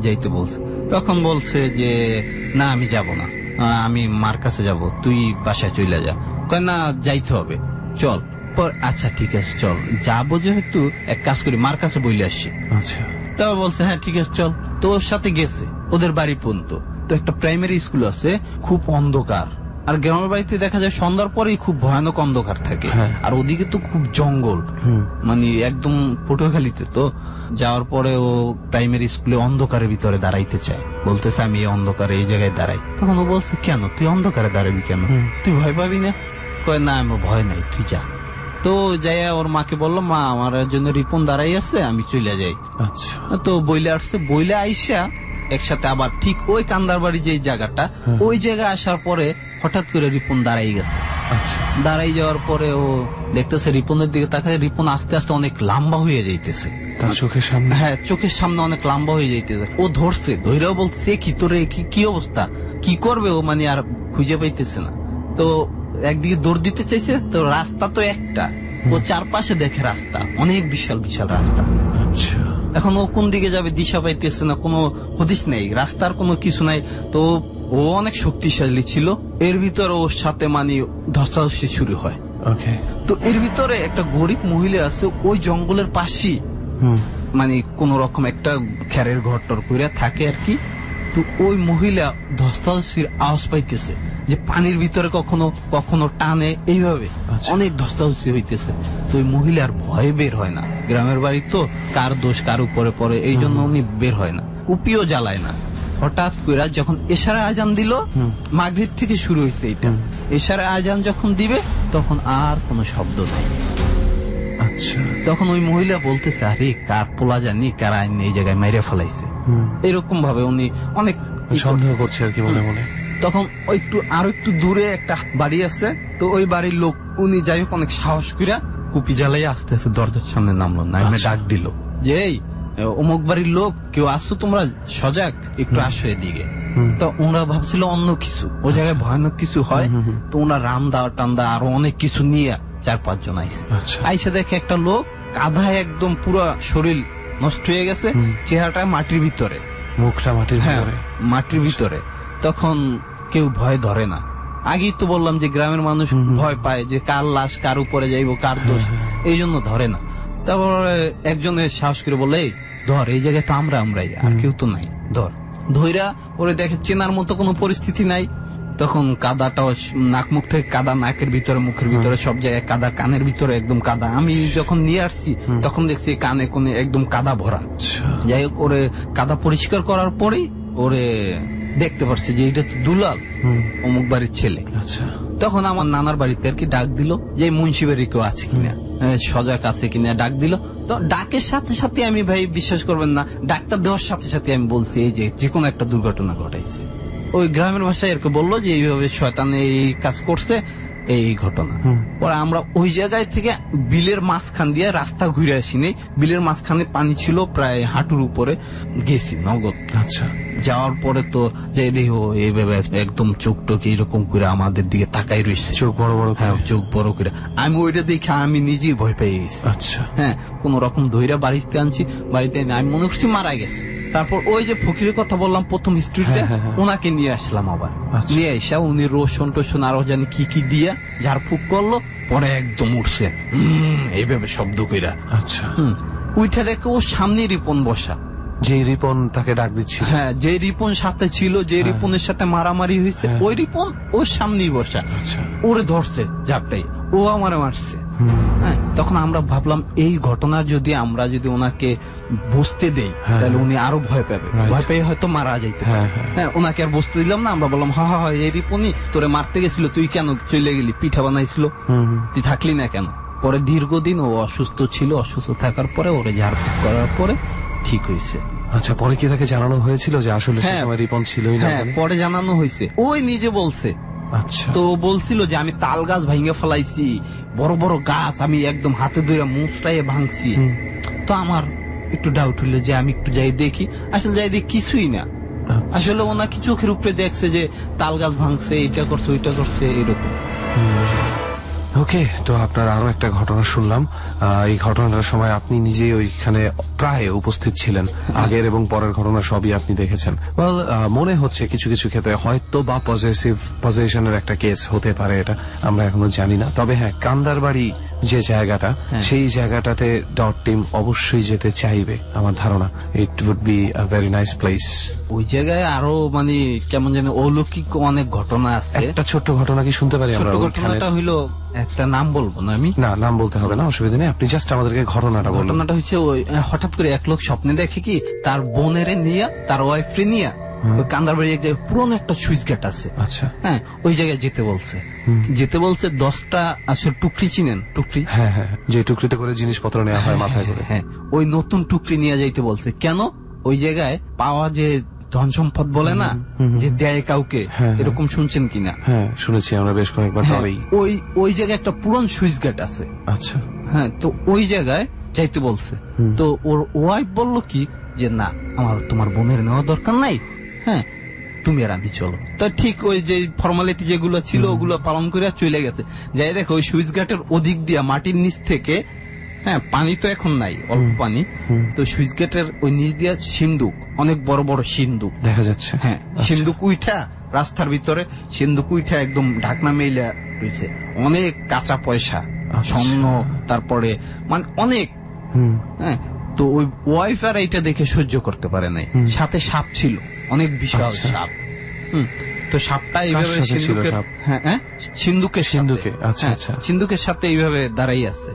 যাইতে বলছে। তখন বলছে যে না আমি যাব না, আমি মার কাছে যাব, তুই বাসায় চলে যা। কয় না যাইতে হবে, চল। আচ্ছা ঠিক আছে চল, যাবো যেহেতু এক কাজ করি মার কাছে বইলে আসি। আচ্ছা, তবে বলছে হ্যাঁ ঠিক আছে চল। তো ওর সাথে গেছে ওদের বাড়ি পর্যন্ত। তো একটা প্রাইমারি স্কুল আছে, খুব অন্ধকার, আর গ্রামের বাড়িতে দেখা যায় সন্ধ্যার পরেই খুব ভয়ানক অন্ধকার থাকে। আর ওদিকে তো খুব জঙ্গল, মানে একদম পটুয়াখালীতে। তো যাওয়ার পরে ও প্রাইমারি স্কুলে অন্ধকারের ভিতরে দাঁড়াইতে চায়, বলতেছে আমি এই অন্ধকারে এই জায়গায় দাঁড়াই। তখন ও বলছে কেন তুই অন্ধকারে দাঁড়াবি কেন, তুই ভয় পাবি না? কয় না আমার ভয় নাই, তুই যা। তো যাই ওর মাকে বললো মা আমার জন্য রিপন দাঁড়াই আছে, আমি চলে যাই। আচ্ছা, তো বইলে আসছে, বইলে আইসা একসাথে আবার ঠিক ওই কান্দার বাড়ি যে জায়গাটা, ওই জায়গায় আসার পরে হঠাৎ করে রিপন দাঁড়াই গেছে। আচ্ছা, দাঁড়াই যাওয়ার পরে ও দেখতেছে রিপনের দিকে তাকায়, রিপন আস্তে আস্তে অনেক লম্বা হয়ে যাইতেছে তার চোখের সামনে। হ্যাঁ, চোখের সামনে অনেক লম্বা হয়ে যাইতেছে। ও ধরছে, ধৈরাও বলছে কি তোরে কি অবস্থা, কি করবে ও, মানে আর খুঁজে পাইতেছে না। তো একদিকে দৌড় দিতে চাইছে, তো রাস্তা তো একটা, ও চারপাশে দেখে রাস্তা অনেক বিশাল বিশাল রাস্তা। আচ্ছা, এখন ও কোন দিকে যাবে দিশা পাইতেছে না, কোনো হদিস নেই, রাস্তার কোনো কিছু নাই। তো ও অনেক শক্তিশালী ছিল, এর ভিতরে ওর সাথে মানে ধস্তাধস্তি শুরু হয়। ওকে, তো এর ভিতরে একটা গরিব মহিলা আছে, ওই জঙ্গলের পাশেই মানে কোন রকম একটা খেরের ঘর টর করে থাকে আর কি। তো ওই মহিলা ধস্তাধস্তির আওয়াজ পাইতেছে, যে পানির ভিতরে কখনো কখনো টানে, এইভাবে অনেক ধস্তাধস্তি হইতেছে। তো ওই মহিলার ভয়ে বের হয় না, গ্রামের বাড়ি তো কার দোষ কার উপরে পড়ে, এই জন্য উনি বের হয় না, কুপিও জ্বালায় না। হঠাৎ করে যখন এশারে আজান দিল, মাগরিব থেকে শুরু হয়েছে এটা, এশারে আজান যখন দিবে তখন আর কোনো শব্দ নাই। আচ্ছা, তখন ওই মহিলা বলতেছে আরে কার পোলা জানি কার আইন এই জায়গায় মাইরে ফেলাইছে, এরকম ভাবে উনি অনেক সন্দেহ করছে আর কি মনে মনে। তখন আরো একটু দূরে একটা বাড়ি আছে, তো ওই বাড়ির লোক উনি যাই হোক অনেক সাহস করিয়া কুপি জ্বালাই আস্তে আস্তে দরজার সামনে নামলো, নামে ডাক দিল যে এই অমুক বাড়ির লোক কেউ আসছো তোমরা, সজাগ, একটু আসো এদিকে। তো ওরা ভাবছিল অন্য কিছু, ওই জায়গায় ভয়ানক কিছু হয়। তো ওরা রান্দা টান্দা আরো অনেক কিছু নিয়ে 4-5 জন আইসে। আইসে দেখে একটা লোক কাঁধায় একদম পুরো শরীর নষ্ট হয়ে গেছে, চেহারাটা মাটির ভিতরে, মুখটা মাটির ভিতরে, মাটির ভিতরে। তখন কেউ ভয় ধরে না। আগেই তো বললাম যে গ্রামের মানুষ ভয় পায় যে কার লাশ কার উপরে যাইব, কার দোষ, এই জন্য ধরে না। তারপরে একজনের সাহস করে বলে এই ধর, এই জায়গায় তো আমরাই, আর কেউ তো নাই, ধর। ধৈরা ওরে দেখে চেনার মতো কোনো পরিস্থিতি নাই। তখন কাদাটাও নাক মুখ থেকে কাদা, নাকের ভিতরে মুখের ভিতরে সব জায়গায় কাদা, কানের ভিতরে একদম কাদা। আমি যখন নিয়ে আসছি তখন দেখছি কানে কোনে একদম কাদা ভরা। যাই হোক ওরে কাদা পরিষ্কার করার পরেই ওরে দেখতে পারছে যে এটা তো দুলাল, অমুক বাড়ির ছেলে। আচ্ছা, তখন আমার নানার বাড়িতে আর কি ডাক দিল যে মুন্সি বাড়ি কেউ আছে কিনা, সজাগ আছে কিনা ডাক দিল। তো ডাকের সাথে সাথে আমি ভাই বিশ্বাস করবেন না, ডাকটা দেওয়ার সাথে সাথে আমি বলছি এই যে কোনো একটা দুর্ঘটনা ঘটাইছে। ওই গ্রামের ভাষায় এরকম বললো যে এইভাবে শয়তান এই কাজ করছে, এই ঘটনা। পরে আমরা ওই জায়গায় থেকে বিলের মাঝখান দিয়ে রাস্তা ঘুরে আসিনি, বিলের মাঝখানে পানি ছিল প্রায় হাঁটুর উপরে, গেছি নগদ। আচ্ছা, যাওয়ার পরে তো যে দেখো এইভাবে একদম চোখ টোক এইরকম করে আমাদের দিকে তাকাই রয়েছে, চোখ বড় বড়, হ্যাঁ চোখ বড় করে। আমি ওইটা দেখে আমি নিজেই ভয় পেয়ে গেছি। আচ্ছা, হ্যাঁ, কোন রকম ধৈর্য বাড়িতে আনছি, বাড়িতে আমি মনে করছি মারা গেছে। তারপর ওই যে ফকিরের কথা বললাম প্রথম স্ট্রিটে, ওনাকে নিয়ে আসলাম আবার। নিয়ে এসে উনি রসুন টসুন আরো জানি কি কি দিয়া ঝাড়ফুঁক করলো, পরে একদম উঠছে এইভাবে শব্দ কইরা। আচ্ছা, উইঠা দেখে ও সামনে রিপন বসা, যে রিপন তাকে ডাক দিচ্ছিল, হ্যাঁ যে রিপন সাথে ছিল, যে রিপনের সাথে মারামারি হয়েছে, ওই রিপন ওর সামনেই বসা। ওরে ধরছে ঝাপটাই, ও আমারে মারছে। হ্যাঁ, তখন আমরা ভাবলাম এই ঘটনা যদি আমরা ওনাকে বুঝতে দেই তাহলে উনি আরো ভয় পাবে, ভয় পেয়ে হয়তো মারা যাইতে। হ্যাঁ, ওনাকে আর বুঝতে দিলাম না। আমরা বললাম হা এই রিপনই তোরে মারতে গেছিল, তুই কেন চলে গেলি, পিঠা বানাইছিল, তুই থাকলি না কেন? পরে দীর্ঘদিন ও অসুস্থ ছিল, অসুস্থ থাকার পরে ওরে ঝাড়ফুঁক করার পরে ঠিক হয়েছে। আচ্ছা, পরে কি তাকে জানানো হয়েছিল যে আসলে রিপন ছিলই না? হ্যাঁ, পরে জানানো হয়েছে। ওই নিজে বলছে আচ্ছা। তো বলছিল যে আমি তাল গাছ ভাঙে ফেলাইছি, বড় বড় গাছ আমি একদম হাতে ধরে মুচড়াইয়ে ভাঙছি। তো আমার একটু ডাউট হইলো যে আমি একটু যাই দেখি, আসলে যাই দেখি কিছুই না। আসলে ওনাকে চোখের উপরে দেখছে যে তাল গাছ ভাঙছে, এটা করছে ওইটা করছে এরকম। ওকে, তো আপনার আরো একটা ঘটনা শুনলাম। এই ঘটনাটার সময় আপনি নিজে ওইখানে প্রায় উপস্থিত ছিলেন, আগের এবং পরের ঘটনা সবই আপনি দেখেছেন। ওয়েল, মনে হচ্ছে কিছু কিছু ক্ষেত্রে হয়তো বা পজেশনের একটা কেস হতে পারে, এটা আমরা এখনো জানি না। তবে হ্যাঁ, কান্দারবাড়ি যে জায়গাটা, সেই জায়গাটাতে ডট টিম অবশ্যই যেতে চাইবে আমার ধারণা। It would be a very nice place. ওই জায়গায় আরো মানে কেমন যেন অলৌকিক অনেক ঘটনা আছে। একটা ছোট্ট ঘটনা কি শুনতে পারি আমরা? ছোট্ট ঘটনাটা হইলো, একটা নাম বলবো না আমি। না, নাম বলতে হবে না, অসুবিধা নেই, আপনি জাস্ট আমাদেরকে ঘটনাটা বলুন। ঘটনাটা হচ্ছে ওই হঠাৎ করে এক লোক স্বপ্নে দেখে কি তার বোনের নিয়ে, তার ওয়াইফরে নিয়ে ওই কান্দারবাড়ি এক জায়গায় পুরনো একটা সুইচ গেট আছে। আচ্ছা। হ্যাঁ, ওই জায়গায় যেতে বলছে। 10টা আসলে টুকরি চিনেন? টুকরি, হ্যাঁ হ্যাঁ, যে টুকরিতে করে জিনিসপত্র নেওয়া হয় মাথায় করে। হ্যাঁ, ওই নতুন টুকরি নিয়ে যাইতে বলছে। কেন? ওই জায়গায় পাওয়া যে ধন সম্পদ বলে না, যে দেয় কাউকে, এরকম শুনছেন কিনা? হ্যাঁ, শুনেছি আমরা বেশ কয়েকবার। ওই জায়গায় একটা পুরনো সুইচ গেট আছে। আচ্ছা। হ্যাঁ, তো ওই জায়গায় যাইতে বলছে। তো ওর ওয়াইফ বলল কি যে না, আমার তোমার বোনের নেওয়া দরকার নাই, হ্যাঁ তুমি আর আমি চলো। তো ঠিক ওই যে ফর্মালিটি যেগুলো ছিল ওগুলো পালন করে চলে গেছে। যাই দেখো ওই সুইচ গেটের ওদিক দিয়া মাটির নিচ থেকে, হ্যাঁ পানি তো এখন নাই, অল্প পানি, তো সুইচ গেটের ওই নিচ দিয়া সিন্দুক, অনেক বড় বড় সিন্দুক দেখা যাচ্ছে। হ্যাঁ, সিন্দুক উইঠা রাস্তার ভিতরে, সিন্দুক উইঠা একদম ঢাকনা মেইলা রয়েছে, অনেক কাঁচা পয়সা, স্বর্ণ, তারপরে মানে অনেক। হ্যাঁ, তো ওই ওয়াইফ আর এইটা দেখে সহ্য করতে পারে নাই। সাথে সাপ ছিল, অনেক বিশাল সাপ। তো সাপটা এইভাবে সিন্ধুকের সাথে এইভাবে দাঁড়াই আছে।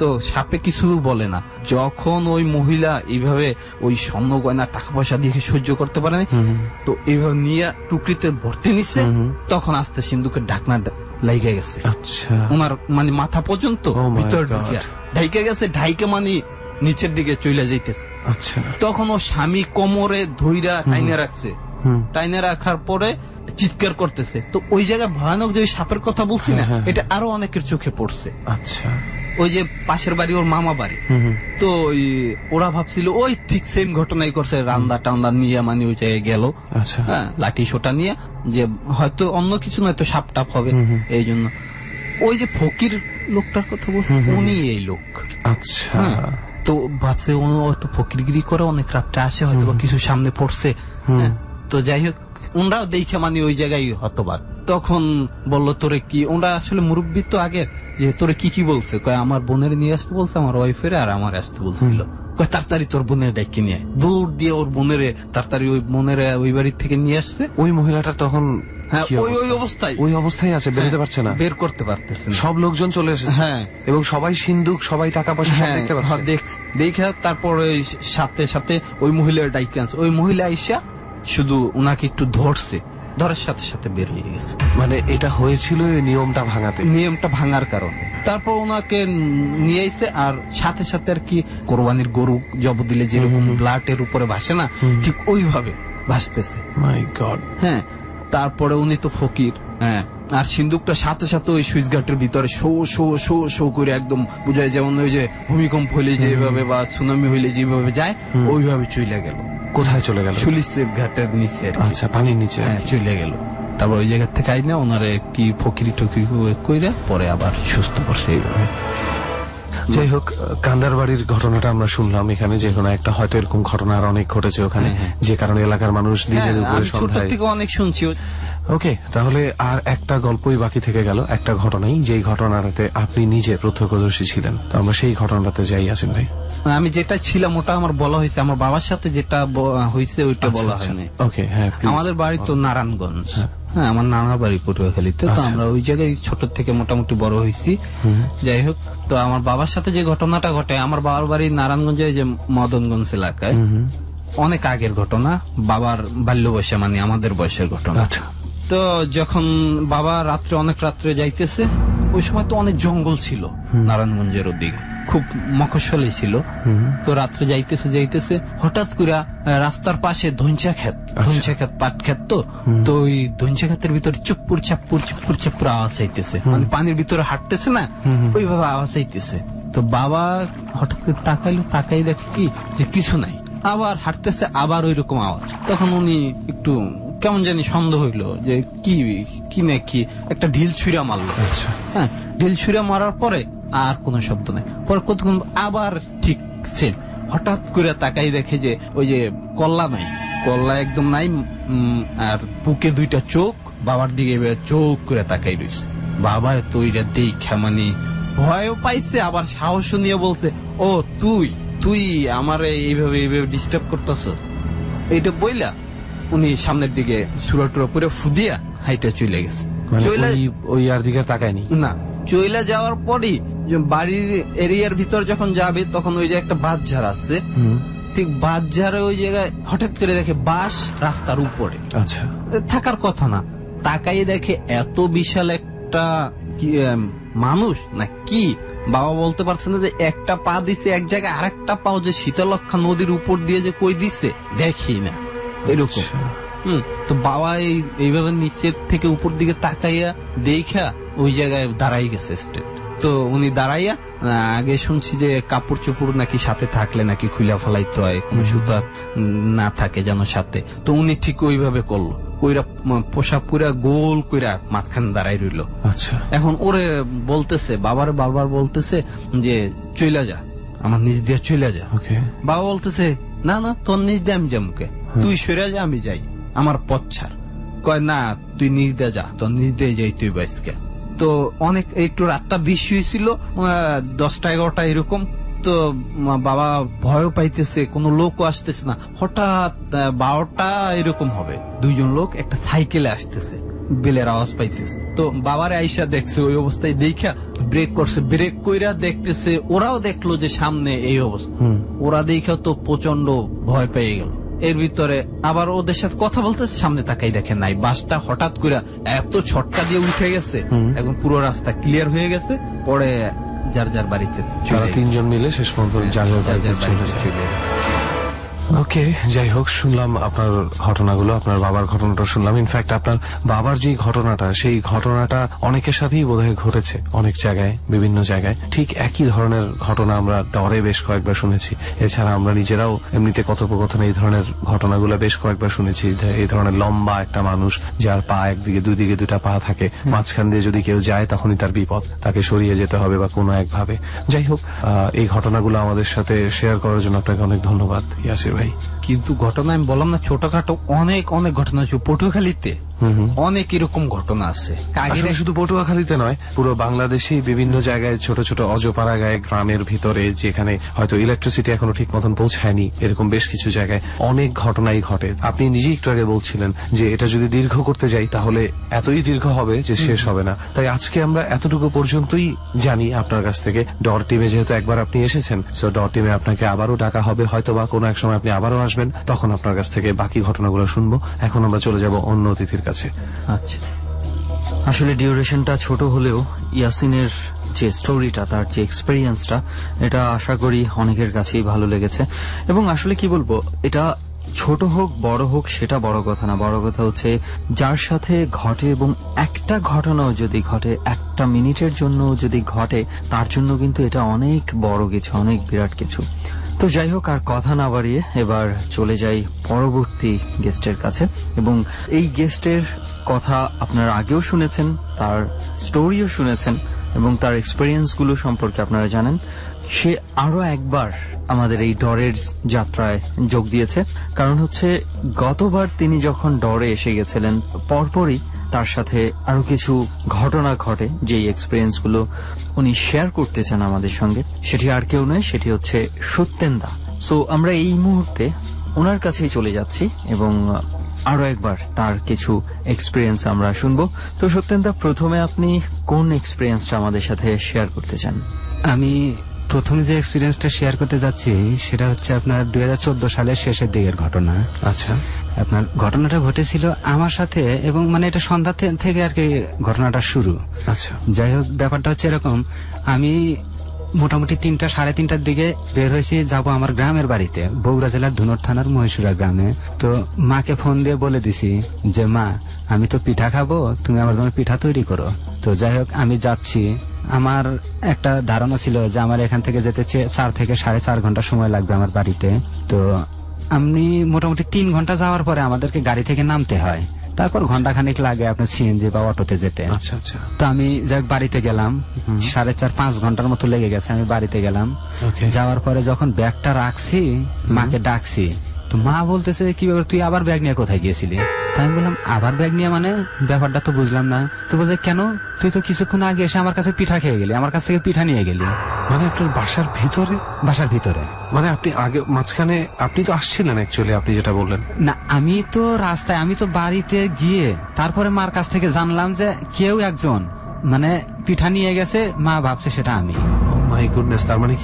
তো সাপে কিছু বলে না। যখন ওই মহিলা এইভাবে ওই স্বর্ণ গয়না টাকা পয়সা দিয়ে সহ্য করতে পারে না, তো এইভাবে নিয়ে টুকরিতে ভর্তি নিচ্ছে, তখন আস্তে সিন্ধুকের ঢাকনা লাইগা গেছে। আচ্ছা। ওনার মানে মাথা পর্যন্ত ভিতর ঢাইকে গেছে, ঢাইকে মানে নিচের দিকে চলে যাইতেছে। আচ্ছা। তখন ও স্বামী কোমরে ধইরা টাইনে রাখছে, টাইনে রাখার পরে চিৎকার করতেছে। তো ওই জায়গায় ভয়ানক যে সাপের কথা বলছি না, এটা আরো অনেকের চোখে পড়ছে। আচ্ছা। ওই যে পাশের বাড়ি ওর মামা বাড়ি, তো ওরা ভাবছিল ওই ঠিক সেম ঘটনাই করছে, রান্দা টান্দা নিয়ে মানে ওই জায়গায় গেল, হ্যাঁ লাঠি সোটা নিয়ে, যে হয়তো অন্য কিছু নয়তো সাপ টাপ হবে এই জন্য। ওই যে ফকির লোকটার কথা বলছে, উনি এই লোক। আচ্ছা। তো ভাবছে হয়তো ফকিরগিরি করে, অনেক রাত্রে আসে, হয়তো কিছু সামনে পড়ছে। তো যাই হোক, ওনারাও দেখে মানে ওই জায়গায় হতবাক। তখন বললো তোরে কি, ওরা আসলে মুরব্বী তো আগে, যে তোরে কি কি বলছে? কয় আমার বোনের নিয়ে আসতে বলছে, আমার ওয়াইফের, আর আমার আসতে বলছিল। কয় তাড়াতাড়ি তোর বোনের ডাইকে নিয়ে, দৌড় দিয়ে ওর বোনের তাড়াতাড়ি ওই বোনের ওই বাড়ির থেকে নিয়ে আসছে। ওই মহিলাটা তখন ওই অবস্থায় আছে, বেরোতে পারছে না, বের করতে পারতেছে না। সব লোকজন চলে এসেছে, হ্যাঁ, এবং সবাই সিন্দুক, সবাই টাকা পয়সা দেখতে পাচ্ছে। দেখে তারপর ওই সাথে সাথে ওই মহিলার ডাইকে আনছে। ওই মহিলা আইসা শুধু ওনাকে একটু ধরছে, ধরার সাথে সাথে বের হয়ে গেছে। মানে এটা হয়েছিল নিয়মটা ভাঙার কারণে। তারপর ওনাকে নিয়ে এসে, আর সাথে সাথে আর কি কোরবানির গরু জব দিলে যেরকম ব্লাডের উপরে ভাসে না, ঠিক ওইভাবে ভাসতেছে। মাই গড। হ্যাঁ, তারপরে উনি তো ফকির, হ্যাঁ, আর সিন্দুকটা সাথে সাথে ওই সুইচ গেটের ভিতরে শো শো শো শো করে একদম বুঝায়, যেমন ওই যে ভূমিকম্প হইলে যেভাবে বা সুনামি হইলে যেভাবে যায়, ওইভাবে চলে গেল। কোথায় চলে গেল? সুলিসের ঘাটের নিচে। আচ্ছা, পানির নিচে। হ্যাঁ, চলে গেল। তারপর ওই জায়গা থেকে আইনা ওনারে কি ফকিরি টকিরি কইরা পরে আবার সুস্থ করছে এইভাবে। যাই হোক, কান্দারবাড়ির ঘটনাটা আমরা শুনলাম এখানে, যে কোনো একটা হয়তো এরকম ঘটনা আর অনেক ঘটেছে ওখানে, যে কারণে এলাকার মানুষ দিনের উপরে সন্ধ্যায় থেকে অনেক শুনছি। ওকে, তাহলে আর একটা গল্পই বাকি থেকে গেল, একটা ঘটনাই, যেই ঘটনাটাতে আপনি নিজে প্রত্যক্ষদর্শী ছিলেন। তো আমরা সেই ঘটনাটাতে যাই। আসেন ভাই। আমি যেটা ছিলাম ওটা আমার বলা হয়েছে, আমার বাবার সাথে যেটা হয়েছে ওইটা বলা হয়নি। ওকে, হ্যাঁ। আমাদের বাড়ি তো নারায়ণগঞ্জ, হ্যাঁ, আমার নানা বাড়ি পটুয়াখালীতে। তো আমরা ওই জায়গায় ছোট থেকে মোটামুটি বড় হয়েছি। যাই হোক, তো আমার বাবার সাথে যে ঘটনাটা ঘটে, আমার বাবার বাড়ি নারায়ণগঞ্জে, যে মদনগঞ্জ এলাকায়, অনেক আগের ঘটনা, বাবার বাল্য বয়সে, মানে আমাদের বয়সের ঘটনা। তো যখন বাবা রাত্রে অনেক রাত্রে যাইতেছে, ওই সময় তো অনেক জঙ্গল ছিল নারায়ণগঞ্জের ওদিকে। খুব মফস্বলে ছিল। তো রাত্রে যাইতেছে হঠাৎ করে রাস্তার পাশে ধনচা ক্ষেত পাট ক্ষেত, তো ওই ধনচা ক্ষেতের ভিতরে চুপ্পুর চাপ্পুর আওয়াজ আইতেছে, মানে পানির ভিতরে হাঁটতেছে না ওইভাবে আওয়াজ আইতেছে। তো বাবা হঠাৎ করে তাকাই দেখে কি যে কিছু নাই, আবার হাঁটতেছে, আবার ওই রকম আওয়াজ। তখন উনি একটু কেমন জানি সন্দেহ হইলো যে কি নাকি একটা ঢিল ছুঁড়া মারলো। হ্যাঁ, ঢিল ছুঁড়া মারার পরে আর কোনো শব্দ নাই। পরে কতক্ষণ আবার ঠিক সেম, হঠাৎ করে তাকাই দেখে যে ওই যে কল্লা একদম নাই, আর বুকে দুইটা চোখ বাবার দিকে চোখ করে তাকাই রয়েছে। বাবা তো ওইটা দেখা মানে ভয়ও পাইছে, আবার সাহসও নিয়ে বলছে, ও তুই আমার এইভাবে ডিস্টার্ব করতেছ। এইটা বইলা উনি সামনের দিকে সুরাটুরা পুরো ফুদিয়া হাইটা চলে গেছে। ওই আর দিকে তাকায়নি না, চলে যাওয়ার পরই বাড়ির এরিয়ার ভিতর যখন যাবে তখন ওই যে একটা বাঁশঝাড় আছে, ঠিক বাঁশঝাড়ে ওই জায়গায় হঠাৎ করে দেখে বাঁশ রাস্তার উপরে। আচ্ছা, থাকার কথা না, তাকাই দেখে এত বিশাল একটা মানুষ না কি, বাবা বলতে পারছে না যে একটা পা দিছে এক জায়গায়, আরেকটা পাও যে শীতলক্ষা নদীর উপর দিয়ে যে কই দিছে দেখি না এরকম। তো বাবা এইভাবে নিচের থেকে উপর দিকে তাকাইয়া দেখা ওই জায়গায় দাঁড়াই গেছে স্টেট। তো উনি দাঁড়াইয়া, আগে শুনছি যে কাপড় চোপড় নাকি সাথে থাকলে নাকি খুলে ফেলাইতে হয়, কোনো সুতা না থাকে যেন সাথে। তো উনি ঠিক ওইভাবে করলো, কইরা পোশাক পুরা গোল কইরা মাঝখানে দাঁড়াই রইল। আচ্ছা, এখন ওরে বলতেছে, বাবার বলতেছে যে চইলা যা, আমার নিজ দিয়ে চইলা যা। বাবা বলতেছে না তোর নিজ দিয়ে আমি যামুকে, তুই সরে যা আমি যাই, আমার পথ ছাড়। কয় না তুই নিজ দিয়ে যা, তোর নিজ দিয়ে যাই তুই বাইসকে। তো অনেক একটু রাতটা বেশি হয়েছিল, 10টা-11টা এরকম। তো বাবা ভয় পাইতেছে, কোনো লোকও আসতেছে না। হঠাৎ 12টা এরকম হবে, দুইজন লোক একটা সাইকেলে আসতেছে, বেলের আওয়াজ পাইতেছে। তো বাবারে আইসা দেখছে ওই অবস্থায়, দেখা ব্রেক করছে, ব্রেক কইরা দেখতেছে, ওরাও দেখলো যে সামনে এই অবস্থা। ওরা দেখা তো প্রচন্ড ভয় পেয়ে গেল। এর ভিতরে আবার ওদের সাথে কথা বলতেছে, সামনে তাকাই দেখে নাই, বাসটা হঠাৎ করে এত ছটকা দিয়ে উঠে গেছে, এখন পুরো রাস্তা ক্লিয়ার হয়ে গেছে। পরে যার বাড়িতে তিনজন মিলে শেষ পর্যন্ত চলে গেছে। ওকে, যাই হোক, শুনলাম আপনার ঘটনাগুলো, আপনার বাবার ঘটনাটা শুনলাম। ইনফ্যাক্ট আপনার বাবার যে ঘটনাটা, সেই ঘটনাটা অনেকের সাথেই বোধহয় ঘটেছে, অনেক জায়গায়, বিভিন্ন জায়গায় ঠিক একই ধরনের ঘটনা আমরা ডরে বেশ কয়েকবার শুনেছি। এছাড়া আমরা নিজেরাও এমনিতে কথোপকথনে এই ধরনের ঘটনাগুলো বেশ কয়েকবার শুনেছি। এই ধরনের লম্বা একটা মানুষ, যার পা একদিকে, দুইদিকে দুটা পা থাকে, মাঝখান দিয়ে যদি কেউ যায় তখনই তার বিপদ, তাকে সরিয়ে যেতে হবে বা কোনো একভাবে। যাই হোক, এই ঘটনাগুলো আমাদের সাথে শেয়ার করার জন্য আপনাকে অনেক ধন্যবাদ ইয়াসির ভাই। কিন্তু ঘটনা আমি বললাম না, ছোটখাটো অনেক ঘটনা আছে পটুয়াখালীতে, অনেক এরকম ঘটনা আছে। শুধু পটুয়াখালীতে নয়, পুরো বাংলাদেশে বিভিন্ন জায়গায়, ছোট ছোট অজপাড়া গায়ে, গ্রামের ভিতরে, যেখানে হয়তো ইলেকট্রিসিটি এখনো ঠিক মতন পৌঁছায়নি, এরকম বেশ কিছু জায়গায় অনেক ঘটনাই ঘটে। আপনি নিজেই একটু আগে বলছিলেন যে এটা যদি দীর্ঘ করতে যাই তাহলে এতই দীর্ঘ হবে যে শেষ হবে না। তাই আজকে আমরা এতটুকু পর্যন্তই জানি আপনার কাছ থেকে। ডর টিমে যেহেতু একবার আপনি এসেছেন, সো ডর টিমে আপনাকে আবারও ডাকা হবে, হয়তো বা কোনো এক সময় আপনি আবারও আসবেন, তখন আপনার কাছ থেকে বাকি ঘটনাগুলো শুনবো। এখন আমরা চলে যাব অন্য অতিথির কাছে। আচ্ছা, আসলে ডিউরেশনটা ছোট হলেও ইয়াসিনের যে স্টোরিটা, তার যে এক্সপেরিয়েন্সটা, এটা আশা করি অনেকের কাছেই ভালো লেগেছে। এবং আসলে কি বলবো, এটা ছোট হোক বড় হোক সেটা বড় কথা না, বড় কথা হচ্ছে যার সাথে ঘটে, এবং একটা ঘটনাও যদি ঘটে, একটা মিনিটের জন্য যদি ঘটে, তার জন্য কিন্তু এটা অনেক বড় কিছু, অনেক বিরাট কিছু। তো যাই হোক, আর কথা না বাড়িয়ে এবার চলে যাই পরবর্তী গেস্টের কাছে। এবং এই গেস্টের কথা আপনারা আগেও শুনেছেন, তার স্টোরিও শুনেছেন, এবং তার এক্সপেরিয়েন্সগুলো সম্পর্কে আপনারা জানেন। সে আরো একবার আমাদের এই ডরের যাত্রায় যোগ দিয়েছে। কারণ হচ্ছে গতবার তিনি যখন ডরে এসে গেছিলেন, পরপরই তার সাথে আরো কিছু ঘটনা ঘটে, যেই এক্সপেরিয়েন্সগুলো উনি শেয়ার করতে চান আমাদের সঙ্গে। সেটি আর কেউ নয়, সেটি হচ্ছে সত্যেন দা। সো আমরা এই মুহূর্তে ওনার কাছেই চলে যাচ্ছি এবং আরো একবার তার কিছু এক্সপিরিয়েন্স আমরা শুনবো। তো সত্যেন দা, প্রথমে আপনি কোন এক্সপিরিয়েন্সটা আমাদের সাথে শেয়ার করতে চান? আমি প্রথমে যে এক্সপিরিয়েন্সটা শেয়ার করতে যাচ্ছি সেটা হচ্ছে আপনার 2014 সালের শেষের দিকের ঘটনা। আচ্ছা, আপনার ঘটনাটা ঘটেছিল আমার সাথে, এবং মানে এটা সন্ধ্যা থেকে আর কি ঘটনাটা শুরু। আচ্ছা, যাই হোক, ব্যাপারটা হচ্ছে এরকম, আমি মোটামুটি 3টা সাড়ে 3টার দিকে বের হয়েছি, যাবো আমার গ্রামের বাড়িতে, বগুড়া জেলার ধুনট থানার মহেশুরা গ্রামে। তো মাকে ফোন দিয়ে বলে দিছি যে মা, আমি তো পিঠা খাবো, তুমি আমার জন্য পিঠা তৈরি করো। তো যাই হোক, আমি যাচ্ছি। আমার একটা ধারণা ছিল যে আমার এখান থেকে যেতে 4 থেকে 4.5 ঘন্টা সময় লাগবে আমার বাড়িতে। তো আমি মোটামুটি 3 ঘন্টা যাওয়ার পরে আমাদেরকে গাড়ি থেকে নামতে হয়, তারপর ঘন্টাখানিক লাগে আপনার সিএনজি বা অটোতে যেতে। আচ্ছা আচ্ছা। তো আমি যাই বাড়িতে গেলাম, 4.5-5 ঘন্টার মতো লেগে গেছে। আমি বাড়িতে গেলাম, যাওয়ার পরে যখন ব্যাগটা রাখছি, মাকে ডাকছি, তো মা বলতেছে কি ব্যাপার, তুই আবার ব্যাগ নিয়ে কোথায় গিয়েছিলি? তাই আমি বললাম আবার ব্যাগ নিয়ে, মানে ব্যাপারটা তো বুঝলাম না। তো বলছে কেন, তুই তো কিছুক্ষণ আগে এসে আমার কাছে পিঠা খেয়ে গেলি, আমার কাছ থেকে পিঠা নিয়ে গেলি। মানে আপনার বাসার ভিতরে? বাসার ভিতরে মানে আপনি আগে মাঝখানে আপনি তো আসছিলেন অ্যাকচুয়ালি, আপনি যেটা বললেন। না, আমি তো রাস্তায়, আমি তো বাড়িতে গিয়ে তারপরে মার কাছ থেকে জানলাম যে কেউ একজন মানে পিঠা নিয়ে গেছে, মা ভাবছে সেটা আমি। মাই গুডনেস, তার মানে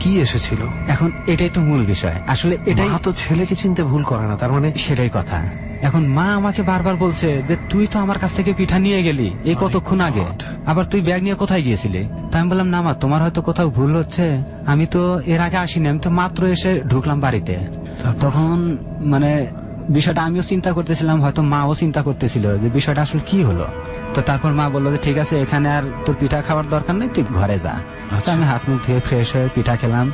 কি এসেছিল? এখন এটাই তো মূল বিষয় আসলে, এটাই তো ছেলেকে চিনতে ভুল করে না, তার মানে সেটাই কথা। এখন মা আমাকে বারবার বলছে যে তুই তো আমার কাছ থেকে পিঠা নিয়ে গেলি এই কতক্ষণ আগে, আবার তুই ব্যাগ নিয়ে কোথায় গিয়েছিলি? তাই আমি বললাম না মা, তোমার হয়তো কোথাও ভুল হচ্ছে, আমি তো এর আগে আসিনি, আমি তো মাত্র এসে ঢুকলাম বাড়িতে। তখন মানে বিষয়টা আমিও চিন্তা করতেছিলাম, হয়তো মাও চিন্তা করতেছিল যে বিষয়টা আসলে কি হলো। তো তারপর মা বললো যে ঠিক আছে, এখানে আর তোর পিঠা খাওয়ার দরকার নেই, তুই ঘরে যা। আমি হাত মুখ ধুয়ে ফ্রেশ হয়ে পিঠা খেলাম,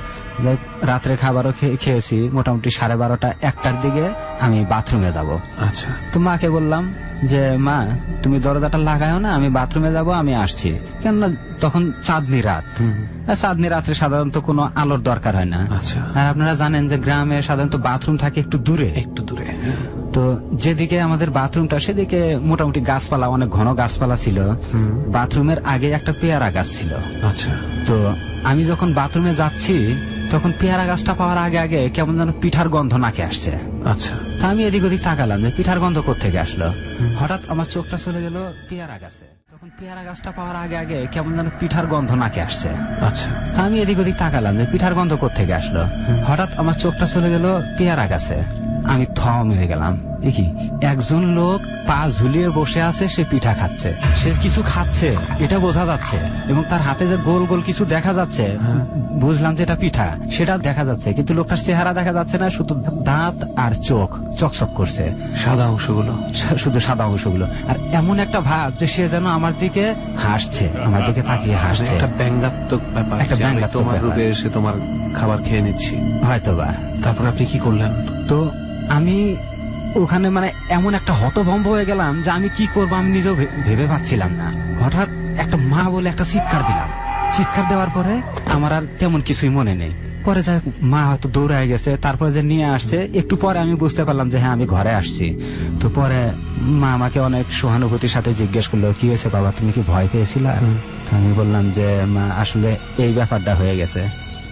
রাত্রে খাবারও খেয়েছি। মোটামুটি 12:30-1টার দিকে আমি বাথরুমে যাব। আচ্ছা। তো মাকে বললাম যে মা, তুমি দরজাটা লাগায়ও না, আমি বাথরুমে যাব, আমি আসছি। কেননা তখন চাঁদনি রাত, চাঁদনি রাত্রে সাধারণত কোনো আলোর দরকার হয় না। আচ্ছা। আর আপনারা জানেন যে গ্রামে সাধারণত বাথরুম থাকে একটু দূরে। তো যেদিকে আমাদের বাথরুমটা, সেদিকে মোটামুটি গাছপালা, অনেক ঘন গাছপালা ছিল। বাথরুমের আগে একটা পেয়ারা গাছ ছিল। আচ্ছা। তো আমি যখন বাথরুমে যাচ্ছি, তখন পেয়ারা গাছটা পাওয়ার আগে আগে কেমন যেন পিঠার গন্ধ নাকে আসছে। আচ্ছা। তা আমি এদিক ওদিক তাকালাম যে পিঠার গন্ধ কোত্থেকে আসলো। হঠাৎ আমার চোখটা চলে গেল পেয়ারা গাছে। তখন পেয়ারা গাছটা পাওয়ার আগে আগে কেমন যেন পিঠার গন্ধ নাকে আসছে। আচ্ছা। তা আমি এদিক ওদিক তাকালাম যে পিঠার গন্ধ কোত্থেকে আসলো। হঠাৎ আমার চোখটা চলে গেল পেয়ারা গাছে। আমি মেরে গেলাম, কি একজন লোক পা ঝুলিয়ে বসে আছে, সে পিঠা খাচ্ছে, সে কিছু খাচ্ছে, এটা বোঝা যাচ্ছে, এবং তার হাতে যে গোল গোল কিছু দেখা যাচ্ছে, বুঝলাম যে এটা পিঠা, সেটা দেখা যাচ্ছে, কিন্তু লোকটার চেহারা দেখা যাচ্ছে না, শুধু দাঁত আর চোখ চকচক করছে, সাদা অংশগুলো, শুধু সাদা অংশগুলো। আর এমন একটা ভাব যে সে যেন আমার দিকে হাসছে, আমার দিকে তাকিয়ে হাসছে। একটা ব্যঙ্গাত্মক ব্যাপার, একটা ব্যঙ্গাত্মক তোমার রূপে এসে তোমার খাবার খেয়ে নিচ্ছি হয়তোবা। তারপর আপনি কি করলেন? তো আমি ওখানে মানে এমন একটা হতভম্ব হয়ে গেলাম যে আমি কি করবো আমি নিজেও ভেবে পাচ্ছিলাম না। হঠাৎ একটা মা বলে একটা চিৎকার দিলাম। চিৎকার দেওয়ার পরে আমার আর তেমন কিছুই মনে নেই। পরে যাই মা হয়তো দৌড়ায় গেছে, তারপরে যে নিয়ে আসছে, একটু পরে আমি বুঝতে পারলাম যে হ্যাঁ আমি ঘরে আসছি। তো পরে মা আমাকে অনেক সহানুভূতির সাথে জিজ্ঞেস করলো, কি হয়েছে বাবা, তুমি কি ভয় পেয়েছিলা? আমি বললাম যে মা আসলে এই ব্যাপারটা হয়ে গেছে।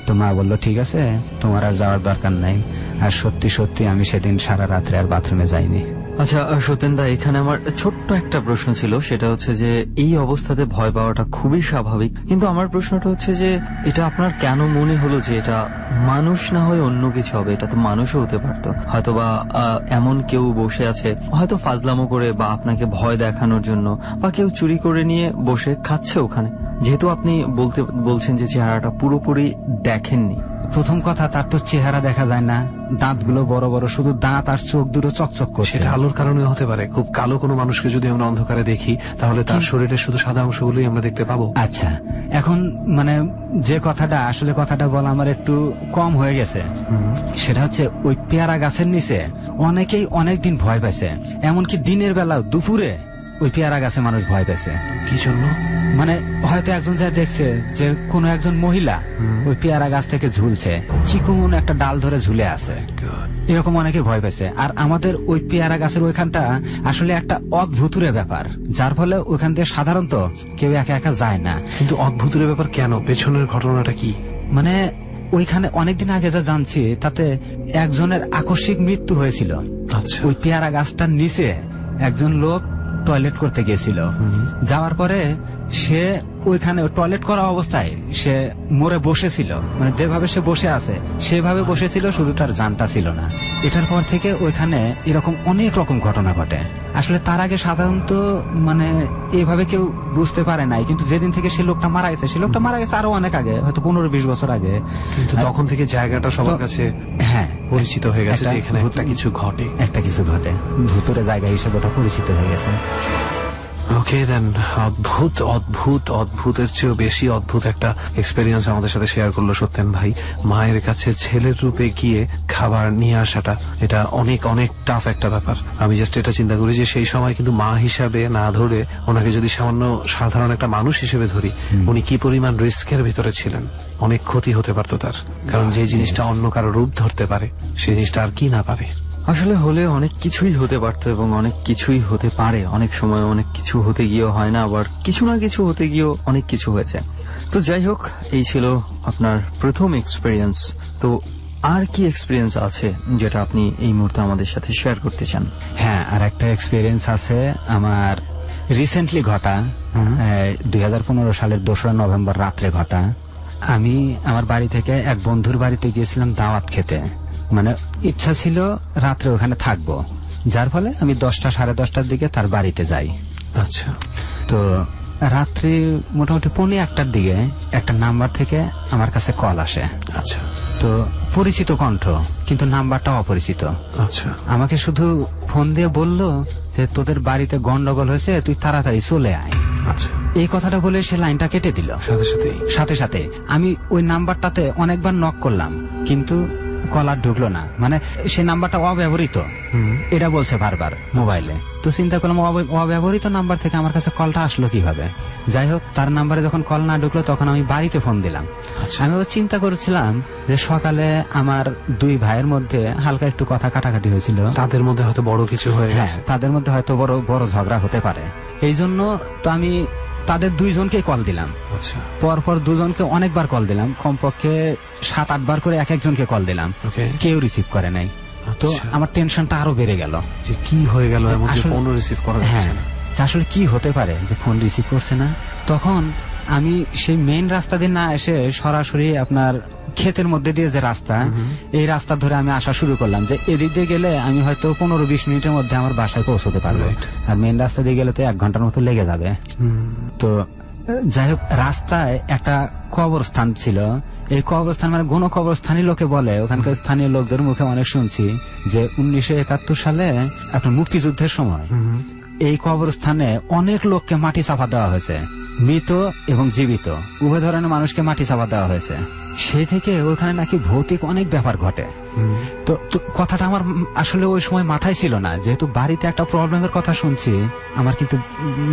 তো মা বললো ঠিক আছে, তোমার আর যাওয়ার দরকার নাই। আর সত্যি সত্যি আমি সেদিন সারা রাত্রে আর বাথরুমে যাইনি। আচ্ছা সত্যেন দা, এখানে আমার ছোট্ট একটা প্রশ্ন ছিল, সেটা হচ্ছে যে এই অবস্থাতে ভয় পাওয়াটা খুবই স্বাভাবিক, কিন্তু আমার প্রশ্নটা হচ্ছে যে এটা আপনার কেন মনে হলো যে এটা মানুষ না হয়ে অন্য কিছু হবে? এটা তো মানুষও হতে পারতো, হয়তোবা এমন কেউ বসে আছে হয়তো ফাজলামো করে বা আপনাকে ভয় দেখানোর জন্য, বা কেউ চুরি করে নিয়ে বসে খাচ্ছে ওখানে, যেহেতু আপনি বলছেন যে চেহারাটা পুরোপুরি দেখেননি। প্রথম কথা, তার তো চেহারা দেখা যায় না, দাঁতগুলো বড় বড়, শুধু দাঁত আর চোখ দুটো চকচক করছে। সেটা আলোর কারণে হতে পারে। খুব কালো কোনো মানুষকে যদি আমরা অন্ধকারে দেখি, তাহলে তার শরীরের শুধু সাদা অংশগুলোই আমরা দেখতে পাবো। আচ্ছা, এখন মানে যে কথাটা আসলে কথাটা বলা আমার একটু কম হয়ে গেছে, সেটা হচ্ছে ওই পেয়ারা গাছের নিচে অনেকেই অনেকদিন ভয় পেয়েছে, এমনকি দিনের বেলা দুপুরে ওই পেয়ারা গাছে মানুষ ভয় পেয়েছে। কি জন্য? মানে হয়তো একজন যা দেখছে যে কোনো একজন মহিলা ওই পেয়ারা গাছ থেকে ঝুলছে, চিকন একটা ডাল ধরে ঝুলে আছে, এরকম অনেকে ভয় পেয়েছে। আর আমাদের ওই পেয়ারা গাছের ওইখানটা আসলে একটা অদ্ভুতুরে ব্যাপার, যার ফলে ওইখান দিয়ে সাধারণত কেউ একা একা যায় না। কিন্তু অদ্ভুতুরে ব্যাপার কেন? পেছনের ঘটনাটা কি? মানে ওইখানে অনেকদিন আগে যা জানছি, তাতে একজনের আকস্মিক মৃত্যু হয়েছিল। আচ্ছা। ওই পেয়ারা গাছটার নিচে একজন লোক টয়লেট করতে গেছিল, যাওয়ার পরে সে ওইখানে টয়লেট করা অবস্থায় সে মরে বসেছিল, মানে যেভাবে সে বসে আছে সেভাবে বসেছিল, শুধু তার জানটা ছিল না। এটার পর থেকে ওইখানে এরকম অনেক রকম ঘটনা ঘটে। আসলে তার আগে সাধারণত মানে এভাবে কেউ বুঝতে পারে নাই, কিন্তু যেদিন থেকে সে লোকটা মারা গেছে, সে লোকটা মারা গেছে আরো অনেক আগে, হয়তো 15-20 বছর আগে, কিন্তু তখন থেকে জায়গাটা সবার কাছে হ্যাঁ পরিচিত হয়ে গেছে যে এখানে একটা কিছু ঘটে, ভূতের জায়গা হিসেবে ওটা পরিচিত হয়ে গেছে। ওকে দেন, অদ্ভুতের চেয়েও বেশি অদ্ভুত একটা এক্সপেরিয়েন্স আমাদের সাথে শেয়ার করলো সত্যেন ভাই। মায়ের কাছে ছেলের রূপে গিয়ে খাবার নিয়ে আসাটা, এটা অনেক অনেক টাফ একটা ব্যাপার। আমি জাস্ট এটা চিন্তা করি যে সেই সময় কিন্তু মা হিসাবে না ধরে ওনাকে যদি সামান্য সাধারণ একটা মানুষ হিসেবে ধরি, উনি কি পরিমাণ রিস্কের ভিতরে ছিলেন। অনেক ক্ষতি হতে পারতো তার, কারণ যে জিনিসটা অন্য কারো রূপ ধরতে পারে সেই জিনিসটা আর কি না পারে। আসলে হলে অনেক কিছুই হতে পারতো এবং অনেক কিছুই হতে পারে। অনেক সময় অনেক কিছু হতে গিয়েও হয় না, আবার কিছু না কিছু হতে গিয়েও অনেক কিছু হয়েছে। তো যাই হোক, এই ছিল আপনার প্রথম এক্সপিরিয়েন্স। তো আর কি এক্সপিরিয়েন্স আছে যেটা আপনি এই মুহূর্তে আমাদের সাথে শেয়ার করতে চান? হ্যাঁ, আর একটা এক্সপিরিয়েন্স আছে আমার রিসেন্টলি ঘটা, 2015 সালের 2রা নভেম্বর রাত্রে ঘটা। আমি আমার বাড়ি থেকে এক বন্ধুর বাড়িতে গিয়েছিলাম দাওয়াত খেতে, মানে ইচ্ছা ছিল রাত্রে ওখানে থাকবো, যার ফলে আমি 10টা সাড়ে 10টার দিকে তার বাড়িতে যাই। আচ্ছা, তো রাত্রি মোটামুটি 1:15টার দিকে একটা নাম্বার থেকে আমার কাছে কল আসে। আচ্ছা, তো পরিচিত কণ্ঠ, কিন্তু নাম্বারটা অপরিচিত। আচ্ছা, আমাকে শুধু ফোন দিয়ে বলল যে তোদের বাড়িতে গন্ডগোল হয়েছে, তুই তাড়াতাড়ি চলে আয়। আচ্ছা, এই কথাটা বলে সে লাইনটা কেটে দিল সাথে সাথে। আমি ওই নাম্বারটাতে অনেকবার নক করলাম, কিন্তু কল আর ঢুকলো না, মানে সে নাম্বারটা অব্যবহৃত এটা বলছে বারবার মোবাইলে। তো চিন্তা করলাম অব্যবহৃত নাম্বার থেকে আমার কাছে কলটা আসলো কিভাবে। যাই হোক, তার নাম্বারে যখন কল না ঢুকলো তখন আমি বাড়িতে ফোন দিলাম। আমি চিন্তা করেছিলাম যে সকালে আমার 2 ভাইয়ের মধ্যে হালকা একটু কথা কাটাকাটি হয়েছিল, তাদের মধ্যে হয়তো বড় কিছু হয়ে গেছে, তাদের মধ্যে হয়তো বড় ঝগড়া হতে পারে। এই জন্য তো আমি তাদের 2জনকে কল দিলাম। আচ্ছা, পরপর 2জনকে অনেকবার কল দিলাম, কমপক্ষে 7-8 বার করে এক একজনকে কল দিলাম, কেউ রিসিভ করে নাই। তো আমার টেনশনটা আরো বেড়ে গেল যে কি হয়ে গেল, ফোন রিসিভ করা যাচ্ছে না, আসলে কি হতে পারে যে ফোন রিসিভ করছে না। তখন আমি সেই মেইন রাস্তা দিয়ে না এসে সরাসরি আপনার ক্ষেতের মধ্যে দিয়ে যে রাস্তা, এই রাস্তা ধরে আমি আসা শুরু করলাম যে এদিক দিয়ে গেলে আমি হয়তো 15-20 মিনিটের মধ্যে আমার বাসায় পৌঁছতে পারবো, আর মেইন রাস্তা দিয়ে গেলে তো 1 ঘন্টার মতো লেগে যাবে। তো যাই হোক, রাস্তায় একটা কবরস্থান ছিল। এই কবরস্থান মানে গণ কবরস্থানই লোকে বলে, ওখানকার স্থানীয় লোকদের মুখে অনেক শুনছি যে 1971 সালে আপনার মুক্তিযুদ্ধের সময় এই কবরস্থানে অনেক লোককে মাটি চাপা দেওয়া হয়েছে, মৃত এবং জীবিত উভয় ধরনের মানুষকে মাটি চাপা দেওয়া হয়েছে। সেই থেকে ওখানে নাকি ভৌতিক অনেক ব্যাপার ঘটে। তো কথাটা আমার আসলে ওই সময় মাথায় ছিল না, যেহেতু বাড়িতে একটা প্রবলেমের কথা শুনছি, আমার কিন্তু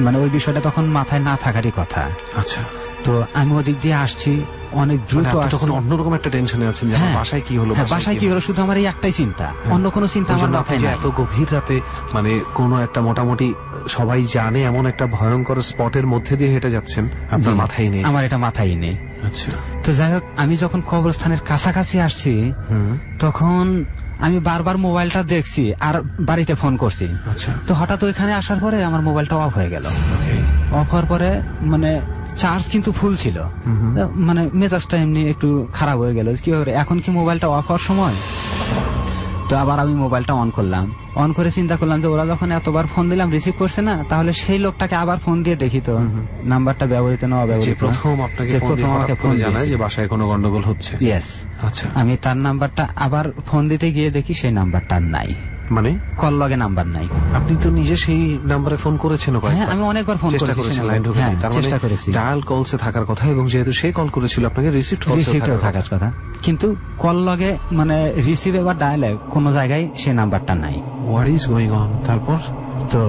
মানে ওই বিষয়টা তখন মাথায় না থাকারই কথা। আচ্ছা, তো আমি ওদিক দিয়ে আসছি অনেক দ্রুত, তখন অন্যরকম একটা টেনশনে আছেন যে বাসায় কি হলো, বাসায় কি হলো, শুধু আমার এই একটাই চিন্তা, অন্য কোনো চিন্তা আমার মাথায় নেই। এত গভীর রাতে মানে কোনো একটা মোটামুটি সবাই জানে এমন একটা ভয়ঙ্কর স্পটের মধ্যে দিয়ে হেঁটে যাচ্ছেন, আপনার মাথায় নেই? আমার এটা মাথায় নেই। আচ্ছা, তো যাই হোক, আমি যখন কবরস্থানের কাছাকাছি আসছি তখন আমি বারবার মোবাইলটা দেখছি আর বাড়িতে ফোন করছি। আচ্ছা, তো হঠাৎ ওইখানে আসার পরে আমার মোবাইলটা অফ হয়ে গেল। অফ হওয়ার পরে মানে চার্জ কিন্তু ফুল ছিল, মানে মেজাজটা এমনি একটু খারাপ হয়ে গেল, কি হবে এখন কি মোবাইলটা অফ হওয়ার সময়। তো আবার আমি মোবাইলটা অন করলাম, অন করে চিন্তা করলাম যে ওরা যখন এতবার ফোন দিলাম রিসিভ করছে না, তাহলে সেই লোকটাকে আবার ফোন দিয়ে দেখি তো নাম্বারটা ব্যবহৃত না অব্যবহৃত। প্রথম আমাকে ফোন জানায় যে বাসায় কোনো গন্ডগোল হচ্ছে। ইয়েস। আচ্ছা, আমি তার নাম্বারটা আবার ফোন দিতে গিয়ে দেখি সেই নাম্বারটা নাই, মানে কল লগে নাম্বার নাই। আপনি তো নিজে সেই নাম্বারে ফোন করেছেন? হ্যাঁ, আমি অনেকবার ফোন করেছি, লাইন ঢুকে চেষ্টা করেছি, ডায়াল কলসে থাকার কথা, এবং যেহেতু সে কল করেছিল আপনাকে রিসিভড থাকার কথা, কিন্তু কল লগে মানে রিসিভ বা ডায়ালে কোনো জায়গায় সেই নাম্বারটা নাই। What is going on? তারপর তো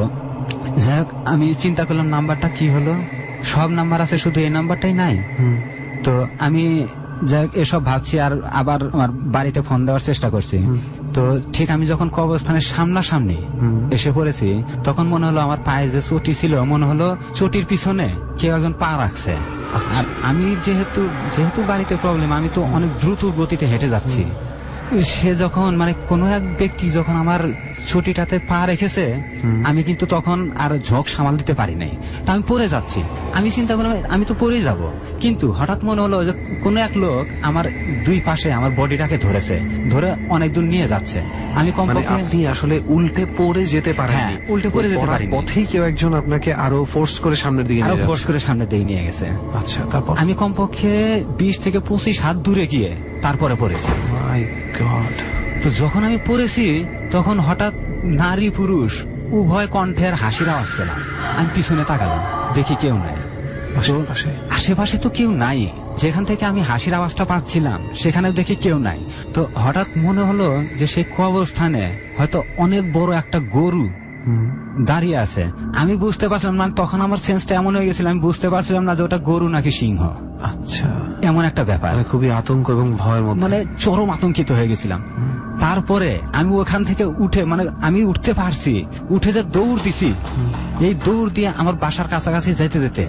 যাই হোক, আমি চিন্তা করলাম নাম্বারটা কি হলো, সব নাম্বার আছে শুধু এই নাম্বারটাই নাই। তো আমি যাই এসব ভাবছি আর আবার আমার বাড়িতে ফোন দেওয়ার চেষ্টা করছি। তো ঠিক আমি যখন কবরস্থানের সামনাসামনি এসে পড়েছি তখন মনে হলো আমার পায়ে যে চটি ছিল, মনে হলো চটির পিছনে কেউ একজন পা রাখছে। আর আমি যেহেতু বাড়িতে প্রবলেম, আমি তো অনেক দ্রুত গতিতে হেঁটে যাচ্ছি, সে যখন মানে কোনো এক ব্যক্তি যখন আমার ছুটিটাতে পা রেখেছে, আমি কিন্তু তখন আর ঝোঁক সামাল দিতে পারি নাই। তা আমি পড়ে যাচ্ছি, আমি চিন্তা করলাম আমি তো পড়েই যাব, কিন্তু হঠাৎ মনে হলো যে কোনো এক লোক আমার দুই পাশে আমার বডিটাকে ধরেছে, ধরে অনেক দূর নিয়ে যাচ্ছে। আমি কমপক্ষে আপনি আসলে উল্টে পড়ে যেতে পারেন, উল্টে পড়ে যেতে পারি, পথেই কেউ একজন আপনাকে আরো ফোর্স করে সামনের দিকে আরো ফোর্স করে সামনের দিকে নিয়ে গেছে। আচ্ছা, তারপর আমি কমপক্ষে 20 থেকে 25 হাত দূরে গিয়ে তারপরে পড়েছি। মাই গড। তো যখন আমি পড়েছি তখন হঠাৎ নারী পুরুষ উভয় কণ্ঠের হাসির আওয়াজ পেলাম। আমি পিছনে তাকালাম, দেখি কেউ নাই। আশেপাশে তো কেউ নাই, যেখান থেকে আমি হাসির আওয়াজটা পাচ্ছিলাম সেখানে দেখি কেউ নাই। তো হঠাৎ মনে হলো যে সেই কবরস্থানে হয়তো অনেক বড় একটা গরু দাঁড়িয়ে আছে। আমি বুঝতে পারছিলাম না, তখন আমার সেন্সটা এমন হয়ে গেছিল, আমি বুঝতে পারছিলাম না যে ওটা গরু নাকি সিংহ। আচ্ছা, এমন একটা ব্যাপার, খুবই আতঙ্ক এবং ভয়ের মধ্যে, মানে চরম আতঙ্কিত হয়ে গেছিলাম। তারপরে আমি ওখান থেকে উঠে, মানে আমি উঠতে পারছি, উঠে যে দৌড় দিছি, এই দৌড় দিয়ে আমার বাসার কাছাকাছি যেতে যেতে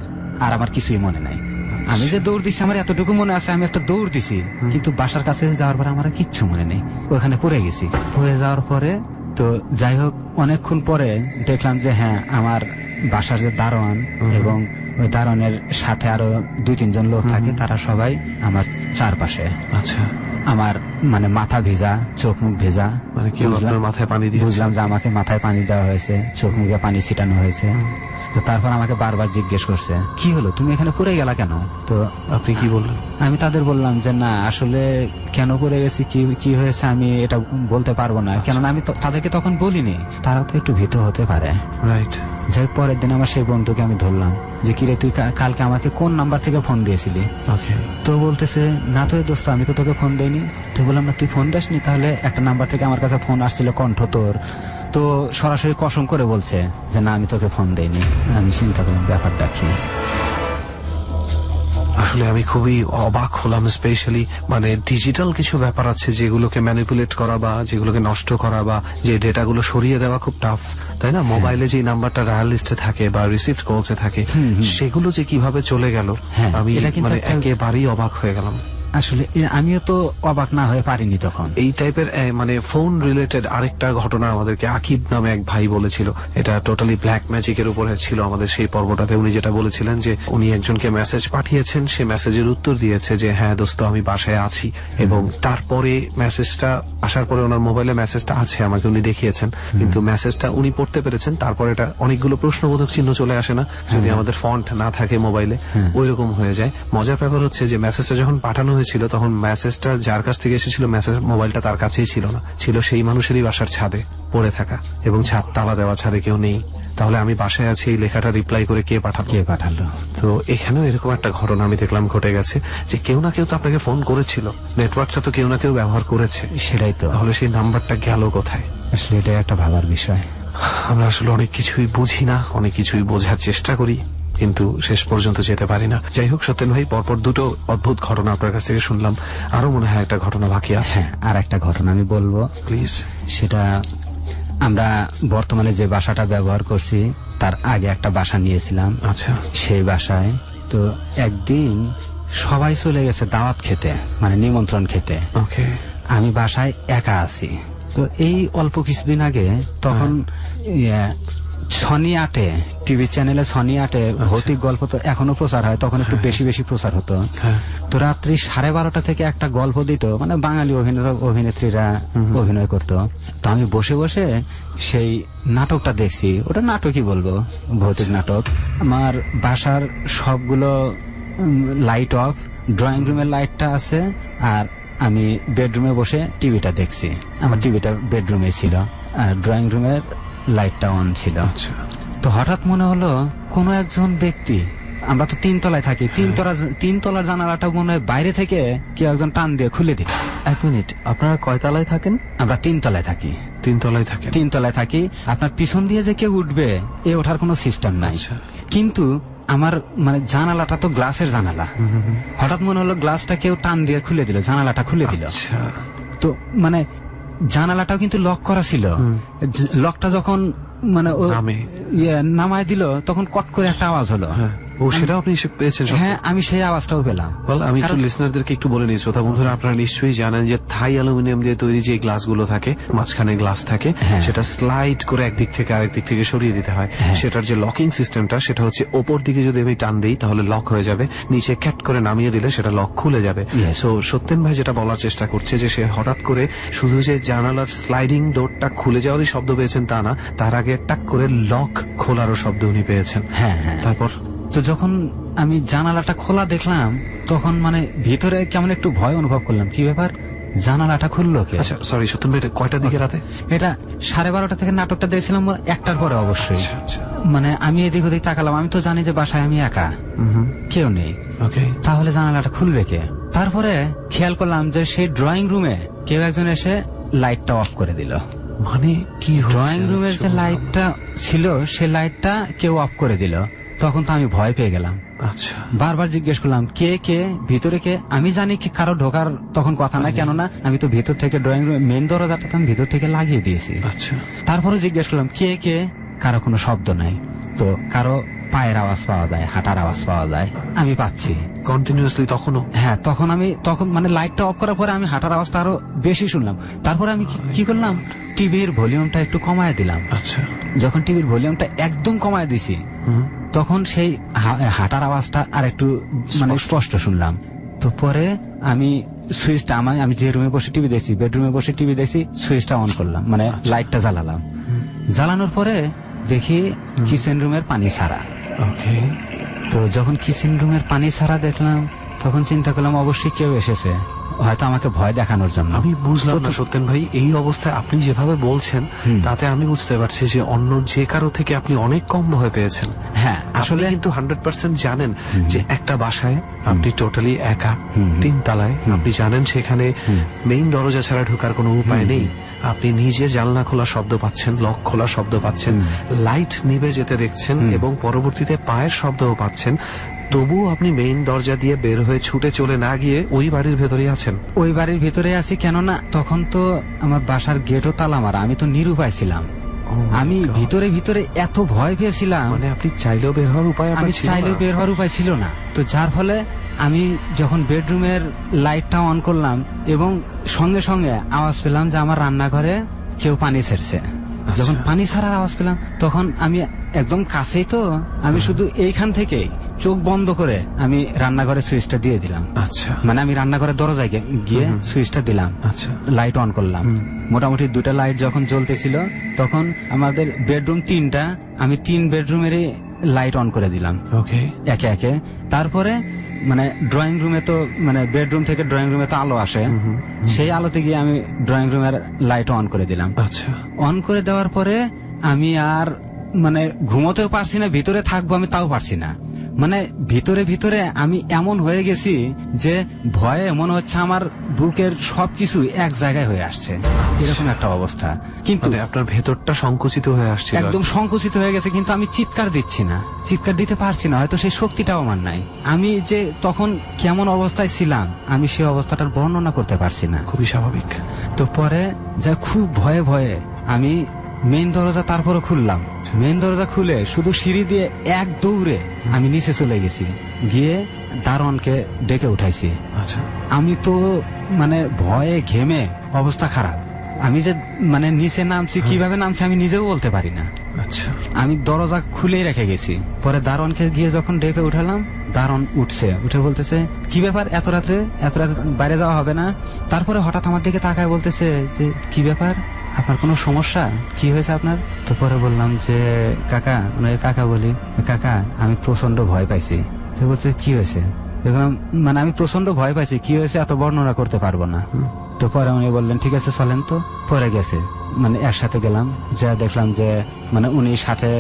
আর আমার কিছুই মনে নাই। আমি যে দৌড় দিছি আমার এতটুকু মনে আছে, আমি একটা দৌড় দিছি, কিন্তু বাসার কাছে যাওয়ার পরে আমার কিচ্ছু মনে নেই। ওখানে পড়ে গেছি। পড়ে যাওয়ার পরে তো যাই হোক অনেকক্ষণ পরে দেখলাম যে হ্যাঁ, আমার বাসার যে দারোয়ান এবং ওই দারোয়ানের সাথে আরো 2-3 জন লোক থাকে, তারা সবাই আমার চারপাশে। আচ্ছা, আমার মানে মাথা ভেজা, চোখ মুখ ভেজা, মানে কেউ আপনার মাথায় পানি দিয়ে, বুঝলাম যে আমাকে মাথায় পানি দেওয়া হয়েছে, চোখ মুখে পানি ছিটানো হয়েছে। তো তারপর আমাকে বারবার জিজ্ঞেস করছে, কি হলো, তুমি এখানে পড়ে গেলা কেন? তো আপনি কি বললেন? আমি তাদের বললাম যে না, আসলে কেন পড়ে গেছি, কি হয়েছে আমি এটা বলতে পারবো না, কেননা আমি তাদেরকে তখন বলিনি, তারা তো একটু ভীত হতে পারে। রাইট। যাই পরের দিন আমার সেই বন্ধুকে আমি ধরলাম যে কিরে, তুই কালকে আমাকে কোন নাম্বার থেকে ফোন দিয়েছিলি? তো বলতেছে, না তো দোস্ত, আমি তো তোকে ফোন দেইনি। তুই বললাম না, তুই ফোন দাসনি, তাহলে একটা নাম্বার থেকে আমার কাছে ফোন আসছিল, কণ্ঠ তোর। তো সরাসরি কসম করে বলছে যে না, আমি তোকে ফোন দেইনি। আমি চিন্তা করলাম ব্যাপারটা কি। আসলে আমি খুবই অবাক হলাম, স্পেশালি মানে ডিজিটাল কিছু ব্যাপার আছে যেগুলোকে ম্যানিপুলেট করা বা যেগুলোকে নষ্ট করা বা যে ডেটাগুলো সরিয়ে দেওয়া খুব টাফ, তাই না? মোবাইলে যে নাম্বারটা ডায়াল লিস্টে থাকে বা রিসিভড কলসে থাকে, সেগুলো যে কিভাবে চলে গেল, আমি মানে একেবারেই অবাক হয়ে গেলাম। আসলে আমিও তো অবাক না হয়ে পারিনি তখন। এই টাইপের মানে ফোন রিলেটেড আরেকটা ঘটনা আমাদেরকে আকিব নামে এক ভাই বলেছিল, এটা টোটালি ব্ল্যাক ম্যাজিকের উপরে ছিল আমাদের সেই পর্বটাতে। উনি যেটা বলেছিলেন যে উনি একজনকে মেসেজ পাঠিয়েছেন, সে মেসেজের উত্তর দিয়েছে যে হ্যাঁ দোস্ত, আমি বাসায় আছি, এবং তারপরে মেসেজটা আসার পরে ওনার মোবাইলে মেসেজটা আছে, আমাকে উনি দেখিয়েছেন, কিন্তু মেসেজটা উনি পড়তে পেরেছেন, তারপর এটা অনেকগুলো প্রশ্নবোধক চিহ্ন চলে আসে না যদি আমাদের ফন্ট না থাকে মোবাইলে, ওই রকম হয়ে যায়। মজার ব্যাপার হচ্ছে যে মেসেজটা যখন পাঠানো ছিল তখন মেসেজটা যার কাছ থেকে এসেছিল, মেসেজ মোবাইলটা তার কাছেই ছিল না, ছিল সেই মানুষেরই বাসার ছাদে পড়ে থাকা, এবং ছাদ তালা দেওয়া, ছাদে কেউ নেই। তাহলে আমি বাসায় আছি, এই লেখাটা রিপ্লাই করে কে পাঠালো? তো এখানেও এরকম একটা ঘটনা আমি দেখলাম ঘটে গেছে, যে কেউ না কেউ তো আপনাকে ফোন করেছিল, নেটওয়ার্কটা তো কেউ না কেউ ব্যবহার করেছে। সেটাই তো, তাহলে সেই নাম্বারটা গেল কোথায়? আসলে এটা একটা ভাবার বিষয়। আমরা আসলে অনেক কিছুই বুঝি না, অনেক কিছুই বোঝার চেষ্টা করি, কিন্তু শেষ পর্যন্ত যেতে পারি না। যাই হোক, সত্যেন ভাই, পরপর দুটো অদ্ভুত ঘটনা আপনার কাছ থেকে শুনলাম, আরো মনে হয় একটা ঘটনা বাকি আছে। আর একটা ঘটনা আমি বলবো, প্লিজ। সেটা আমরা বর্তমানে যে বাসাটা ব্যবহার করছি তার আগে একটা বাসা নিয়েছিলাম। আচ্ছা। সেই বাসায় তো একদিন সবাই চলে গেছে দাওয়াত খেতে, মানে নিমন্ত্রণ খেতে। ওকে। আমি বাসায় একা আছি। তো এই অল্প কিছুদিন আগে তখন সনি আটে, টিভি চ্যানেলে সনি আটে ভৌতিক গল্প তো এখনো প্রচার হয়, তখন একটু বেশি বেশি প্রচার হতো। তো রাত্রি 12:30 থেকে একটা গল্প দিত, মানে বাঙালি অভিনেত্রীরা অভিনয় করতো। তো আমি বসে বসে সেই নাটকটা দেখছি। ওটা নাটকই বলবো, ভৌতিক নাটক। আমার বাসার সবগুলো লাইট অফ, ড্রয়িং রুমের লাইটটা আছে, আর আমি বেডরুমে বসে টিভিটা দেখছি। আমার টিভিটা বেডরুমে ছিল আর ড্রয়িং রুমের লাইটটা অন ছিল। তো হঠাৎ মনে হলো কোনো একজন ব্যক্তি, আমরা তো 3 তলায় থাকি, 3 তলার জানালাটা মনে হয় বাইরে থেকে কেউ একজন টান দিয়ে খুলে দিল। 1 মিনিট, আপনারা কয় তলায় থাকেন? আমরা 3 তলায় থাকি। 3 তলায় থাকেন? 3 তলায় থাকি। আপনার পিছন দিয়ে যে কেউ উঠবে এ ওঠার কোনো সিস্টেম নাই। কিন্তু আমার মানে জানালাটা তো গ্লাসের জানালা, হঠাৎ মনে হলো গ্লাসটা কেউ টান দিয়ে খুলে দিল, জানালাটা খুলে দিল। তো মানে জানালাটাও কিন্তু লক করা ছিল। লকটা যখন মানে নামায় দিল তখন কট করে একটা আওয়াজ হলো। ও সেটাও আপনি পেয়েছেন? হ্যাঁ, আমি সেই আওয়াজটাও পেলাম। আমি একটু লিসনারদেরকে একটু বলে নিই, শ্রোতা বন্ধুরা, আপনারা নিশ্চয়ই জানেন যে থাই অ্যালুমিনিয়াম দিয়ে তৈরি যে গ্লাসগুলো থাকে, মাঝখানে গ্লাস থাকে, সেটা স্লাইড করে একদিক থেকে আরেক দিক থেকে সরিয়ে দিতে হয়। সেটার যে লকিং সিস্টেমটা সেটা হচ্ছে ওপর দিকে যদি আমি টান দিই তাহলে লক হয়ে যাবে, নিচে ক্যাট করে নামিয়ে দিলে সেটা লক খুলে যাবে। সো সত্যেন ভাই যেটা বলার চেষ্টা করছে যে সে হঠাৎ করে শুধু যে জানালার স্লাইডিং ডোরটা খুলে যাওয়ারই শব্দ পেয়েছেন তা না, তার আগে টাক করে লক খোলারও শব্দ উনি পেয়েছেন। হ্যাঁ হ্যাঁ। তারপর তো যখন আমি জানালাটা খোলা দেখলাম তখন মানে ভিতরে কেমন একটু ভয় অনুভব করলাম, কি ব্যাপার জানালাটা খুললো কে? আচ্ছা সরি সত্যেন ভাই, কয়টার দিকে রাতে? এটা 12:30 থেকে নাটকটা দিয়েছিলাম 1টার পরে অবশ্যই। মানে আমি এদিক ওদিক তাকালাম, আমি তো জানি যে বাসায় আমি একা, কেউ নেই, তাহলে জানালাটা খুলবে কে? তারপরে খেয়াল করলাম যে সেই ড্রয়িং রুমে কেউ একজন এসে লাইটটা অফ করে দিল। মানে কি ড্রয়িং রুমের যে লাইটটা ছিল সে লাইটটা কেউ অফ করে দিল। তখন তো আমি ভয় পেয়ে গেলাম। আচ্ছা, বারবার জিজ্ঞেস করলাম কে কে, ভিতরে কে? আমি জানি কি কারো ঢোকার তখন কথা না, কেননা আমি তো ভিতর থেকে ড্রয়িং রুম মেন দরজাটা আমি ভিতর থেকে লাগিয়ে দিয়েছি। আচ্ছা, তারপরে জিজ্ঞেস করলাম কে কে, কারো কোনো শব্দ নাই। তো কারো পায়ের আওয়াজ পাওয়া যায়, হাঁটার আওয়াজ পাওয়া যায়, আমি পাচ্ছি কন্টিনিউয়াসলি তখনও। হ্যাঁ, তখন মানে লাইটটা অফ করার পরে আমি হাঁটার আওয়াজটা আরো বেশি শুনলাম। তারপরে আমি কি করলাম, টিভির ভলিউমটা একটু কমায় দিলাম। আচ্ছা, যখন টিভির ভলিউমটা একদম কমায় দিছি তখন সেই হাঁটার আওয়াজটা আর একটু মানে স্পষ্ট শুনলাম। তো পরে আমি সুইচটা আমি যে রুমে বসে টিভি দেখছি, বেডরুমে বসে টিভি দেখছি, সুইচটা অন করলাম, মানে লাইটটা জ্বালালাম। জ্বালানোর পরে দেখি কিচেন রুমের পানি ছাড়া। ওকে। তো যখন কিচেন রুমের পানি ছাড়া দেখলাম তখন চিন্তা করলাম অবশ্যই কেউ এসেছে, হয়তো আমাকে ভয় দেখানোর জন্য। আমি বুঝলাম না সত্যেন ভাই, এই অবস্থায় আপনি যেভাবে বলছেন তাতে আমি বুঝতে পারছি যে অন্য যে কারো থেকে আপনি অনেক কম ভয় পেয়েছেন। হ্যাঁ, আসলে কিন্তু 100% জানেন যে একটা বাসায় আপনি টোটালি একা, 3 তলায়, আপনি জানেন সেখানে মেইন দরজা ছাড়া ঢোকার কোনো উপায় নেই। আপনি নিজে জানলা খোলা শব্দ পাচ্ছেন, লক খোলা শব্দ পাচ্ছেন, লাইট নিভে যেতে দেখছেন এবং পরবর্তীতে পায়ের শব্দও পাচ্ছেন। তবুও আপনি মেইন দরজা দিয়ে বের হয়ে ছুটে চলে না গিয়ে ওই বাড়ির ভেতরেই আছেন। ওই বাড়ির ভেতরে আছি, কেননা তখন তো আমার বাসার গেটও তালা মারা, আমি তো নিরুপায় ছিলাম। আমি ভিতরে ভিতরে এত ভয় পেয়েছিলাম, মানে আপনি চাইলেও বের হওয়ার উপায় ছিল না। তো যার ফলে আমি যখন বেডরুমের লাইটটা অন করলাম এবং সঙ্গে সঙ্গে আওয়াজ পেলাম যে আমার রান্নাঘরে কেউ পানি ছেড়ছে। যখন পানি ছাড়ার আওয়াজ পেলাম তখন আমি একদম কাছেই, তো আমি শুধু এইখান থেকে চোখ বন্ধ করে আমি রান্নাঘরের সুইচটা দিয়ে দিলাম। আচ্ছা, মানে আমি রান্নাঘরের দরজায় গিয়ে সুইচটা দিলাম। আচ্ছা, লাইট অন করলাম। মোটামুটি 2টা লাইট যখন জ্বলতেছিল তখন আমাদের বেডরুম 3টা, আমি 3 বেডরুমেরই লাইট অন করে দিলাম একে একে। তারপরে মানে ড্রয়িং রুমে তো মানে বেডরুম থেকে ড্রয়িং রুমে তো আলো আসে, সেই আলোতে গিয়ে আমি ড্রয়িং রুমের লাইট অন করে দিলাম। আচ্ছা, অন করে দেওয়ার পরে আমি আর মানে ঘুমোতেও পারছি না, ভিতরে থাকবো আমি তাও পারছি না। মানে ভিতরে ভিতরে আমি এমন হয়ে গেছি যে ভয়ে মনে হচ্ছে আমার বুকের সবকিছু এক জায়গায় হয়ে আসছে, এরকম একটা অবস্থা। কিন্তু আপনার ভেতরটা সংকুচিত হয়ে আসছে, একদম সংকুচিত হয়ে গেছে, কিন্তু আমি চিৎকার দিচ্ছি না, চিৎকার দিতে পারছি না, হয়তো সেই শক্তিটাও আমার নাই। আমি যে তখন কেমন অবস্থায় ছিলাম আমি সেই অবস্থাটার বর্ণনা করতে পারছি না। খুবই স্বাভাবিক। তো পরে যা খুব ভয়ে ভয়ে আমি মেইন দরজা তারপরে খুললাম। মেইন দরজা খুলে শুধু সিঁড়ি দিয়ে এক দৌড়ে আমি নিচে চলে গেছি, গিয়ে দারোয়ানকে ডেকে উঠাইছি। আচ্ছা, আমি তো মানে ভয়ে ঘেমে অবস্থা খারাপ। আমি যে মানে নিচে নামছি, কিভাবে নামছি আমি নিজেও বলতে পারি না। আচ্ছা, আমি দরজা খুলেই রেখে গেছি। পরে দারোয়ানকে গিয়ে যখন ডেকে উঠালাম, দারোয়ান উঠে বলতেছে কি ব্যাপার, এত রাত্রে বাইরে যাওয়া হবে না? তারপরে হঠাৎ আমার দিকে তাকায় বলতেছে যে কি ব্যাপার, আপনার কোনো সমস্যা, কি হয়েছে আপনার? তো পরে বললাম যে কাকা, কাকা বলি, কাকা আমি প্রচন্ড ভয় পাইছি। তো বলতে কি হয়েছে? দেখলাম মানে আমি প্রচন্ড ভয় পাইছি, কি হয়েছে এত বর্ণনা করতে পারবো না। তো পরে উনি বললেন ঠিক আছে চলেন। তো পরে গেছে, মানে একসাথে গেলাম, যা দেখলাম যে মানে উনি সাথে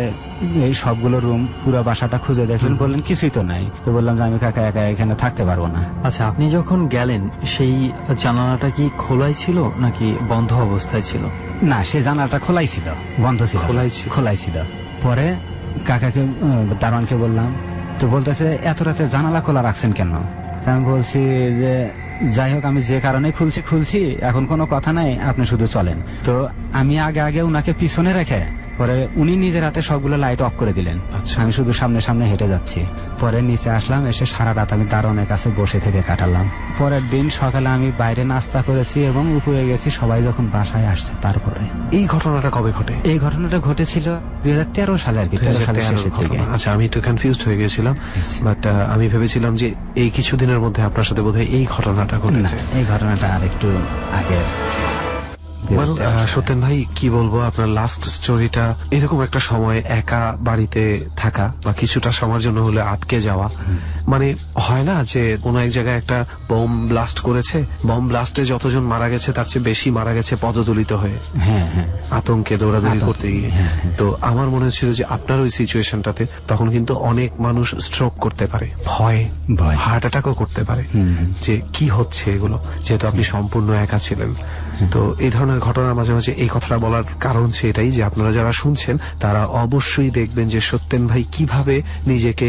এই সবগুলো রুম পুরো বাসাটা খুঁজে দেখলেন, বললেন কিছুই তো নাই। তো বললাম যে আমি কাকা একা এখানে থাকতে পারবো না। আচ্ছা, আপনি যখন গেলেন সেই জানালাটা কি খোলাই ছিল নাকি বন্ধ অবস্থায় ছিল? না, সে জানালাটা খোলাই ছিল, বন্ধ ছিল, খোলাই ছিল। পরে কাকাকে দারোয়ানকে বললাম, তো বলতেছে এত রাতে জানালা খোলা রাখছেন কেন? আমি বলছি যে যাই হোক আমি যে কারণে খুলছি এখন কোনো কথা নাই, আপনি শুধু চলেন। তো আমি আগে উনাকে পিছনে রেখে পরে উনি নিজের হাতে সবগুলো লাইট অফ করে দিলেন। আমি শুধু সামনে সামনে হেঁটে যাচ্ছি। পরে নিচে আসলাম, এসে সারা রাত আমি দারোয়ানের কাছে বসে থেকে কাটালাম। পরের দিন সকালে আমি বাইরে নাস্তা করেছি এবং উপরে গেছি, সবাই যখন বাসায় আসছে। তারপরে এই ঘটনাটা কবে ঘটে? এই ঘটনাটা ঘটেছিল 2013 সালে আর কি, 13 সালের শেষের দিকে। আচ্ছা, আমি একটু কনফিউজড হয়ে গেছিলাম, বাট আমি ভেবেছিলাম যে এই কিছুদিনের মধ্যে আপনার সাথে বোধহয় এই ঘটনাটা ঘটেছে। এই ঘটনাটা আর একটু আগে। সত্যেন ভাই, কি বলবো, আপনার লাস্ট স্টোরিটা এরকম একটা সময় একা বাড়িতে থাকা বা কিছুটা সময়ের জন্য হলে আটকে যাওয়া, মানে হয় না যে কোন এক জায়গায় একটা বম ব্লাস্ট করেছে, বম ব্লাস্টে যতজন মারা গেছে তার চেয়ে বেশি মারা গেছে পদদলিত হয়ে, আতঙ্কে দৌড়াদৌড়ি করতে গিয়ে। তো আমার মনে হচ্ছিল যে আপনার ওই সিচুয়েশনটাতে তখন কিন্তু অনেক মানুষ স্ট্রোক করতে পারে, ভয় হার্ট অ্যাটাকও করতে পারে, যে কি হচ্ছে এগুলো, যেহেতু আপনি সম্পূর্ণ একা ছিলেন। তো এই ধরনের ঘটনার মাঝে মাঝে এই কথাটা বলার কারণ সেটাই যে আপনারা যারা শুনছেন তারা অবশ্যই দেখবেন যে সত্যেন ভাই কিভাবে নিজেকে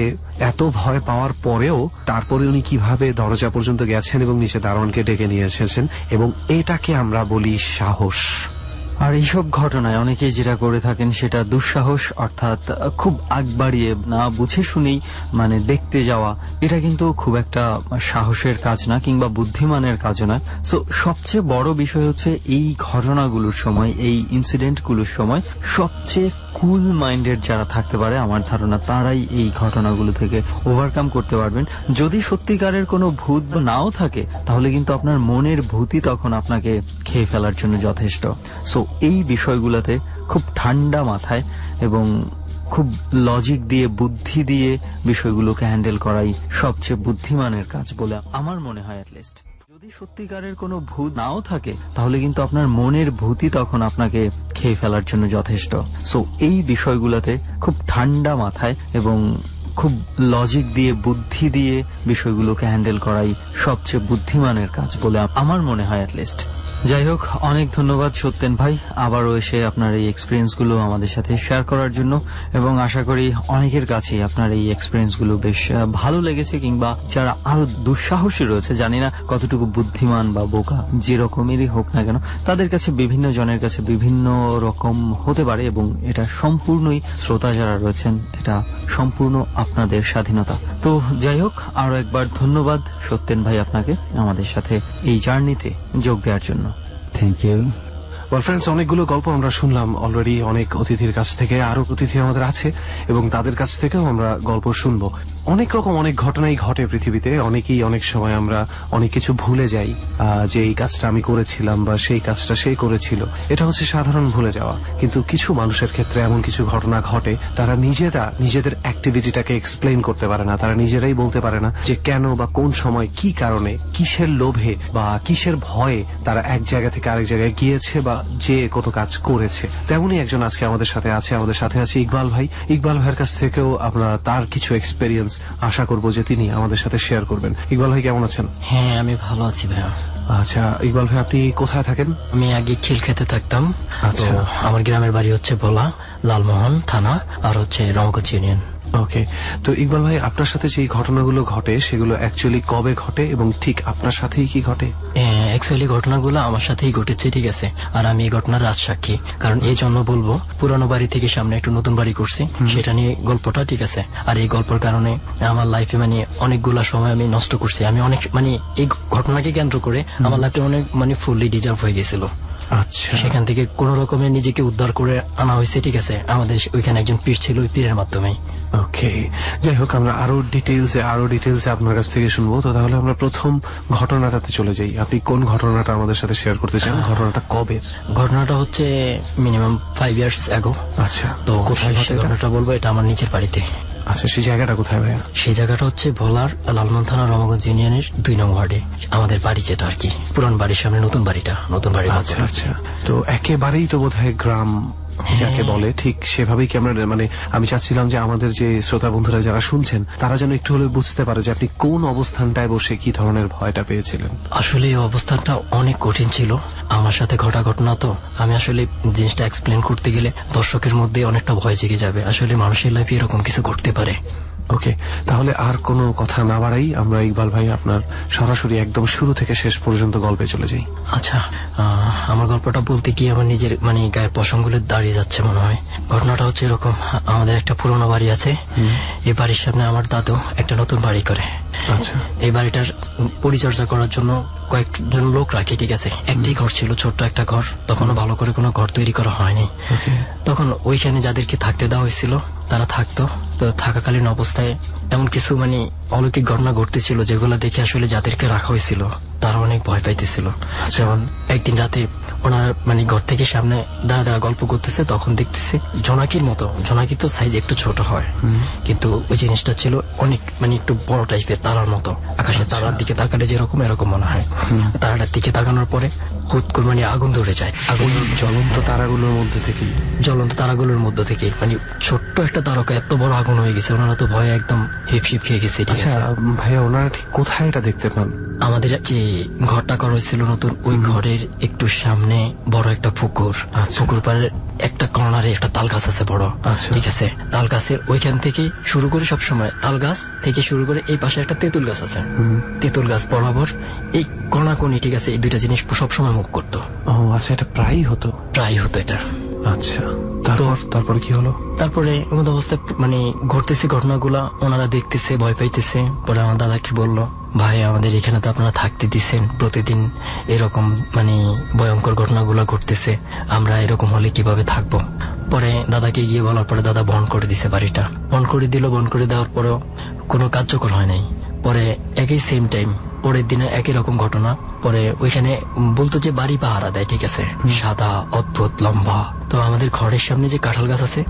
এত ভয় পাওয়ার পরেও তারপরে উনি কিভাবে দরজা পর্যন্ত গেছেন এবং নিচে দারোয়ানকে ডেকে নিয়ে এসেছেন, এবং এটাকে আমরা বলি সাহস। আর এইসব ঘটনায় অনেকেই যেটা করে থাকেন সেটা দুঃসাহস, অর্থাৎ খুব আগ বাড়িয়ে না বুঝে শুনেই মানে দেখতে যাওয়া। এটা কিন্তু খুব একটা সাহসের কাজ না কিংবা বুদ্ধিমানের কাজ নয়। সো সবচেয়ে বড় বিষয় হচ্ছে এই ঘটনাগুলোর সময়, এই ইনসিডেন্টগুলোর সময় সবচেয়ে কুল মাইন্ডেড যারা থাকতে পারে আমার ধারণা তারাই এই ঘটনাগুলো থেকে ওভারকাম করতে পারবেন। যদি সত্যিকারের কোনো ভূত নাও থাকে তাহলে কিন্তু আপনার মনের ভূতই তখন আপনাকে খেয়ে ফেলার জন্য যথেষ্ট। সো এই বিষয়গুলোতে খুব ঠান্ডা মাথায় এবং খুব লজিক দিয়ে, বুদ্ধি দিয়ে বিষয়গুলোকে হ্যান্ডেল করাই সবচেয়ে বুদ্ধিমানের কাজ বলে আমার মনে হয়। অ্যাটলিস্ট যদি সত্যিকারের কোনো ভূত নাও থাকে তাহলে কিন্তু আপনার মনের ভূতই তখন আপনাকে খেয়ে ফেলার জন্য যথেষ্ট। সো এই বিষয়গুলোতে খুব ঠান্ডা মাথায় এবং খুব লজিক দিয়ে, বুদ্ধি দিয়ে বিষয়গুলোকে হ্যান্ডেল করাই সবচেয়ে বুদ্ধিমানের কাজ বলে আমার মনে হয়। অ্যাটলিস্ট যাই হোক, অনেক ধন্যবাদ সত্যেন ভাই আবারও এসে আপনার এই এক্সপিরিয়েন্স গুলো আমাদের সাথে শেয়ার করার জন্য, এবং আশা করি অনেকের কাছেই আপনার এই এক্সপিরিয়েন্স গুলো বেশ ভালো লেগেছে, কিংবা যারা আরো দুঃসাহসী রয়েছে, জানি না কতটুকু বুদ্ধিমান বা বোকা যেরকমেরই হোক না কেন, তাদের কাছে বিভিন্ন জনের কাছে বিভিন্ন রকম হতে পারে, এবং এটা সম্পূর্ণই শ্রোতা যারা রয়েছেন এটা সম্পূর্ণ আপনাদের স্বাধীনতা। তো যাই হোক, আরো একবার ধন্যবাদ সত্যেন ভাই আপনাকে আমাদের সাথে এই জার্নিতে যোগ দেওয়ার জন্য। Thank you. ফ্রেন্ডস, অনেকগুলো গল্প আমরা শুনলাম অলরেডি অনেক অতিথির কাছ থেকে, আরো অতিথি আমাদের আছে এবং তাদের কাছ থেকেও আমরা গল্প শুনবো। অনেক রকম অনেক ঘটনাই ঘটে পৃথিবীতে, অনেকেই অনেক সময় আমরা অনেক কিছু ভুলে যাই, যে এই কাজটা আমি করেছিলাম বা সেই কাজটা সে করেছিল, এটা হচ্ছে সাধারণ ভুলে যাওয়া। কিন্তু কিছু মানুষের ক্ষেত্রে এমন কিছু ঘটনা ঘটে তারা নিজেদের অ্যাক্টিভিটিটাকে এক্সপ্লেইন করতে পারে না, তারা নিজেরাই বলতে পারে না যে কেন বা কোন সময় কি কারণে, কিসের লোভে বা কিসের ভয়ে তারা এক জায়গা থেকে আরেক জায়গায় গিয়েছে বা যে কোনো কাজ করেছে। তেমনই একজন আজকে আমাদের সাথে আছে, আমাদের সাথে আছে ইকবাল ভাই। ইকবাল ভাইয়ের কাছ থেকেও আমরা তার কিছু এক্সপেরিয়েন্স আশা করব যে তিনি আমাদের সাথে শেয়ার করবেন। ইকবাল ভাই কেমন আছেন? হ্যাঁ, আমি ভালো আছি ভাইয়া। আচ্ছা ইকবাল ভাই, আপনি কোথায় থাকেন? আমি আগে খিলক্ষেতে থাকতাম। আচ্ছা, আমার গ্রামের বাড়ি হচ্ছে ভোলা, লালমোহন থানা, আর হচ্ছে রংগজ ইউনিয়ন। ওকে, তো ইকবাল ভাই, আপনার সাথে যে ঘটনাগুলো ঘটে সেগুলো অ্যাকচুয়ালি কবে ঘটে এবং ঠিক আপনার সাথেই কি ঘটে? অ্যাকচুয়ালি ঘটনাগুলো আমার সাথেই ঘটেছে, ঠিক আছে। আর আমি এই ঘটনার রাজসাক্ষী, কারণ এই জন্য বলবো, পুরানো বাড়ি থেকে সামনে একটু নতুন বাড়ি করছি, সেটা নিয়ে গল্পটা, ঠিক আছে। আর এই গল্পের কারণে আমার লাইফে মানে অনেকগুলা সময় আমি নষ্ট করছি। আমি অনেক মানে এই ঘটনাকে কেন্দ্র করে আমার লাইফটা অনেক মানে ফুললি ডিজার্ভ হয়ে গেছিল। আচ্ছা, সেখান থেকে কোন রকমের নিজেকে উদ্ধার করে আনা হয়েছে, ঠিক আছে। আমাদের ওইখানে একজন পীর ছিল, ওই পীরের মাধ্যমে। ওকে, যাই হোক, আমরা আরো ডিটেইলসে আপনার কাছ থেকে শুনবো। তো তাহলে আমরা প্রথম ঘটনাটাতে চলে যাই। আপনি কোন ঘটনাটা আমাদের সাথে শেয়ার করতে চান? ঘটনাটা কবে? ঘটনাটা হচ্ছে মিনিমাম 5 years ago। আচ্ছা, তো কোথায় ঘটনাটা বলবো, এটা আমার নিজের বাড়িতে। আচ্ছা, সেই জায়গাটা কোথায় ভাইয়া? সেই জায়গাটা হচ্ছে ভোলার লালমোহন থানা রমগঞ্জ ইউনিয়নের 2 নং ওয়ার্ডে। আমাদের বাড়ি যেটা আর কি, পুরান বাড়ির সামনে নতুন বাড়ি। আচ্ছা আচ্ছা, তো একেবারেই তো বোধহয় গ্রাম যাকে বলে, ঠিক সেভাবেই কি আমরা, মানে আমি চাচ্ছিলাম যে আমাদের যে শ্রোতা বন্ধুরা যারা শুনছেন তারা যেন একটু হলে বুঝতে পারে যে আপনি কোন অবস্থানটায় বসে কি ধরনের ভয়টা পেয়েছিলেন। আসলে এই অবস্থানটা অনেক কঠিন ছিল, আমার সাথে ঘটা ঘটনা। তো আমি আসলে জিনিসটা এক্সপ্লেন করতে গেলে দর্শকের মধ্যে অনেকটা ভয় জেগে যাবে। আসলে মানুষের লাইফে এরকম কিছু ঘটতে পারে। ওকে, তাহলে আর কোনো কথা না বাড়াই আমরা ইকবাল ভাই আপনার সরাসরি একদম শুরু থেকে শেষ পর্যন্ত গল্পে চলে যাই। আচ্ছা, আমার গল্পটা বলতে গিয়ে আমার নিজের মানে গায়ের পশমগুলো দাঁড়িয়ে যাচ্ছে মনে হয়। ঘটনাটা হচ্ছে এরকম, আমাদের একটা পুরোনো বাড়ি আছে, এই বাড়ির সামনে আমার দাদু একটা নতুন বাড়ি করে। আচ্ছা, এই বাড়িটার পরিচর্যা করার জন্য কয়েকজন লোক রাখে, ঠিক আছে। একটাই ঘর ছিল, ছোট্ট একটা ঘর, তখনও ভালো করে কোনো ঘর তৈরি করা হয়নি। তখন ওইখানে যাদেরকে থাকতে দেওয়া হয়েছিল তারা থাকতো। তো থাকাকালীন অবস্থায় এমন কিছু মানে অলৌকিক ঘটনা ঘটতেছিল যেগুলো দেখে আসলে যাদেরকে রাখা হয়েছিল তারা অনেক ভয় পাইতেছিল। যেমন একদিন রাতে ওনারা মানে ঘর থেকে সামনে দাঁড়া দাঁড়া গল্প করতেছে, তখন দেখতেছে জোনাকির মতো, জোনাকি তো সাইজ একটু ছোট হয়, কিন্তু ওই জিনিসটা ছিল অনেক মানে একটু বড় টাইপের, তারার মতো। আকাশের তারার দিকে তাকালে যেরকম এরকম মনে হয়। তারাটার দিকে তাকানোর পরে হুট করে মানে আগুন ধরে যায়। আগুন জ্বলন্ত তারাগুলোর মধ্যে থেকে, জ্বলন্ত তারাগুলোর মধ্যে থেকে মানে ছোট্ট একটা তারকা এত বড় আগুন হয়ে গেছে, ওনারা তো ভয়ে একদম হিপ খেয়ে গেছে। আচ্ছা ভাইয়া, ওনারা ঠিক কোথায় এটা দেখতে পান? আমাদের যে ঘরটা করা হয়েছিল নতুন, ওই ঘরের একটু সামনে বড় একটা পুকুর, পুকুর পাড়ের একটা কর্নারে একটা তাল গাছ আছে বড়, ঠিক আছে। তাল গাছের ওইখান থেকে শুরু করে সবসময় তাল গাছ থেকে শুরু করে এই পাশে একটা তেঁতুল গাছ আছে, তেঁতুল গাছ বরাবর এই কণাকণি, ঠিক আছে, এই দুইটা জিনিস সবসময় মুখ করতো। আচ্ছা, এটা প্রায়ই হতো এটা। আচ্ছা, তারপরে কি হলো? তারপরে এমন অবস্থায় মানে ঘটতেছে ঘটনাগুলা, ওনারা দেখতেছে, ভয় পাইতেছে। পরে আমার দাদাকে বললো, ভাই আমাদের এখানে তো আপনারা থাকতে দিচ্ছেন, প্রতিদিন এরকম মানে ভয়ঙ্কর ঘটনাগুলা ঘটতেছে, আমরা এরকম হলে কিভাবে থাকবো? পরে দাদাকে গিয়ে বলার পরে দাদা বন্ধ করে দিছে বাড়িটা, বন্ধ করে দিল। বন্ধ করে দেওয়ার পরেও কোনো কার্যকর হয় নাই। পরে একই সেম টাইম পরের দিনে একই রকম ঘটনা। পরে ওইখানে বলতো যে বাড়ি পাহারা দেয়, ঠিক আছে, সাদা অদ্ভুত লম্বা। তো আমাদের ঘরের সামনে যে কাঁঠাল গাছ আছে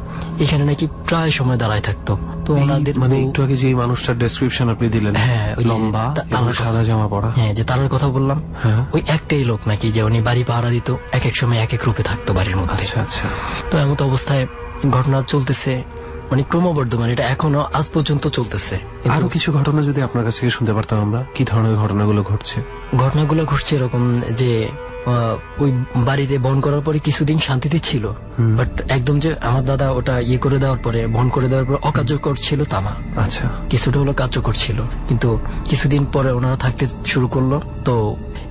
এখানে নাকি প্রায় সময় দাঁড়ায় থাকতো। তো ওনাদের মানে একটু আগে যে মানুষটার ডেসক্রিপশন আপনি দিলেন, হ্যাঁ, লম্বা সাদা জামা পরা, হ্যাঁ, যে তার কথা বললাম, ওই একটাই লোক নাকি যে উনি বাড়ি পাহারা দিত, এক এক সময় এক এক রূপে থাকতো বাড়ির মধ্যে। আচ্ছা আচ্ছা। তো এমন অবস্থায় ঘটনা চলতেছে মানে ক্রমবর্ধমান, এটা এখনো আজ পর্যন্ত চলতেছে। আরো কিছু ঘটনা যদি আপনার কাছ থেকে শুনতে পারতাম আমরা, কি ধরনের ঘটনাগুলো ঘটছে? ঘটনাগুলো ঘটছে এরকম যে ওই বাড়িতে বন করার পরে কিছুদিন শান্তিতে ছিল, বাট একদম যে আমার দাদা ওটা ইয়ে করে দেওয়ার পরে, বন করে দেওয়ার পরে অকার্যকর ছিল তা না। আচ্ছা, কিছুটা হলো কার্যকর ছিল, কিন্তু কিছুদিন পরে ওনারা থাকতে শুরু করলো। তো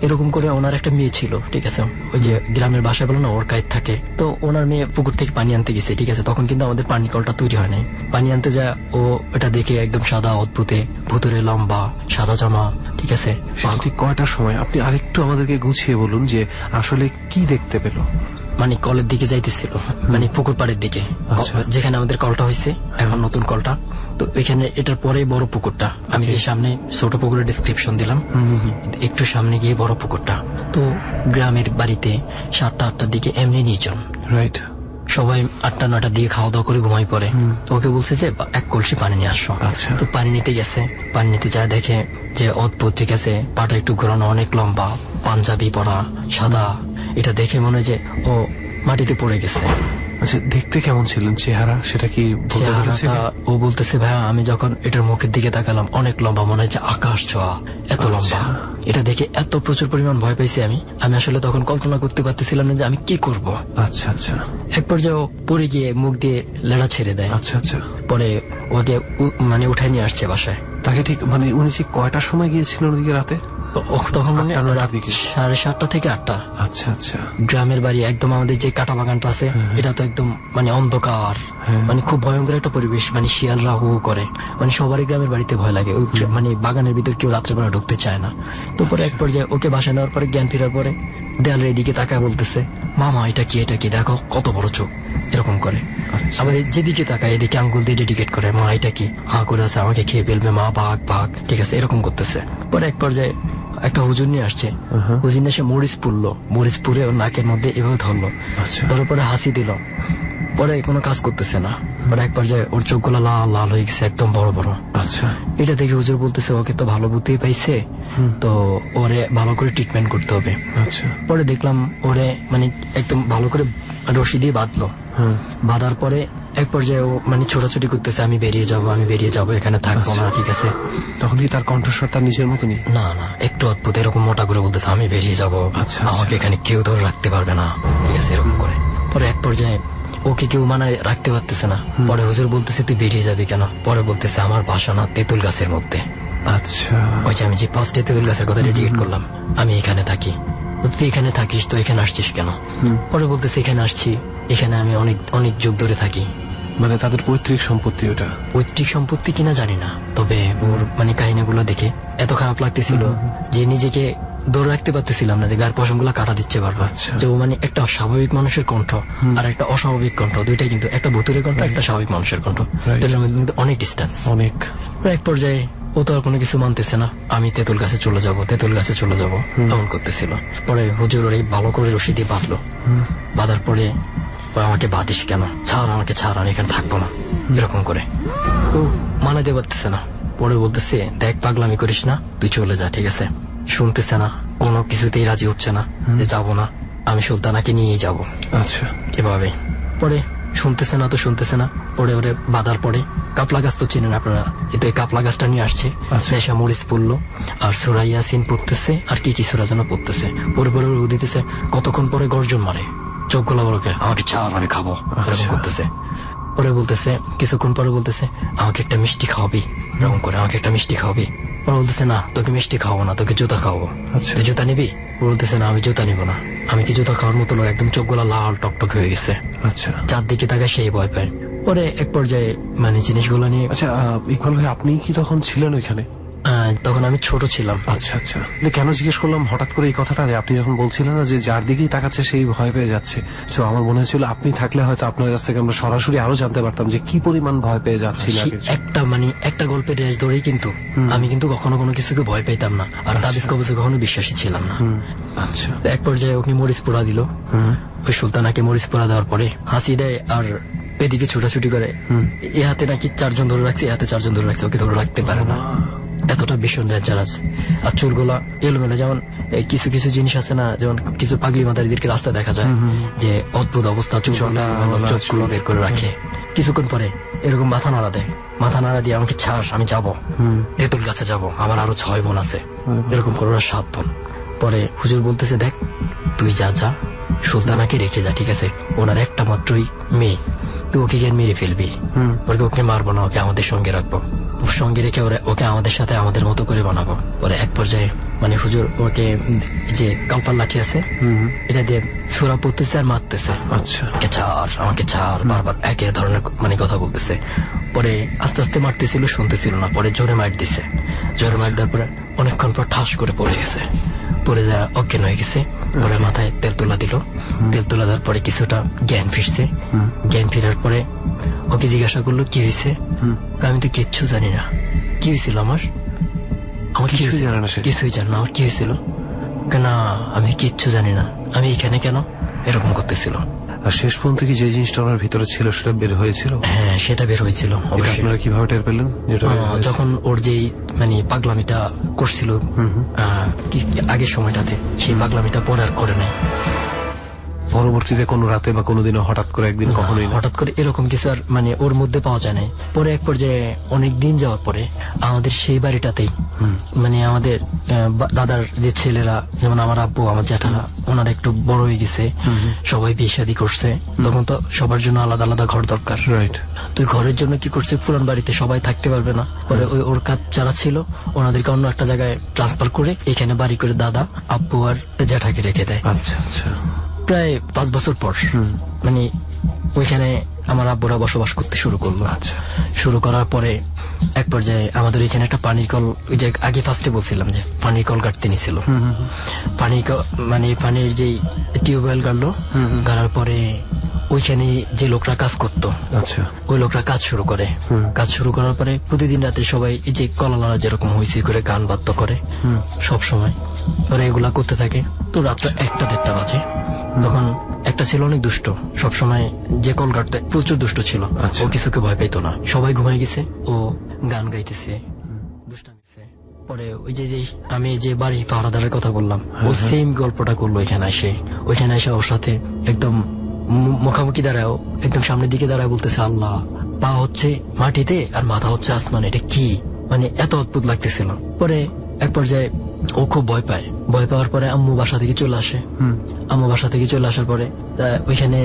এরকম করে ওনার একটা মেয়ে ছিল, ঠিক আছে, ওই যে গ্রামের বাসায় বলো না ওর কাজ থাকে, তো ওনার মেয়ে পুকুর থেকে পানি আনতে গেছে, ঠিক আছে। তখন কিন্তু আমাদের পানি কলটা তৈরি হয় নাই। পানি আনতে যায়, ও এটা দেখে একদম সাদা অদ্ভুতে, ভুতুরে লম্বা সাদা জামা, ঠিক আছে। ঠিক কয়টার সময় আপনি আরেকটু আমাদেরকে গুছিয়ে বলুন যে আসলে কি দেখতে পেল? মানে কলের দিকে যাইতেছিল, মানে পুকুর পাড়ের দিকে, যেখানে আমাদের কলটা হয়েছে এখন নতুন কলটা। তো এখানে এটার পরে বড় পুকুরটা, আমি যে সামনে ছোট পুকুরের ডিসক্রিপশন দিলাম, একটু সামনে গিয়ে বড় পুকুরটা। তো গ্রামের বাড়িতে 7টা-8টার দিকে এমনি নির্জন, রাইট, সবাই 8টা-9টার দিকে খাওয়া দাওয়া করে ঘুমাই পড়ে। তো ওকে বলছে যে এক কলসি পানি নিয়ে আসো। তো পানি নিতে গেছে, পানি নিতে যায় দেখে যে অদ্ভুত, ঠিক আছে, পাটা একটু ঘোরানো, অনেক লম্বা, পাঞ্জাবি পরা, সাদা। এটা দেখে মনে হয় যে ও মাটিতে পড়ে গেছে। আচ্ছা, দেখতে কেমন ছিলেন চেহারা, সেটা কি ও বলতেছে, ভাইয়া আমি যখন এটার মুখের দিকে তাকালাম অনেক লম্বা, মনে হচ্ছে আকাশ ছোঁয়া, এত লম্বা। এটা দেখে এত প্রচুর পরিমাণ ভয় পাইছি আমি আসলে তখন কল্পনা করতে পারতেছিলাম না যে আমি কি করব। আচ্ছা আচ্ছা। এক পর্যায়ে পড়ে গিয়ে মুখ দিয়ে লেড়া ছেড়ে দেয়। আচ্ছা আচ্ছা। পরে ওকে মানে উঠাই নিয়ে আসছে বাসায়। তাকে ঠিক মানে উনি ঠিক কয়টার সময় গিয়েছিলেন ওদিকে রাতে? তখন মানে 7:30 থেকে 8টা। আচ্ছা আচ্ছা। গ্রামের বাড়ি একদম, আমাদের যে কাটা বাগানটা আছে এটা তো একদম মানে অন্ধকার, মানে খুব ভয়ঙ্কর একটা পরিবেশ, মানে শিয়ালরা হু করে, মানে সবারই গ্রামের বাড়িতে ভয় লাগে, ওই মানে বাগানের ভিতর কেউ রাত্রেবেলা ঢুকতে চায় না। তো পরে এক পর্যায়ে ওকে বাসায় নেওয়ার পরে জ্ঞান ফেরার পরে দেয়ালের এদিকে তাকায় বলতেছে, মামা এটা কি দেখো কত বড় চোখ, এরকম করে। আবার যেদিকে তাকায় এদিকে আঙ্গুল দিয়ে ডেডিকেট করে, মা এটা কি, হা করে আছে, আমাকে খেয়ে ফেলবে, মা ভাগ, ঠিক আছে, এরকম করতেছে। পরে এক পর্যায়ে একটা হুজুর নিয়ে আসছে, হুজুর নিয়ে এসে মরিচ পুরে ওর নাকের মধ্যে এভাবে ধরলো, ধরার পরে হাসি দিল। পরে কোনো কাজ করতেছে না। পরে এক পর্যায়ে ওর চোখগুলো লাল লাল হয়ে গেছে, একদম বড় বড়। আচ্ছা, এটা দেখে হুজুর বলতেছে, ওকে তো ভালো বুদ্ধি পাইছে, তো ওরে ভালো করে ট্রিটমেন্ট করতে হবে। আচ্ছা। পরে দেখলাম ওরে মানে একদম ভালো করে রশি দিয়ে বাঁধলো। বাঁধার পরে এক পর্যায়ে ও মানে ছোটাছুটি করতেছে, আমি বেরিয়ে যাবো, এখানে থাকবো না, ঠিক আছে। তখন কি তার কণ্ঠস্বর তার নিজের মতনই? না, একটু অদ্ভুত, এরকম মোটা করে বলতেছে, আমি বেরিয়ে যাবো, আমাকে এখানে কেউ ধরে রাখতে পারবে না, ঠিক আছে, এরকম করে। পরে এক পর্যায়ে ওকে কেউ মানে রাখতে পারতেছে না। পরে হুজুর বলতেছে তুই বেরিয়ে যাবি কেন? পরে বলতেছে আমার বাসা না তেঁতুল গাছের মধ্যে। আচ্ছা, ওই যে আমি যে ফার্স্টে তেঁতুল গাছের কথা ডেডিকেট করলাম, আমি এখানে থাকি। তুই এখানে থাকিস তো এখানে আসছিস কেন? পরে বলতেছে এখানে আসছি, এখানে আমি অনেক অনেক যুগ ধরে থাকি। মানে তাদের পৈতৃক সম্পত্তি ওটা? পৈতৃক সম্পত্তি কিনা জানি না, তবে ওর মানে কাহিনীগুলো দেখে এত খারাপ লাগতেছিল যে নিজেকে ধরে রাখতে পারতেছিলাম না, যে গার পশমগুলো কাটা দিচ্ছে বারবার। যে ও মানে একটা স্বাভাবিক মানুষের কণ্ঠ আর একটা অস্বাভাবিক কণ্ঠ, দুইটাই কিন্তু, একটা ভুতুরের কণ্ঠ একটা স্বাভাবিক মানুষের কণ্ঠ, দুটার মধ্যে কিন্তু অনেক ডিস্টেন্স। অনেক। এক পর্যায়ে ও তো আর কোনো কিছু মানতেছে না, আমি তেঁতুল গাছে চলে যাব, তেঁতুল গাছে চলে যাব এমন করতেছিল। পরে হুজুর ওরে ভালো করে রশি দিয়ে বাঁধলো। বাঁধার পরে আমাকে বাঁধিস কেন, ছাড় আমাকে ছাড়, আমি এখানে থাকবো না, এরকম করে। ও মানাতে পারতেছে না। পরে বলতেছে দেখ পাগলামি করিস না, তুই চলে যা, ঠিক আছে? শুনতেছে না, কোনো কিছুতেই রাজি হচ্ছে না যে যাবো না, আমি সুলতানাকে নিয়ে যাব। আচ্ছা, এভাবে পরে শুনতেছে না তো শুনতেছে না। পরে ওরে বাঁধার পরে কাপলা গাছ তো চেনেন আপনারা, কিন্তু এই কাপলা গাছটা নিয়ে আসছে, নেশা মরিচ পড়লো আর সূরা ইয়াসিন পড়তেছে আর কি কি সূরা যেন পড়তেছে। পরে পরে ও দিতেছে, কতক্ষণ পরে গর্জন মারে, চোখ গোলা বড়কে, আমাকে ছাড় আমি খাবো, এরকম করতেছে। পরে বলতেছে কিছুক্ষণ পরে বলতেছে আমাকে একটা মিষ্টি খাওয়াবি, এরকম করে আমাকে একটা মিষ্টি খাওয়াবি। পরে বলতেছে না তোকে মিষ্টি খাওয়াবো না, তোকে জুতা খাওয়াবো। তুই জুতা নিবি? বলতেছে না আমি জুতা নিব না। আমি কি জুতা খাওয়ার মতো লোক? একদম চোখ গোলা লাল টকটক হয়ে গেছে। আচ্ছা, চারদিকে তাকায় সেই ভয় পায়। পরে এক পর্যায়ে মানে জিনিসগুলো নিয়ে। আচ্ছা ইকবাল ভাই, আপনি কি তখন ছিলেন ওইখানে? তখন আমি ছোট ছিলাম। আচ্ছা আচ্ছা, কেন জিজ্ঞেস করলাম হঠাৎ করে এই কথাটা, আপনি যখন বলছিলেন না যে যার দিকেই তাকাচ্ছে সেই ভয় পেয়ে যাচ্ছে, তো আমার মনে হয়েছিল আপনি থাকলে হয়তো আপনার কাছ থেকে আমরা সরাসরি আরো জানতে পারতাম যে কি পরিমাণ ভয় পেয়ে যাচ্ছিল। একটা মানে একটা গল্পের রেশ ধরেই কিন্তু আমি কিন্তু কখনো কোনো কিছুকে ভয় পেতাম না, আর তাবিজ কবজে কখনো বিশ্বাসী ছিলাম না। আচ্ছা, এক পর্যায়ে ওকে মরিচ পোড়া দিল। ওই সুলতানাকে মরিচ পোড়া দেওয়ার পরে হাসি দেয় আর এদিকে ছুটাছুটি করে। এ হাতে নাকি 4 জন ধরে রাখছে, এ হাতে 4 জন ধরে রাখছে, ওকে ধরে রাখতে পারে না, এতটা ভীষণ ডেঞ্জার আছে। আর চুলগুলা এলোমেলো, যেমন কিছু কিছু জিনিস আছে না, যেমন কিছু পাগলি মাদারিদেরকে রাস্তায় দেখা যায় যে অদ্ভুত অবস্থা, চোখগুলো বের করে রাখে। কিছুক্ষণ পরে এরকম মাথা নাড়া দেয়, মাথা নাড়া দিয়ে আমাকে ছাড় আমি যাবো, তেঁতুল গাছে যাবো, আমার আরো 6 বোন আছে, এরকম করে ওরা 7 বোন। পরে হুজুর বলতেছে দেখ তুই যা যা, সুলতানাকে রেখে যা, ঠিক আছে? ওনার একটা মাত্রই মেয়ে, তুই ওকে গিয়ে মেরে ফেলবি, ওকে মারবো না, ওকে আমাদের সঙ্গে রাখবো, সঙ্গে রেখে ওকে আমাদের সাথে আমাদের মতো করে বানাবো। পরে এক পর্যায়ে মানে হুজুর ওকে যে কালপার লাঠি আছে এটা দিয়ে সূরা পড়তেছে আর মারতেছে। আচ্ছা, আমাকে ছাড় বারবার একই ধরনের মানে কথা বলতেছে। পরে আস্তে আস্তে মারতেছিল, শুনতেছিল না, পরে জোরে মার দিছে। জোরে মার দেওয়ার পরে অনেকক্ষণ পর ঠাস করে পড়ে গেছে, পরে যা অজ্ঞান হয়ে গেছে। পরে মাথায় তেল তোলা দিল, তেল তোলা দেওয়ার পরে কিছুটা জ্ঞান ফিরছে। জ্ঞান ফেরার পরে ওকে জিজ্ঞাসা করলো কি হয়েছে। আমি তো কিচ্ছু জানি না কি হয়েছিল, আমার কিছুই জানি না আমার কি হয়েছিল। কেন আমি কিচ্ছু জানি না, আমি এখানে কেন, এরকম করতেছিল। আর শেষ পর্যন্ত কি যে জিনিসটা ওনার ভিতরে ছিল সেটা বের হয়েছিল? হ্যাঁ, সেটা বের হয়েছিল। আপনারা কিভাবে টের পেলেন? যখন ওর যে মানে পাগলামিটা করছিল আগের সময়টাতে, সেই পাগলামিটা পরে আর করে নাই। পরবর্তীতে কোনো রাতে বা কোনোদিনও হঠাৎ করে একদিন কখনোই হঠাৎ করে এরকম কিছু আর মানে ওর মধ্যে পাওয়া যায় নাই। পরে এক পর্যায়ে অনেক দিন যাওয়ার পরে আমাদের সেই বাড়িটাতেই মানে আমাদের দাদার যে ছেলেরা, যেমন আমার আব্বু আমার জ্যাঠারা, ওনারা একটু বড় হয়ে গেছে, সবাই বিয়ে শাদী করছে, তখন তো সবার জন্য আলাদা আলাদা ঘর দরকার। তো ঘরের জন্য কি করছে, পুরান বাড়িতে সবাই থাকতে পারবে না, পরে ওর কাজ যারা ছিল ওনাদেরকে অন্য একটা জায়গায় ট্রান্সফার করে এখানে বাড়ি করে দাদা আব্বু আর জ্যাঠাকে রেখে দেয়। আচ্ছা আচ্ছা, প্রায় 5 বছর পর মানে ওইখানে আমার আব্বুরা বসবাস করতে শুরু করলো। আচ্ছা, শুরু করার পরে এক পর্যায়ে আমাদের এখানে একটা পানির কল, ওই যে আগে ফার্স্টে বলছিলাম যে পানির কল গাড়তে নিছিল, মানে পানির যে টিউবওয়েল গাড়লো, গাড়ার পরে ওইখানে যে লোকরা কাজ করতো, আচ্ছা, ওই লোকরা কাজ শুরু করে। কাজ শুরু করার পরে প্রতিদিন রাতে সবাই এই যে কলালারা যেরকম হইচই করে গান বাদ্য করে সব সময়, ওরা এগুলা করতে থাকে। তো রাত্রে 1টা-1:30 বাজে। তখন একটা ছিল অনেক দুষ্ট, সবসময় যে কল গাড়তে প্রচুর দুষ্ট ছিল, ও কিছুকে ভয় পেত না, সবাই ঘুমাই গেছে, ও গান গাইতেছে, দুষ্টামিছে। পরে ওই যে আমি যে বাড়ি পাহারাদারের কথা বললাম, ও সেম গল্পটা করলো এখানে এসে। ওইখানে এসে ওর সাথে একদম মুখামুখি দাঁড়ায়, একদম সামনের দিকে দাঁড়ায়, বলতেছে আল্লাহ, পা হচ্ছে মাটিতে আর মাথা হচ্ছে আসমানে, এটা কি, মানে এত অদ্ভুত লাগতেছিল। পরে এক পর্যায়ে ও খুব ভয় পায়। ভয় পাওয়ার পরে আম্মু বাসা থেকে চলে আসে। আম্মু বাসা থেকে চলে আসার পরে ওইখানে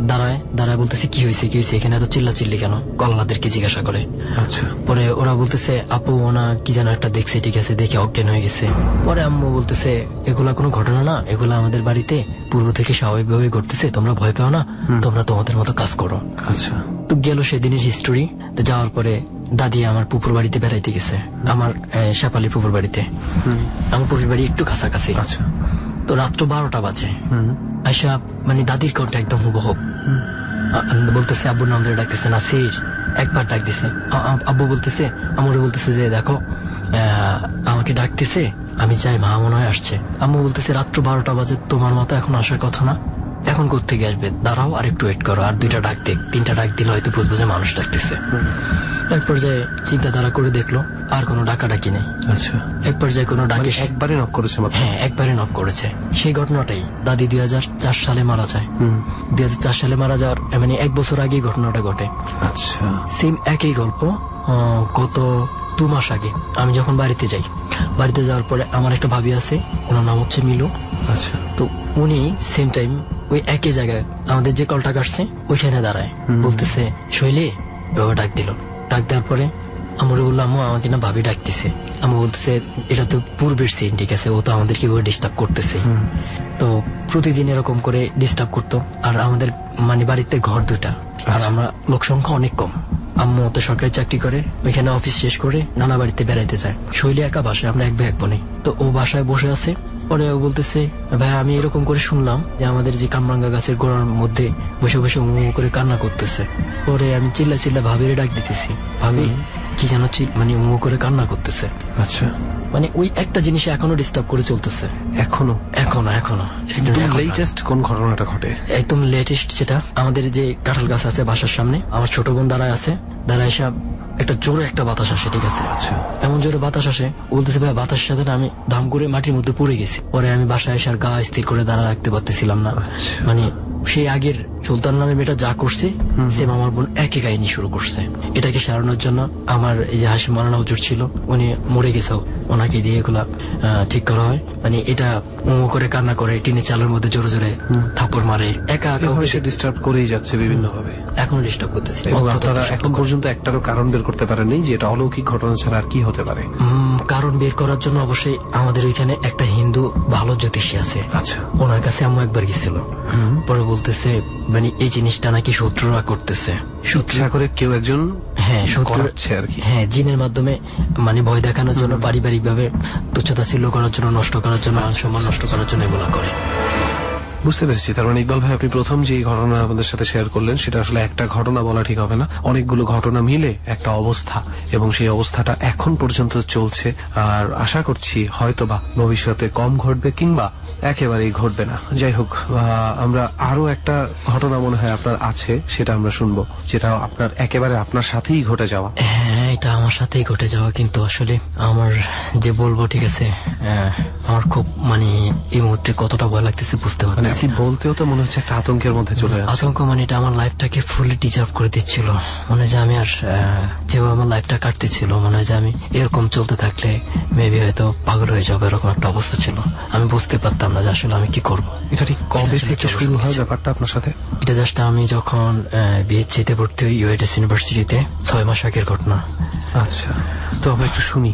দাঁড়ায় বলতেছে কি হয়েছে এখানে এত চিল্লাচিল্লি কেন, কল্লাদেরকে জিজ্ঞাসা করে। আচ্ছা। পরে ওরা বলতেছে আপু ওনা কি যেন একটা দেখছে, ঠিক আছে, দেখে অজ্ঞান হয়ে গেছে। পরে আম্মু বলতেছে এগুলা কোনো ঘটনা না, এগুলা আমাদের বাড়িতে পূর্ব থেকে স্বাভাবিকভাবে ঘটতেছে, তোমরা ভয় পাও না, তোমরা তোমাদের মতো কাজ করো। আচ্ছা। তো গেল সেদিনের হিস্টোরি। তো যাওয়ার পরে দাদি আমার পুকুর বাড়িতে বেড়াইতে গেছে, আমার শেফালি পুকুর বাড়িতে। আমার পুকুর বাড়ি একটু কাছাকাছি। আচ্ছা। তো রাত্র 12টা বাজে। আয়সা মানে দাদির কণ্ঠে একদম হুবহুব বলতেছে, আব্বুর নাম ধরে ডাকতেছে, নাসির, একবার ডাক দিছে। আব্বু বলতেছে, আম্মুরে বলতেছে যে দেখো আমাকে ডাকতেছে, আমি যাই, মা মনে হয় আসছে। আম্মু বলতেছে রাত্র 12টা বাজে, তোমার মতো এখন আসার কথা না, এখন কোত্থেকে আসবে, দাঁড়াও আর একটু ওয়েট করো, আর 2টা ডাক দেখ, 3টা ডাক দিলে হয়তো বুঝবো যে মানুষ ডাকতেছে। এক পর্যায়ে চিন্তাধারা করে দেখলো আর কোনো ডাকাডাকি নেই। আচ্ছা। এক পর্যায়ে কোনো ডাকে একবারে নক করেছে? হ্যাঁ, একবারে নক করেছে। সেই ঘটনাটাই দাদি 2004 সালে মারা যায়। 2004 সালে মারা যাওয়ার মানে 1 বছর আগে ঘটনাটা ঘটে। আচ্ছা। সেম একই গল্প গত 2 মাস আগে আমি যখন বাড়িতে যাই, বাড়িতে যাওয়ার পরে আমার একটা ভাবি আছে, ওনার নাম হচ্ছে মিলু। আচ্ছা। তো উনি সেম টাইম ওই একই জায়গায় আমাদের যে কলটা কাটছে ওইখানে দাঁড়ায়, বলতেছে শৈলী, বাবা ডাক দিল। ডাক দেওয়ার পরে আমরা বললাম আম্মু আমাকে না ভাবি ডাকতেছে। আম্মু বলতেছে এটা তো পূর্বের সিন, ঠিক আছে, ও তো আমাদেরকে ডিস্টার্ব করতেছে। তো প্রতিদিন এরকম করে ডিস্টার্ব করতো। আর আমাদের মানে বাড়িতে ঘর 2টা, আর আমরা লোক সংখ্যা অনেক কম। আম্মু তো সরকারি চাকরি করে, ওইখানে অফিস শেষ করে নানা বাড়িতে বেড়াইতে যায়। শৈলী একা বাসায়, আমরা 1 ভাই 1 বোনে। তো ও বাসায় বসে আছে। পরে ও বলতেছে ভাই আমি এরকম করে শুনলাম যে আমাদের যে কামরাঙ্গা গাছের গোড়ার মধ্যে বসে বসে উমু করে কান্না করতেছে। পরে আমি চিল্লা ভাবিরে ডাক দিতেছি, ভাবি কি যেন মানে উমু করে কান্না করতেছে। আচ্ছা। মানে ওই একটা জিনিস এখনো ডিস্টার্ব করে চলতেছে। এখনো? লেটেস্ট কোন ঘটনাটা ঘটে? একদম লেটেস্ট যেটা, আমাদের যে কাঁঠাল গাছ আছে বাসার সামনে, আমার ছোট বোন দাঁড়ায় আছে, দাঁড়ায় এসে একটা জোরে একটা বাতাস আসে, ঠিক আছে, এমন জোরে বাতাস আসে, বলতেছে ভাই বাতাসের সাথে আমি দাম করে মাটির মধ্যে পড়ে গেছি। পরে আমি বাসায় এসে আর গা স্থির করে দাঁড়া রাখতে পারতেছিলাম না। মানে সেই আগের সুলতান নামে মেয়েটা যা করছে সেম আমার বোন একই কাহিনী শুরু করছে। এটাকে সারানোর জন্য আমার এই যে হাসি মারানা হুজুর ছিল, উনি মরে গেছেও, ওনাকে দিয়ে এগুলা ঠিক করা হয়। মানে এটা উমো করে কান্না করে, টিনের চালের মধ্যে জোরে জোরে থাপড় মারে, একা ডিস্টার্ব করেই যাচ্ছে বিভিন্ন ভাবে, এখনো ডিস্টার্ব করতেছে। আপনারা এখন পর্যন্ত একটারও কারণ বের করতে পারেননি যে এটা অলৌকিক ঘটনা ছাড়া আর কি হতে পারে? কারণ বের করার জন্য অবশ্যই আমাদের ওইখানে একটা হিন্দু ভালো জ্যোতিষী আছে। আচ্ছা। ওনার কাছে আম্মু একবার গেছিল। পরে বলতেছে মানে এই জিনিসটা নাকি শত্রুরা করতেছে, ইচ্ছা করে কেউ একজন, হ্যাঁ, শত্রু আর কি, হ্যাঁ, জিনের মাধ্যমে মানে ভয় দেখানোর জন্য, পারিবারিক ভাবে তুচ্ছতাচ্ছিল্য করার জন্য, নষ্ট করার জন্য, মান সম্মান নষ্ট করার জন্য এগুলা করে। বুঝতে পেরেছি। তার মানে ইকবাল ভাই, আপনি প্রথম যে ঘটনা আমাদের সাথে শেয়ার করলেন সেটা আসলে একটা ঘটনা বলা ঠিক হবে না, অনেকগুলো ঘটনা মিলে একটা অবস্থা, এবং সেই অবস্থাটা এখন পর্যন্ত চলছে। আর আশা করছি হয়তোবা ভবিষ্যতে কম ঘটবে কিংবা একেবারেই ঘটবে না। যাই হোক, আমরা আরো একটা ঘটনা মনে হয় আপনার আছে, সেটা আমরা শুনবো, যেটা আপনার একেবারে আপনার সাথেই ঘটে যাওয়া। হ্যাঁ, এটা আমার সাথেই ঘটে যাওয়া, কিন্তু আসলে আমার যে বলবো, ঠিক আছে, আমার খুব মানে এই মুহূর্তে কতটা ভয় লাগতেছে বুঝতে পারছি। আপনি বলতেও তো মনে হচ্ছে একটা আতঙ্কের মধ্যে চলে যাচ্ছে। আতঙ্ক মানে এটা আমার লাইফটাকে ফুলি ডিজার্ভ করে দিচ্ছিল। মনে হয় যে আমি আর যেভাবে আমার লাইফটা কাটতেছিল, মনে হয় যে আমি এরকম চলতে থাকলে মেবি হয়তো পাগল হয়ে যাবে, এরকম একটা অবস্থা ছিল। আমি বুঝতে পারতাম না যে আসলে আমি কি করব। এটা ঠিক কবে থেকে শুরু হয় ব্যাপারটা আপনার সাথে? এটা জাস্ট আমি যখন বিএসসিতে ভর্তি হই, ইউএইচএস ইউনিভার্সিটিতে, 6 মাস আগের ঘটনা। আচ্ছা, তো আমরা একটু শুনি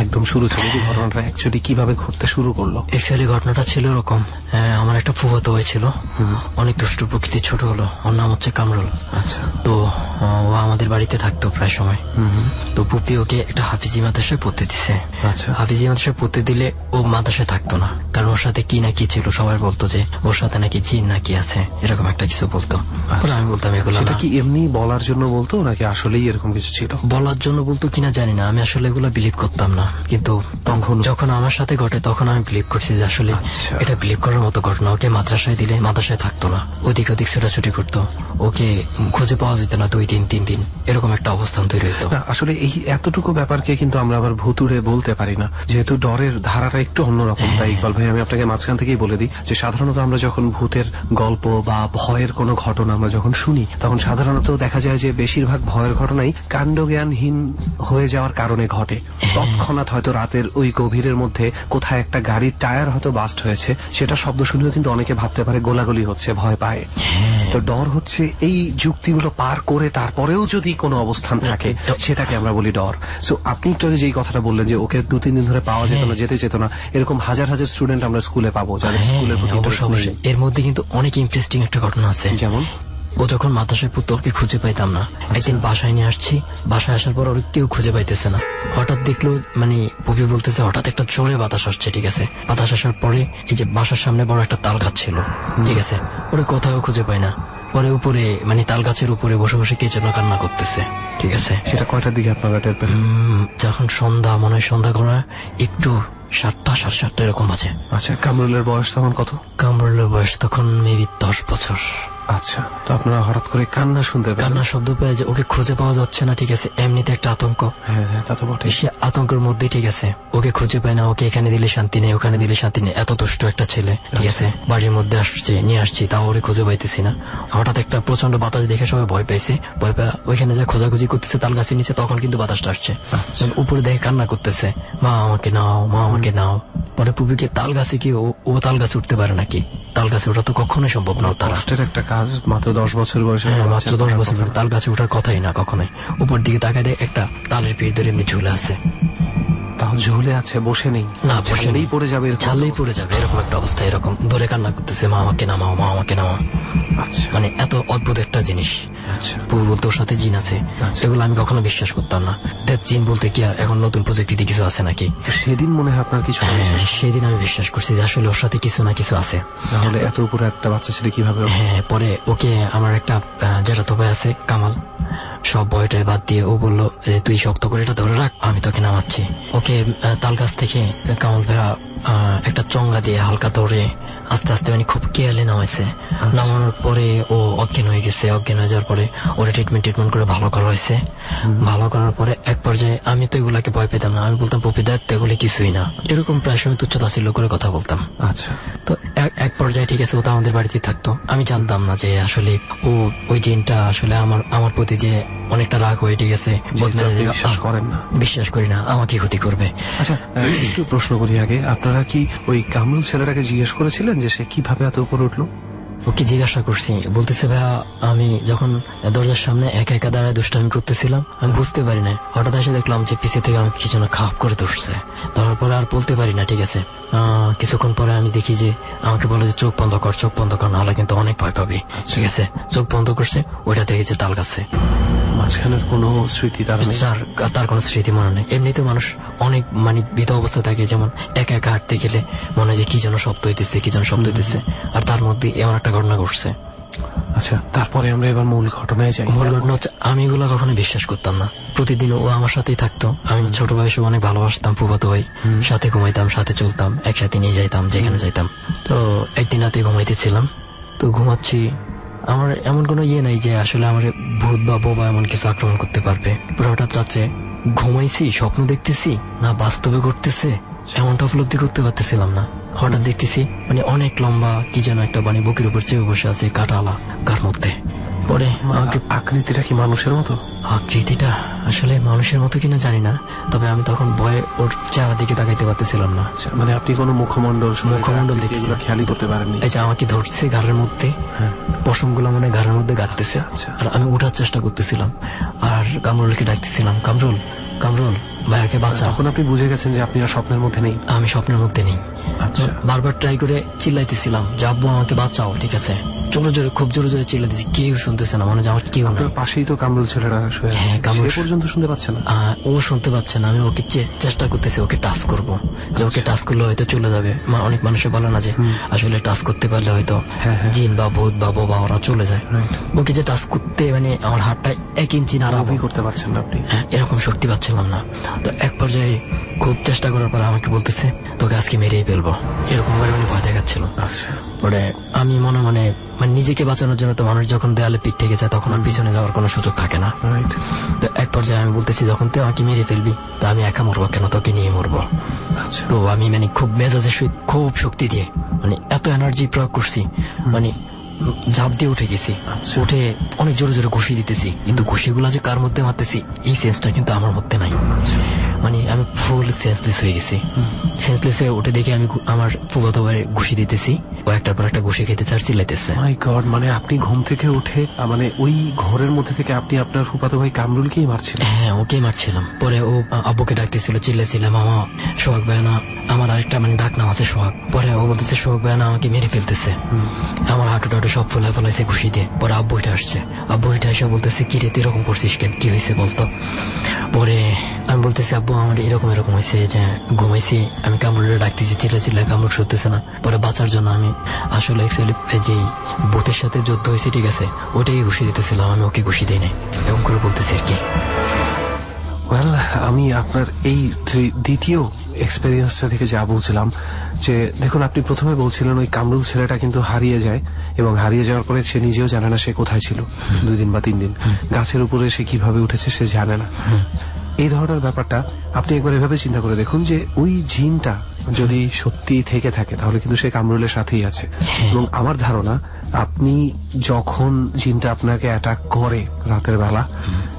একদম শুরু থেকে যে ঘটনাটা অ্যাকচুয়ালি কিভাবে ঘটতে শুরু করলো। অ্যাকচুয়ালি ঘটনাটা ছিল এরকম, আমার একটা ফুফাতো ভাই ছিল, অনেক দুষ্টু প্রকৃতির, ছোট হলো, ওর নাম হচ্ছে কামরুল। আচ্ছা। তো ও আমাদের বাড়িতে থাকতো প্রায় সময়। তো পুপি ওকে একটা হাফিজি মাদ্রাসায় পড়তে দিছে। আচ্ছা। হাফিজি মাদ্রাসায় পড়তে দিলে ও মাদ্রাসায় থাকতো না, কারণ ওর সাথে কি না কি ছিল, সবাই বলতো যে ওর সাথে নাকি জিন নাকি আছে, এরকম একটা কিছু বলতো। আমি বলতাম এগুলো সেটা কি এমনি বলার জন্য বলতো নাকি আসলেই এরকম কিছু ছিল? বলার জন্য বলতো কিনা জানি না, আমি আসলে এগুলো বিলিভ করতাম না, কিন্তু যখন আমার সাথে ঘটে তখন আমি বিলিভ করছি যে আসলে এটা বিলিভ করার মতো ঘটনা। ওকে মাদ্রাসায় দিলে মাদ্রাসায় থাকতো না, ওদিক ওদিক ছোটাছুটি করতো, ওকে খুঁজে পাওয়া যেত না 2-3 দিন, এরকম একটা অবস্থান তৈরি হতো। আসলে এই এতটুকু ব্যাপারকে কিন্তু আমরা আবার ভুতুড়ে বলতে পারি না, যেহেতু ডরের ধারাটা একটু অন্যরকম। তাই ইকবাল ভাই, আমি আপনাকে মাঝখান থেকেই বলে দিই যে সাধারণত আমরা যখন ভূতের গল্প বা ভয়ের কোনো ঘটনা আমরা যখন শুনি, তখন সাধারণত দেখা যায় যে বেশিরভাগ ভয়ের ঘটনাই কাণ্ডজ্ঞানহীন হয়ে যাওয়ার কারণে ঘটে। তৎক্ষণাৎ তৎক্ষণাৎ হয়তো রাতের ওই গভীরের মধ্যে কোথায় একটা গাড়ির টায়ার হয়তো বাস্ট হয়েছে, সেটা শব্দ শুনেও কিন্তু অনেকে ভাবতে পারে গোলাগুলি হচ্ছে, ভয় পায়। তো ডর হচ্ছে এই যুক্তিগুলো পার করে তারপরেও যদি কোনো অবস্থান থাকে সেটাকে আমরা বলি ডর। সো আপনি একটু আগে যেই কথাটা বললেন যে ওকে 2-3 দিন ধরে পাওয়া যেত না, যেতে যেত না, এরকম হাজার হাজার স্টুডেন্ট আমরা স্কুলে পাবো যাদের স্কুলের প্রতি ইন্টারেস্ট নেই। এর মধ্যে কিন্তু অনেক ইন্টারেস্টিং একটা ঘটনা আছে। যেমন ও যখন মাদ্রাসায় পড়তো ওকে খুঁজে পাইতাম না, একদিন বাসায় নিয়ে আসছি, বাসায় আসার পর ওর কেউ খুঁজে পাইতেছে না। হঠাৎ দেখলো মানে পুপি বলতেছে হঠাৎ একটা জোরে বাতাস আসছে, ঠিক আছে। বাতাস আসার পরে এই যে বাসার সামনে বড় একটা তাল গাছ ছিল, ঠিক আছে, ওরা কোথাও খুঁজে পায় না। পরে উপরে মানে তাল গাছের উপরে বসে বসে কে যেন কান্না করতেছে, ঠিক আছে। সেটা কয়টার দিকে আপনারা টের পেলেন? যখন সন্ধ্যা, মনে হয় সন্ধ্যা করা একটু 7টা 7:30 এরকম বাজে। আচ্ছা, কামরুলের বয়স তখন কত? কামরুলের বয়স তখন মেবি 10 বছর। আচ্ছা, তো আপনারা হঠাৎ করে কান্না শুনতে পেলেন? কান্না শব্দ পেয়ে যে ওকে খুঁজে পাওয়া যাচ্ছে না, ঠিক আছে, এমনিতে একটা আতঙ্ক। হ্যাঁ, তা তো বটে। সে আতঙ্কের মধ্যে, ঠিক আছে, ওকে খুঁজে পায় না, ওকে এখানে দিলে শান্তি নেই, ওখানে দিলে শান্তি নেই। এত দুষ্ট একটা ছেলে, ঠিক আছে, বাড়ির মধ্যে আসছে, নিয়ে আসছি, তাও ওরে খুঁজে পাইতেছি না। হঠাৎ একটা প্রচন্ড বাতাস দেখে সবাই ভয় পাইছে, ভয় পায় ওইখানে যা খোঁজাখুঁজি করতেছে তাল গাছের নিচে, তখন কিন্তু বাতাসটা আসছে। উপরে দেখে কান্না করতেছে, মা আমাকে নাও, মা আমাকে নাও। পরে পুবিকে তাল গাছে কি ও তাল গাছে উঠতে পারে নাকি? তাল গাছে ওঠা তো কখনোই সম্ভব না। তার কষ্টের একটা কাজ, মাত্র 10 বছর বয়সে। মাত্র 10 বছর, তাল গাছে ওঠার কথাই না কখনোই। উপর দিকে তাকায় দেয় একটা তালের পিঠ ধরে এমনি ঝুলে আছে। তাও ঝুলে আছে, বসে নেই না, বসে নেই, পড়ে যাবে, ছাড়লেই পড়ে যাবে, এরকম একটা অবস্থা। এরকম ধরে কান্না করতেছে, মা আমাকে নামাও, মা আমাকে নামাও। আচ্ছা, মানে এত অদ্ভুত একটা জিনিস। আচ্ছা, পুরো বলতে ওর সাথে জিন আছে, এগুলো আমি কখনো বিশ্বাস করতাম না। জিন বলতে কি আর এখন নতুন প্রযুক্তিতে কিছু আছে নাকি? সেদিন মনে হয় আপনার কিছু? সেদিন আমি বিশ্বাস করছি যে আসলে ওর সাথে কিছু না কিছু আছে। তাহলে এত উপরে একটা বাচ্চা ছেলে কিভাবে? হ্যাঁ, পরে ওকে আমার একটা যেটা তো ভাই আছে কামাল, সব ভয়টাই বাদ দিয়ে ও বললো যে তুই শক্ত করে এটা ধরে রাখ, আমি তোকে নামাচ্ছি। ওকে তাল গাছ থেকে কামাল ভাইয়া একটা চঙ্গা দিয়ে হালকা ধরে আস্তে আস্তে মানে খুব কেয়ারলি নামাইছে। নামানোর পরে ও অজ্ঞান হয়ে গেছে। অজ্ঞান হয়ে যাওয়ার পরে ওরা ট্রিটমেন্ট করে ভালো করা হয়েছে। ভালো করার পরে এক পর্যায়ে আমি তো এগুলাকে ভয় পেতাম না, আমি বলতাম পপি দেখ এগুলি কিছুই না, এরকম প্রায় সময় তুচ্ছ-তাচ্ছিল্য করে কথা বলতাম। আচ্ছা, তো এক পর্যায়ে ঠিক আছে ও তো আমাদের বাড়িতে থাকতো, আমি জানতাম না যে আসলে ও ওই জিনটা আসলে আমার প্রতি যে অনেকটা রাগ হয়ে, ঠিক আছে, বিশ্বাস করেন না? বিশ্বাস করি না, আমাকে ক্ষতি করবে। আচ্ছা, একটু প্রশ্ন করি আগে, আপনারা কি ওই কামরুল ছেলেটাকে জিজ্ঞেস করেছিলেন যে সে কিভাবে এত উপরে উঠলো? ওকে জিজ্ঞাসা করছি, বলতেছে ভাইয়া আমি যখন দরজার সামনে একা একা দাঁড়ায় দুষ্টামি করতেছিলাম, আমি বুঝতে পারি না, হঠাৎ এসে দেখলাম যে পিছে থেকে আমি কিছু না খাপ করে ধরছে। ধরার পরে আর বলতে পারি না, ঠিক আছে। কিছুক্ষণ পরে আমি দেখি যে আমাকে বলে যে চোখ বন্ধ কর, চোখ বন্ধ কর, নাহলে কিন্তু অনেক ভয় পাবি, ঠিক আছে। চোখ বন্ধ করছে, ওইটা দেখেছে তাল গাছে। মাঝখানের কোনো স্মৃতি তার কোনো স্মৃতি মনে নেই। এমনিতে মানুষ অনেক মানে ভীত অবস্থা থাকে, যেমন একা একা হাঁটতে গেলে মনে হয় যে কি যেন শব্দ হইতেছে, কি যেন শব্দ হইতেছে, আর তার মধ্যে এমন একটা ঘটনা ঘটছে। আচ্ছা, তারপরে আমরা এবার মূল ঘটনায় যাই। মূল ঘটনা হচ্ছে আমি এগুলা কখনো বিশ্বাস করতাম না। প্রতিদিন ও আমার সাথেই থাকতো, আমি ছোট বয়সে অনেক ভালোবাসতাম, ফুফাতো ভাই, সাথে ঘুমাইতাম, সাথে চলতাম, একসাথে নিয়ে যাইতাম যেখানে যাইতাম। তো একদিন রাতে ঘুমাইতেছিলাম, তো ঘুমাচ্ছি, আমার এমন কোনো ইয়ে নাই যে আসলে আমার ভূত বা বোবা এমন কিছু আক্রমণ করতে পারবে। হঠাৎ রাত্রে ঘুমাইছি, স্বপ্ন দেখতেছি না বাস্তবে ঘটতেছে এমনটা উপলব্ধি করতে পারতেছিলাম না। হঠাৎ দেখতেছি মানে অনেক লম্বা কি যেন একটা মানে বুকের উপর চেয়ে বসে আছে, কাটালা গার মধ্যে। পরে আকৃতিটা কি মানুষের মতো? আকৃতিটা আসলে মানুষের মতো কিনা জানি না, তবে আমি তখন ভয়ে ওর চেহারা দিকে তাকাইতে পারতেছিলাম না। মানে আপনি কোনো মুখমন্ডল দেখতে খেয়ালই করতে পারেননি? এই যে আমাকে ধরছে ঘাড়ের মধ্যে, পশম গুলো মানে ঘাড়ের মধ্যে গাঁটতেছে, আর আমি উঠার চেষ্টা করতেছিলাম আর কামরুলকে ডাকতেছিলাম, কামরুল কামরুল ভাইয়াকে বাঁচা। তখন আপনি বুঝে গেছেন যে আপনি আর স্বপ্নের মধ্যে নেই? আমি স্বপ্নের মধ্যে নেই। আচ্ছা, বারবার ট্রাই করে চিল্লাইতেছিলাম যে আব্বু আমাকে বাঁচাও, ঠিক আছে, জোরে জোরে, খুব জোরে জোরে চিল্লাইতেছি, কেউ শুনতেছে না, মনে হয় আমার কেউ না। পাশেই তো কামরুল ছেলেরা শুয়ে আছে, কামরুল পর্যন্ত শুনতে পাচ্ছে না? ও শুনতে পাচ্ছে না। আমি ওকে চেষ্টা করতেছি ওকে টাচ করব, যে ওকে টাচ করলে হয়তো চলে যাবে। অনেক মানুষে বলে না যে আসলে টাচ করতে পারলে হয়তো জিন বা ভূত বা বোবা ওরা চলে যায়। ওকে যে টাচ করতে মানে আমার হাতটা 1 ইঞ্চি নাড়াবো করতে পারছেন না আপনি, এরকম শক্তি পাচ্ছিলাম না। তো এক পর্যায়ে খুব চেষ্টা করার পর আমাকে বলতেছে তোকে আজকে মেরেই ফেলবো, এরকম করে মানে ভয় দেখাচ্ছিল। পরে আমি মনে মনে মানে নিজেকে বাঁচানোর জন্য তো মানুষ যখন দেয়ালে পিঠ থেকে যায় তখন আর পিছনে যাওয়ার কোনো সুযোগ থাকে না। তো এক পর্যায়ে আমি বলতেছি যখন তুই আমাকে মেরে ফেলবি তো আমি একা মরবো কেন, তোকে নিয়ে মরবো। তো আমি মানে খুব মেজাজের সহিত খুব শক্তি দিয়ে মানে এত এনার্জি প্রয়োগ করছি, মানে ঝাঁপ দিয়ে উঠে গেছি। উঠে অনেক জোরে জোরে ঘুষি দিতেছি, কিন্তু ঘুষিগুলা যে কার মধ্যে মারতেছি এই সেন্সটা কিন্তু আমার মধ্যে নাই। মানে আমি ফুল সেন্সলেস হয়ে গেছি। সেন্সলেস হয়ে উঠে দেখি আমি আমার ফুফাতো ভাই ঘুষি দিতেছি, ও একটার পর একটা ঘুষি খেতেছে আর চিল্লাইতেছে। মাই গড, মানে আপনি ঘুম থেকে উঠে মানে ওই ঘরের মধ্যে থেকে আপনি আপনার ফুফাতো ভাই কামরুলকেই মারছিলেন? হ্যাঁ, ওকেই মারছিলাম। পরে ও আব্বুকে ডাকতেছিল, চিল্লাছিল, মামা সোহাগ ভাই না, আমার আরেকটা মানে ডাক নাম আছে সোহাগ। পরে ও বলতেছে সোহাগ ভাই না আমাকে মেরে ফেলতেছে, আমার হাঁটু টাটু সব ফেলাইছে ঘুষি দিয়ে। পরে আব্বু এটা আসছে, আব্বু এটা এসে বলতেছে কি রে তুই এরকম করছিস কেন, কি হয়েছে বলতো। পরে আমি বলতেছি আব্বু আমার এরকম হয়েছে যে ঘুমাইছি, আমি কামরুলের ডাকতেছি, চিল্লা কামরুল শুনতেছে না। পরে বাঁচার জন্য আমি আসলে অ্যাকচুয়ালি যে ভূতের সাথে যুদ্ধ হয়েছে ঠিক আছে, ওটাই ঘুষি দিতেছিলাম, আমি ওকে ঘুষি দিই নাই, এরকম করে বলতেছি আর কি। ওয়েল, আমি আপনার এই দ্বিতীয় এক্সপেরিয়েন্সটা থেকে যা বুঝলাম যে দেখুন, আপনি প্রথমে বলছিলেন ওই কামরুল ছেলেটা কিন্তু হারিয়ে যায়, এবং হারিয়ে যাওয়ার পরে সে নিজেও জানে না সে কোথায় ছিল 2 দিন বা 3 দিন, গাছের উপরে সে কিভাবে উঠেছে সে জানে না। এই ধরনের ব্যাপারটা আপনি একবার এভাবে চিন্তা করে দেখুন যে ওই জিনটা যদি সত্যি থেকে থাকে তাহলে কিন্তু সে কামরুলের সাথেই আছে। এবং আমার ধারণা আপনি যখন জিনটা আপনাকে অ্যাটাক করে রাতের বেলা,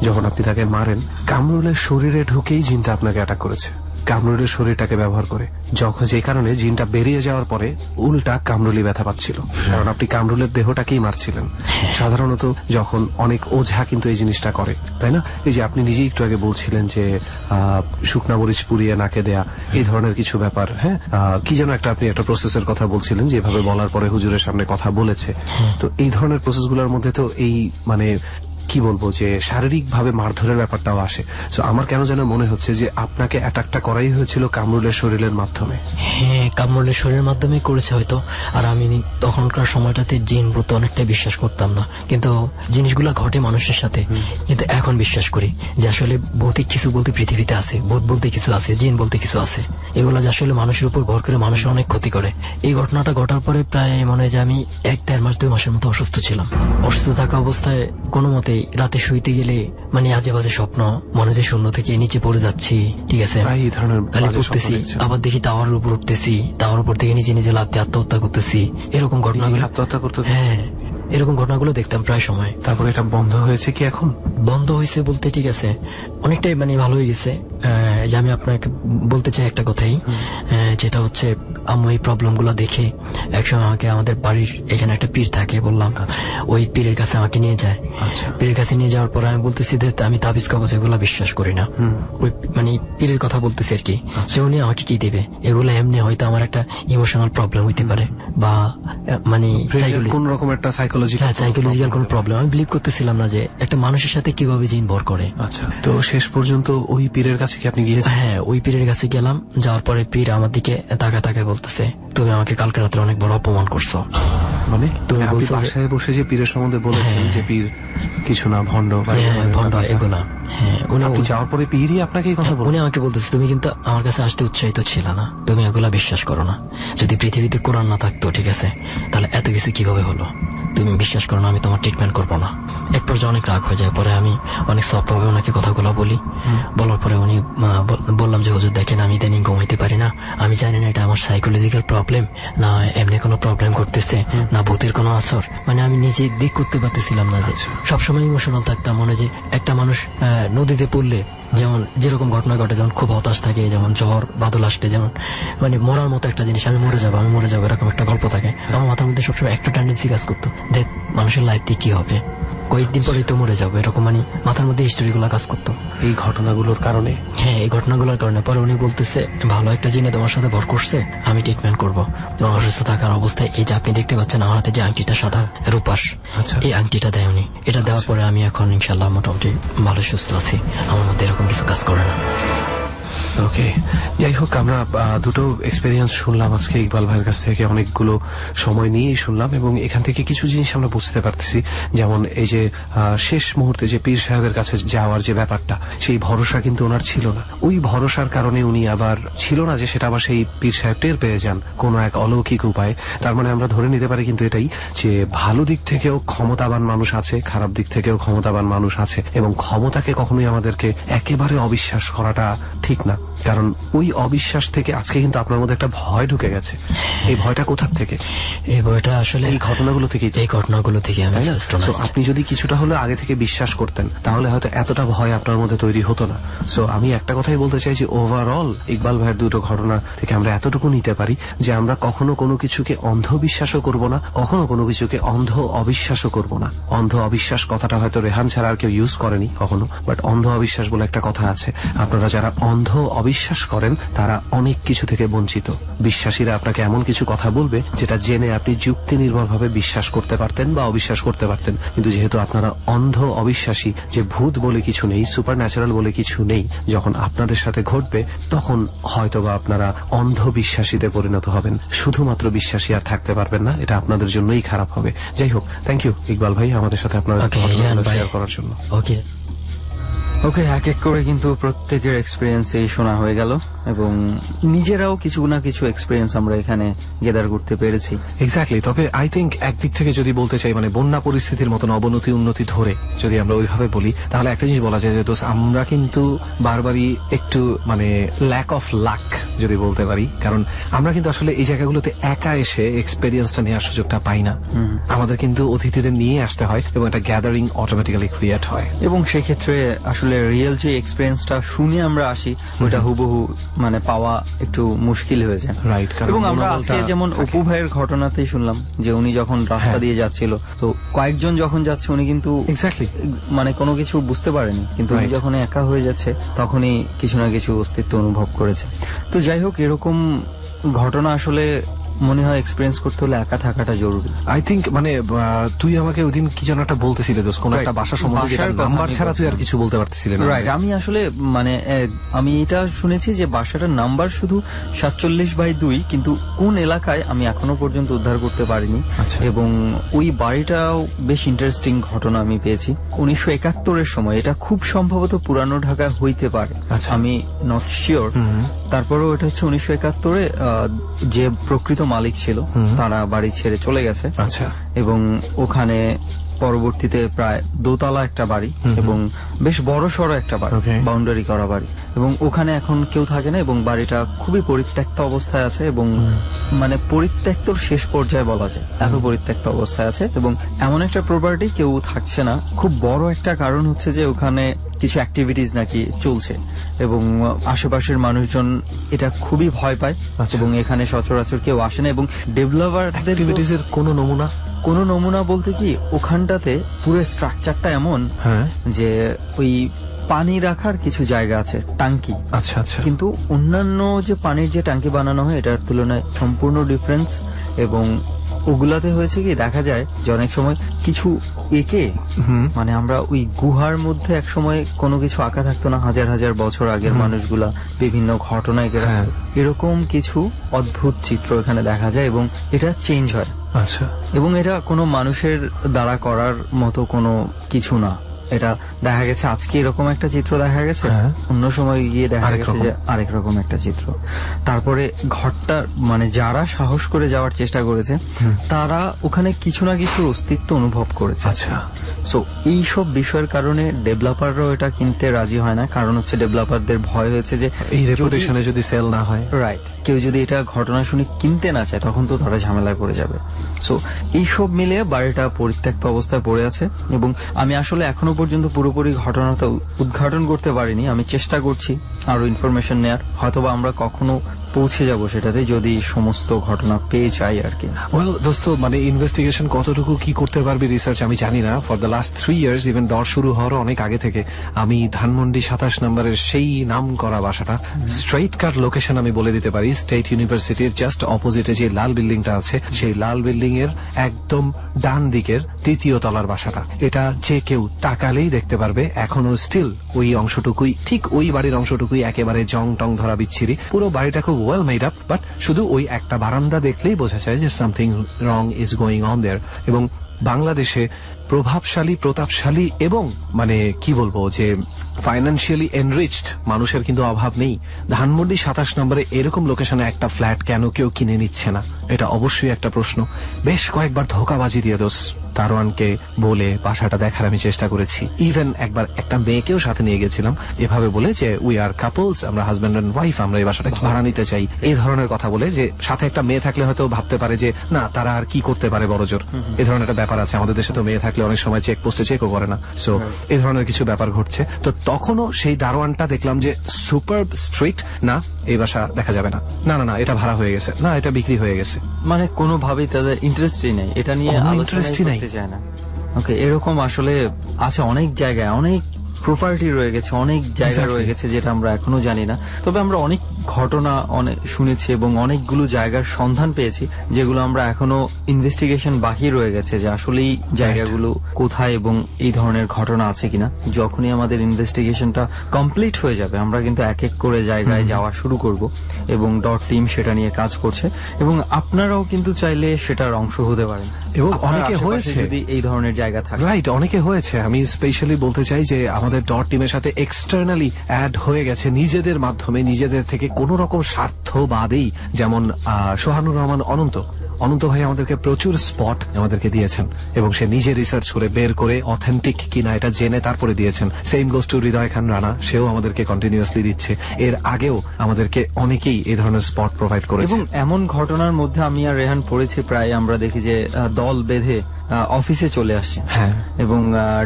যখন আপনি তাকে মারেন, কামরুলের শরীরে ঢুকেই জিনটা আপনাকে অ্যাটাক করেছে, কামরুলের শরীরটাকে ব্যবহার করে। যখন যে কারণে জিনটা বেরিয়ে যাওয়ার পরে উল্টা কামরুলি ব্যথা পাচ্ছিল, কারণ আপনি কামরুলের দেহটাকেই মারছিলেন। সাধারণত যখন অনেক ওঝা কিন্তু এই জিনিসটা করে, তাই না? এই যে আপনি নিজেই একটু আগে বলছিলেন যে শুকনা মরিচ পুড়িয়ে নাকে দেয়া, এই ধরনের কিছু ব্যাপার। হ্যাঁ, কি যেন আপনি একটা প্রসেসের কথা বলছিলেন, যেভাবে বলার পরে হুজুরের সামনে কথা বলেছে। তো এই ধরনের প্রসেসগুলোর মধ্যে তো এই মানে কি বলবো যে শারীরিক ভাবে মারধরের ব্যাপারটাও আসে। তো আমার কেন যেন মনে হচ্ছে যে আপনাকে অ্যাটাকটা করাই হয়েছিল কামরুলের শরীরের মাধ্যমে। হ্যাঁ, কামরুলের শরীরের মাধ্যমে করেছে হয়তো। আর আমি তখনকার সময়টাতে জিন ভূত অনেকটাই বিশ্বাস করতাম না, কিন্তু জিনিসগুলো ঘটে মানুষের সাথে। কিন্তু এখন বিশ্বাস করি যে আসলে ভৌতিক কিছু বলতে পৃথিবীতে আছে, ভূত বলতে কিছু আছে, জিন বলতে কিছু আছে। এগুলো যে আসলে মানুষের উপর ভর করে মানুষের অনেক ক্ষতি করে। এই ঘটনাটা ঘটার পরে প্রায় মনে হয় যে আমি 1-1.5 মাস 2 মাসের মতো অসুস্থ ছিলাম। অসুস্থ থাকা অবস্থায় কোনো মতে রাতে শুইতে গেলে মানে আজে বাজে স্বপ্ন, মনে যে শূন্য থেকে নিচে পড়ে যাচ্ছি, ঠিক আছে, পড়তেছি, আবার দেখি টাওয়ারের উপর উঠতেছি, টাওয়ার উপর থেকে নিজে নিজে লাফ দিয়ে আত্মহত্যা করতেছি, এরকম ঘটনাগুলো। আত্মহত্যা করতে? হ্যাঁ, এরকম ঘটনাগুলো দেখতাম প্রায় সময়। তারপরে এটা বন্ধ হয়েছে কি এখন? বন্ধ হয়েছে বলতে ঠিক আছে অনেকটাই মানে ভালো হয়ে গেছে। যে আমি আপনাকে বলতে চাই একটা কথাই, যেটা হচ্ছে আমি এই প্রবলেম গুলো দেখে একসময় আমাকে আমাদের বাড়ির এখানে একটা পীর থাকে বললাম, ওই পীরের কাছে আমাকে নিয়ে যায়। পীরের কাছে নিয়ে যাওয়ার পরে আমি বলতেছি যে আমি তাবিজ কবজ এগুলা বিশ্বাস করি না, ওই মানে পীরের কথা বলতেছি আর কি, যে উনি আমাকে কি দেবে এগুলো, এমনি হয়তো আমার একটা ইমোশনাল প্রবলেম হইতে পারে বা মানে কোন রকম একটা সাইকোলজিক্যাল কোন প্রবলেম। আমি বিলিভ করতেছিলাম না যে একটা মানুষের সাথে কিভাবে জিন ভর করে। আচ্ছা, তো শেষ পর্যন্ত ওই পীরের কাছে কি আপনি গিয়েছেন? হ্যাঁ, ওই পীরের কাছে গেলাম। যাওয়ার পরে পীর আমার দিকে তাকায় বলতেছে তুমি আমাকে কালকে রাত্রে অনেক বড় অপমান করছো। মানে তুমি বাসায় বসে যে পীরের সম্বন্ধে বলেছেন যে পীর কিছু না, ভণ্ড ভণ্ড এগুলা। হ্যাঁ, উনি যাওয়ার পরে পীরই আপনাকে এই কথা বলে? উনি আমাকে বলতেছে তুমি কিন্তু আমার কাছে আসতে উৎসাহিত ছিল না, তুমি এগুলা বিশ্বাস করো না, যদি পৃথিবীতে কোরআন না থাকতো ঠিক আছে তাহলে এত কিছু কিভাবে হলো, তুমি বিশ্বাস করো না, আমি তোমার ট্রিটমেন্ট করবো না। এক পর্যায়ে অনেক রাগ হয়ে যায়, পরে আমি অনেক সফট ভাবে ওনাকে কথাগুলো বলি। বলার পরে উনি বললাম যে হুজুর দেখেন আমি ইদানিং ঘুমাইতে পারি না, আমি জানি না এটা আমার সাইকোলজিক্যাল প্রবলেম না এমনি কোনো প্রবলেম করতেছে না ভূতের কোনো আসর, মানে আমি নিজে দিক করতে পারতেছিলাম না। যে সবসময় ইমোশনাল থাকতাম, মনে যে একটা মানুষ নদীতে পড়লে যেমন যেরকম ঘটনা ঘটে, যেমন খুব হতাশ থাকে, যেমন ঝড় বাদল আসলে যেমন মানে মরার মতো একটা জিনিস, আমি মরে যাবো এরকম একটা গল্প থাকে আমার মাথার মধ্যে সবসময় একটা টেন্ডেন্সি কাজ করতো, দেখ মানুষের লাইফ দিয়ে কি হবে, কয়েকদিন পরেই তো মরে যাবো, এরকম মানে মাথার মধ্যে হিস্টোরিগুলো কাজ করতো এই ঘটনাগুলোর কারণে। হ্যাঁ, এই ঘটনাগুলোর কারণে। পরে উনি বলতেছে ভালো একটা জিনে তোমার সাথে ভর করছে, আমি ট্রিটমেন্ট করবো। তোমার অসুস্থ থাকার অবস্থায় এই যে আপনি দেখতে পাচ্ছেন আমার হাতে যে আংটিটা সাদা রূপাস, এই আংটিটা দেয় উনি। এটা দেওয়ার পরে আমি এখন ইনশাল্লাহ মোটামুটি ভালো সুস্থ আছি, আমার মধ্যে এরকম কিছু কাজ করে না। ওকে, যাই হোক, আমরা দুটো এক্সপেরিয়েন্স শুনলাম আজকে ইকবাল ভাইয়ের কাছ থেকে, অনেকগুলো সময় নিয়েই শুনলাম, এবং এখান থেকে কিছু জিনিস আমরা বুঝতে পারতেছি। যেমন এই যে শেষ মুহূর্তে যে পীর সাহেবের কাছে যাওয়ার যে ব্যাপারটা, সেই ভরসা কিন্তু ওনার ছিল না। ওই ভরসার কারণে উনি আবার ছিল না যে সেটা আবার সেই পীর সাহেব টের পেয়ে যান কোনো এক অলৌকিক উপায়। তার মানে আমরা ধরে নিতে পারি কিন্তু এটাই যে ভালো দিক থেকেও ক্ষমতাবান মানুষ আছে, খারাপ দিক থেকেও ক্ষমতাবান মানুষ আছে, এবং ক্ষমতাকে কখনোই আমাদেরকে একেবারে অবিশ্বাস করাটা ঠিক না। কারণ ওই অবিশ্বাস থেকে আজকে কিন্তু আপনার মধ্যে একটা ভয় ঢুকে গেছে। এই ভয়টা কোথার থেকে? এই ভয়টা আসলে এই ঘটনাগুলো থেকে। এই ঘটনাগুলো থেকে আমি So, আপনি যদি কিছুটা হলে আগে থেকে বিশ্বাস করতেন তাহলে হয়তো এতটা ভয় আপনার মধ্যে তৈরি হতো না। সো আমি একটা কথাই বলতে চাই যে ওভারঅল ইকবাল ভাইয়ের দুটো ঘটনা থেকে আমরা এতটুকু নিতে পারি যে আমরা কখনো কোনো কিছুকে অন্ধবিশ্বাসও করব না, কখনো কোনো কিছুকে অন্ধ অবিশ্বাসও করব না। অন্ধ অবিশ্বাস কথাটা হয়তো রেহান ছাড়া আর কেউ ইউজ করেনি কখনো, বাট অন্ধ অবিশ্বাস বলে একটা কথা আছে। আপনারা যারা অন্ধ অবিশ্বাস করেন তারা অনেক কিছু থেকে বঞ্চিত। বিশ্বাসীরা আপনাকে এমন কিছু কথা বলবে যেটা জেনে আপনি যুক্তি নির্ভরভাবে বিশ্বাস করতে পারতেন বা অবিশ্বাস করতে পারতেন, কিন্তু যেহেতু আপনারা অন্ধ অবিশ্বাসী যে ভূত বলে কিছু নেই, সুপার ন্যাচারাল বলে কিছু নেই, যখন আপনাদের সাথে ঘটবে তখন হয়তোবা আপনারা অন্ধ বিশ্বাসীতে পরিণত হবেন, শুধুমাত্র বিশ্বাসী আর থাকতে পারবেন না। এটা আপনাদের জন্যই খারাপ হবে। যাই হোক, থ্যাংক ইউ ইকবাল ভাই আমাদের সাথে আপনার শেয়ার করার জন্য। ওকে, এক এক করে কিন্তু প্রত্যেকের এক্সপিরিয়েন্স এই শোনা হয়ে গেল এবং নিজেরাও কিছু না কিছু এক্সপিরিয়েন্স আমরা এখানে গেদার করতে পেরেছি। এক্স্যাক্টলি। তবে আই থিঙ্ক একদিক থেকে যদি বলতে চাই, মানে বন্যা পরিস্থিতির মতন অবনতি উন্নতি ধরে যদি আমরা ওইভাবে বলি, তাহলে একটা জিনিস বলা যায় যে দোস্ত, আমরা কিন্তু বারবারই একটু মানে ল্যাক অফ লাক যদি বলতে পারি, কারণ আমরা কিন্তু আসলে এই জায়গাগুলোতে একা এসে এক্সপেরিয়েন্সটা নেওয়ার সুযোগটা পাই না। আমাদের কিন্তু অতিথিদের নিয়ে আসতে হয় এবং একটা গ্যাদারিং অটোমেটিক্যালি ক্রিয়েট হয়, এবং সেক্ষেত্রে আসলে রিয়েল যে এক্সপিরিয়েন্সটা শুনে আমরা আসি ওইটা হুবহু মানে পাওয়া একটু মুশকিল হয়ে যায়। রাইট। এবং আমরা আজকে যেমন অপু ভাইয়ের ঘটনাতেই শুনলাম যে উনি যখন রাস্তা দিয়ে যাচ্ছিল, তো কয়েকজন যখন যাচ্ছে উনি কিন্তু এক্স্যাক্টলি মানে কোনো কিছু বুঝতে পারেনি, কিন্তু উনি যখন একা হয়ে যাচ্ছে তখনই কিছু না কিছু অস্তিত্ব অনুভব করেছে। তো যাই হোক, এরকম ঘটনা আসলে মনে হয় এক্সপিরিয়েন্স করতে হলে একা থাকাটা জরুরি। আই থিঙ্ক মানে তুই আমাকে ওইদিন কি যেন একটা বলতেছিলে দোস্ত, কোন একটা বাসা সম্বন্ধে, নাম্বার ছাড়া তুই আর কিছু বলতে পারতেছিলি না। রাইট। আমি আসলে মানে আমি এটা শুনেছি যে বাসাটার নাম্বার শুধু 47/2, কিন্তু কোন এলাকায় আমি এখনো পর্যন্ত উদ্ধার করতে পারিনি। এবং ওই বাড়িটাও বেশ ইন্টারেস্টিং ঘটনা আমি পেয়েছি 1971-এর সময়। এটা খুব সম্ভবত পুরানো ঢাকা হইতে পারে, আমি নট শিওর। তারপরেও এটা হচ্ছে 1971-এ যে প্রকৃত মালিক ছিল তারা বাড়ি ছেড়ে চলে গেছে। আচ্ছা। এবং ওখানে পরবর্তীতে প্রায় দোতলা একটা বাড়ি এবং বেশ বড় সড়ো একটা বাড়ি, বাউন্ডারি করা বাড়ি, এবং ওখানে এখন কেউ থাকে না এবং বাড়িটা খুবই পরিত্যক্ত অবস্থায় আছে এবং মানে পরিত্যক্তর শেষ পর্যায়ে বলা যায়, এত পরিত্যক্ত অবস্থায় আছে। এবং এমন একটা প্রপার্টি কেউ থাকছে না। খুব বড় একটা কারণ হচ্ছে যে ওখানে কিছু অ্যাক্টিভিটিস নাকি চলছে এবং আশেপাশের মানুষজন এটা খুবই ভয় পায় এবং এখানে সচরাচর কেউ আসে না। এবং ডেভেলপারদের কোনো নমুনা বলতে কি, ওখানটাতে পুরো স্ট্রাকচারটা এমন যে ওই পানি রাখার কিছু জায়গা আছে, টাঙ্কি। আচ্ছা আচ্ছা। কিন্তু অন্যান্য যে পানির যে টাঙ্কি বানানো হয় এটার তুলনায় সম্পূর্ণ ডিফারেন্স। এবং ওগুলাতে হয়েছে কি, দেখা যায় যে অনেক সময় কিছু একে মানে আমরা ওই গুহার মধ্যে এক সময় কোনো কিছু আঁকা থাকতো না, হাজার হাজার বছর আগের মানুষগুলা বিভিন্ন ঘটনায় এরকম কিছু অদ্ভুত চিত্র এখানে দেখা যায় এবং এটা চেঞ্জ হয়। আচ্ছা। এবং এটা কোনো মানুষের দ্বারা করার মতো কোনো কিছু না। এটা দেখা গেছে আজকে এরকম একটা চিত্র দেখা গেছে, অন্য সময় গিয়ে দেখা গেছে যে আরেক রকম একটা চিত্র। তারপরে ঘরটা মানে যারা সাহস করে যাওয়ার চেষ্টা করেছে তারা ওখানে কিছু না কিছু অস্তিত্ব অনুভব করেছে। আচ্ছা। সো এইসব বিষয়ের কারণে ডেভেলপাররাও এটা কিনতে রাজি হয় না, কারণ হচ্ছে ডেভেলপারদের ভয় হয়েছে যে এই রেপুটেশনে যদি সেল না হয়, রাইট, কেউ যদি এটা ঘটনা শুনে কিনতে না চায় তখন তো তারা ঝামেলায় পড়ে যাবে। সো এইসব মিলিয়ে বাড়িটা পরিত্যক্ত অবস্থায় পড়ে আছে এবং আমি আসলে এখনো পর্যন্ত পুরোপুরি ঘটনাটা উদ্ঘাটন করতে পারিনি। আমি চেষ্টা করছি আরো ইনফরমেশন নেয়ার, হয়তোবা আমরা কখনো পৌঁছে যাব সেটাতে যদি সমস্ত ঘটনা পেয়ে যাই আর কি। ওয়েল দোস্ত, মানে ইনভেস্টিগেশন কতটুকু কি করতে পারবি রিসার্চ আমি জানি না। For the last 3 years, even দর শুরু হওয়ার অনেক আগে থেকে আমি ধানমন্ডি 27 নম্বরের সেই নাম করা বাসাটা, স্ট্রেইট কাট লোকেশন আমি বলে দিতে পারি, স্টেট ইউনিভার্সিটির জাস্ট অপোজিটে যে লাল বিল্ডিংটা আছে সেই লাল বিল্ডিং এর একদম ডান দিকের 3য় তলার বাসাটা। এটা যে কেউ তাকালেই দেখতে পারবে এখনো স্টিল ওই অংশটুকুই, ঠিক ওই বাড়ির অংশটুকুই একেবারে জং টং ধরা বিচ্ছিরি। পুরো বাড়িটা খুব ওয়েল মেড আপ, বাট শুধু ওই একটা বারান্দা দেখলেই বোঝা যায় যে something wrong is going on their. এবং বাংলাদেশে প্রভাবশালী, প্রতাপশালী এবং মানে কি বলবো যে ফাইন্যান্সিয়ালি এনরিচড মানুষের কিন্তু অভাব নেই। ধানমন্ডি 27 নম্বরে এরকম লোকেশনে একটা ফ্ল্যাট কেন কেউ কিনে নিচ্ছে না, এটা অবশ্যই একটা প্রশ্ন। বেশ কয়েকবার ধোঁকাবাজি দিয়ে দোষ দারোয়ানকে বলে বাসাটা দেখার আমি চেষ্টা করেছি। ইভেন একবার একটা মেয়েকেও সাথে নিয়ে গেছিলাম, এভাবে বলে যে উই আর কাপলস, আমরা হাজব্যান্ড এন্ড ওয়াইফ, আমরা এই বাসাটা ভাড়া নিতে চাই, এই ধরনের কথা বলে। যে সাথে একটা মেয়ে থাকলে হয়তো ভাবতে পারে যে না তারা আর কি করতে পারে বড়জোর, এই ধরনের একটা ব্যাপার আছে। আমাদের দেশে তো মেয়ে থাকলে অনেক সময় চেক পোস্টে চেকও করে না, সো এই ধরনের কিছু ব্যাপার ঘটছে। তো তখনও সেই দারোয়ানটা দেখলাম যে সুপার স্ট্রিক্ট, না এই বাসা দেখা যাবে না, না না না এটা ভাড়া হয়ে গেছে, না এটা বিক্রি হয়ে গেছে, মানে কোনোভাবেই তাদের ইন্টারেস্টই নেই, এটা নিয়ে ইন্টারেস্টই নাই। ওকে, এরকম আসলে আছে অনেক জায়গায়, অনেক প্রপার্টি রয়ে গেছে, অনেক জায়গা রয়ে গেছে যেটা আমরা এখনো জানি না। তবে আমরা অনেক ঘটনা অনেক শুনেছি এবং অনেকগুলো জায়গার সন্ধান পেয়েছি যেগুলো আমরা এখনো ইনভেস্টিগেশন বাকি রয়ে গেছে, যে আসলেই জায়গাগুলো কোথায় এবং এই ধরনের ঘটনা আছে কিনা। যখনই আমাদের ইনভেস্টিগেশনটা কমপ্লিট হয়ে যাবে আমরা কিন্তু এক এক করে জায়গায় যাওয়া শুরু করব এবং ডট টিম সেটা নিয়ে কাজ করছে এবং আপনারাও কিন্তু চাইলে সেটার অংশ হতে পারেন। এবং অনেকে হয়েছে যদি এই ধরনের জায়গা থাকে, রাইট, অনেকে হয়েছে। আমি স্পেশালি বলতে চাই যে আমাদের ডট টিমের সাথে এক্সটার্নালি অ্যাড হয়ে গেছে নিজেদের মাধ্যমে, নিজেদের থেকে কোন রকম স্বার্থ বাদেই। যেমন সোহানুর রহমান অনন্ত ভাই আমাদেরকে প্রচুর স্পট আমাদেরকে দিয়েছেন এবং সে নিজে রিসার্চ করে বের করে অথেন্টিক কিনা এটা জেনে তারপরে দিয়েছেন। Same goes to Hridoy Khan Rana, সেও আমাদেরকে কন্টিনিউয়াসলি দিচ্ছে। এর আগেও আমাদেরকে অনেকেই এই ধরনের স্পট প্রোভাইড করেছে। এবং এমন ঘটনার মধ্যে আমি আর রেহান পড়েছি, প্রায় আমরা দেখি যে দল বেঁধে অফিসে চলে আসছে এবং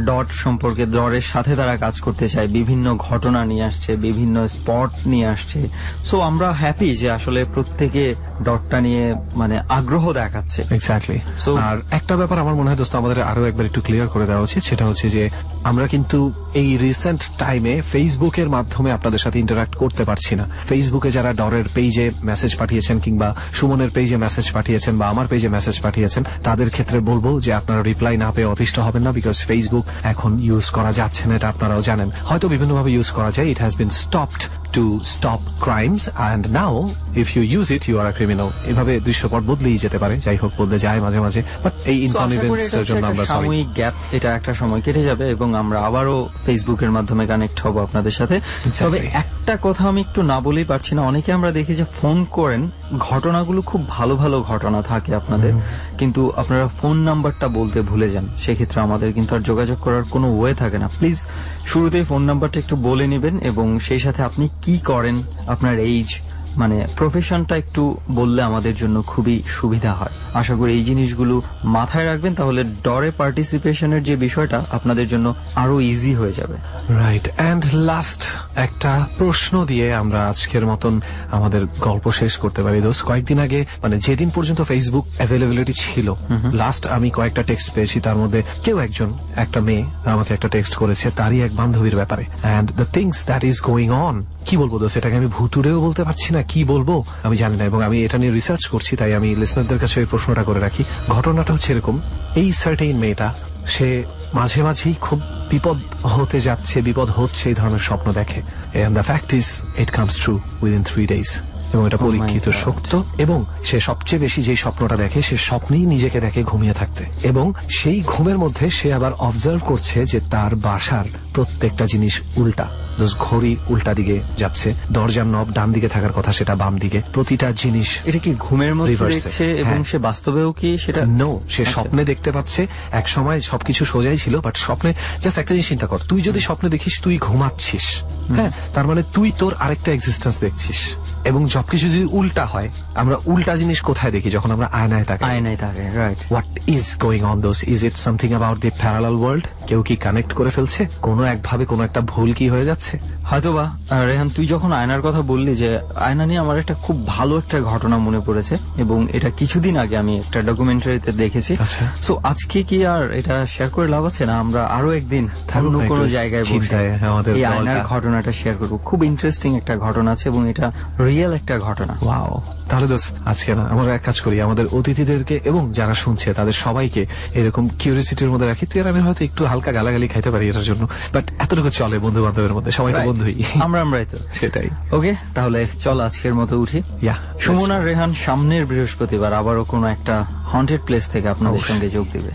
ডট সম্পর্কে ডটের সাথে তারা কাজ করতে চায়, বিভিন্ন ঘটনা নিয়ে আসছে, বিভিন্ন স্পট নিয়ে আসছে। সো আমরা হ্যাপি যে আসলে প্রত্যেকে ডটটা নিয়ে মানে আগ্রহ দেখাচ্ছে। এক্স্যাক্টলি। আর একটা ব্যাপার আমার মনে হয় দোস্ত আমাদের আরো একবার একটু ক্লিয়ার করে দেওয়া উচিত, সেটা হচ্ছে যে আমরা কিন্তু এই রিসেন্ট টাইমে ফেসবুকের মাধ্যমে আপনাদের সাথে ইন্টারাক্ট করতে পারছি না। ফেসবুকে যারা ডরের পেজে মেসেজ পাঠিয়েছেন কিংবা সুমনের পেজে মেসেজ পাঠিয়েছেন বা আমার পেজে মেসেজ পাঠিয়েছেন, তাদের ক্ষেত্রে বলবো যে আপনারা রিপ্লাই না পেয়ে অতিষ্ঠ হবেন না, বিকজ ফেসবুক এখন ইউজ করা যাচ্ছে না, এটা আপনারাও জানেন। হয়তো বিভিন্নভাবে ইউজ করা যায়, it has been stopped to stop crimes and now if you use it you are a criminal. এভাবে দৃশ্যপট বদলেই যেতে পারে, যাই হোক বদলে যায় মাঝে মাঝে, বাট এই ইনকনভিনিয়েন্সের জন্য আমরা সরি। সাময়িক গ্যাপ, এটা একটা সময় কেটে যাবে এবং আমরা আবারও ফেসবুকের মাধ্যমে কানেক্ট হব আপনাদের সাথে। তবে একটা কথা আমি একটু না বলেই পারছি না, অনেকে আমরা দেখি যে ফোন করেন, ঘটনাগুলো খুব ভালো ভালো ঘটনা থাকে আপনাদের, কিন্তু আপনারা ফোন নাম্বারটা বলতে ভুলে যান। সেক্ষেত্রে আমাদের কিন্তু আর যোগাযোগ করার কোনো ওয়ে থাকে না। প্লিজ শুরুতেই ফোন নাম্বারটা একটু বলে নেবেন এবং সেই সাথে আপনি কি করেন, আপনার এইজ, মানে প্রফেশনটা একটু বললে আমাদের জন্য খুবই সুবিধা হয়। আশা করি এই জিনিসগুলো মাথায় রাখবেন, তাহলে ডরে পার্টিসিপেশনের যে বিষয়টা আপনাদের জন্য আরো ইজি হয়ে যাবে। রাইট। এন্ড লাস্ট একটা প্রশ্ন দিয়ে আমরা আজকের মতন আমাদের গল্প শেষ করতে পারি দোস্ত। কয়েকদিন আগে, মানে যেদিন পর্যন্ত ফেসবুক অ্যাভেলেবিলিটি ছিল, লাস্ট আমি কয়েকটা টেক্সট পেয়েছি, তার মধ্যে কেউ একজন, একটা মেয়ে আমাকে একটা টেক্সট করেছে তারই এক বান্ধবীর ব্যাপারে। And the things that is going on, কি বলবো দোস্ত, এটাকে আমি ভুতুড়েও বলতে পারছি না, কি বলবো আমি জানি না, এবং আমি এটা নিয়ে রিসার্চ করছি, তাই আমি লিসনারদের কাছে এই প্রশ্নটা করে রাখি। ঘটনাটা হচ্ছে এরকম, এই সার্টেইন মেয়েটা, সে মাঝে মাঝেই খুব বিপদ হতে যাচ্ছে, বিপদ হচ্ছে এই ধরনের স্বপ্ন দেখে। And the fact is it comes true within 3 days, এবং এটা পরীক্ষিত সত্য। এবং সে সবচেয়ে বেশি যে স্বপ্নটা দেখে, সে স্বপ্নেই নিজেকে দেখে ঘুমিয়ে থাকতে, এবং সেই ঘুমের মধ্যে সে আবার অবজার্ভ করছে যে তার বাসার প্রত্যেকটা জিনিস উল্টা। ঘড়ি উল্টা দিকে যাচ্ছে, দরজার নব ডান দিকে থাকার কথা সেটা বাম দিকে, প্রতিটা জিনিস। এটা কি ঘুমের মধ্যে দেখছে এবং সে বাস্তবেও কি সেটা? নো, সে স্বপ্নে দেখতে পাচ্ছে। এক সময় সবকিছু সোজাই ছিল, বাট স্বপ্নে জাস্ট একটা জিনিস চিন্তা কর, তুই যদি স্বপ্নে দেখিস তুই ঘুমাচ্ছিস, হ্যাঁ, তার মানে তুই তোর আরেকটা এক্সিস্টেন্স দেখছিস। এবং সবকিছু যদি উল্টা হয়, আমরা উল্টা জিনিস কোথায় দেখি? যখন আমরা আয়নায় থাকি। Right. What is going on those? Is it something about the parallel world? কেউ কি কানেক্ট করে ফেলছে? কোনো একভাবে কোনো একটা ভুল কি হয়ে যাচ্ছে? হয়তোবা। রেহান, তুই যখন আয়নার কথা বললি, যে আয়না নিয়ে আমার একটা খুব ভালো একটা ঘটনা মনে পড়েছে, এবং এটা কিছুদিন আগে আমি একটা ডকুমেন্টারিতে দেখেছি। সো আজকে কি আর এটা শেয়ার করে লাভ আছে না? আমরা আরো একদিন অন্য কোনো জায়গায় বসে এই আয়নার ঘটনাটা শেয়ার করবো। খুব ইন্টারেস্টিং একটা ঘটনা আছে এবং এটা রিয়েল একটা ঘটনা। ওয়াও। তাহলে দোস্ত আজকে না আমরা এক কাজ করি, আমাদের অতিথিদেরকে এবং যারা শুনছে তাদের সবাইকে এরকম কিউরিয়াসিটির মধ্যে রাখি। তুই আর আমি হয়তো একটু হালকা গালাগালি খাইতে পারি এটার জন্য, বাট এতটুকু চলে বন্ধু বান্ধবের মধ্যে, সবাই তো বন্ধুই, আমরাই তো। সেটাই। ওকে, তাহলে চল আজকের মতো উঠি। সুমন আর রেহান সামনের বৃহস্পতিবার আবারও কোনো একটা হন্টেড প্লেস থেকে আপনাদের সঙ্গে যোগ দিবে।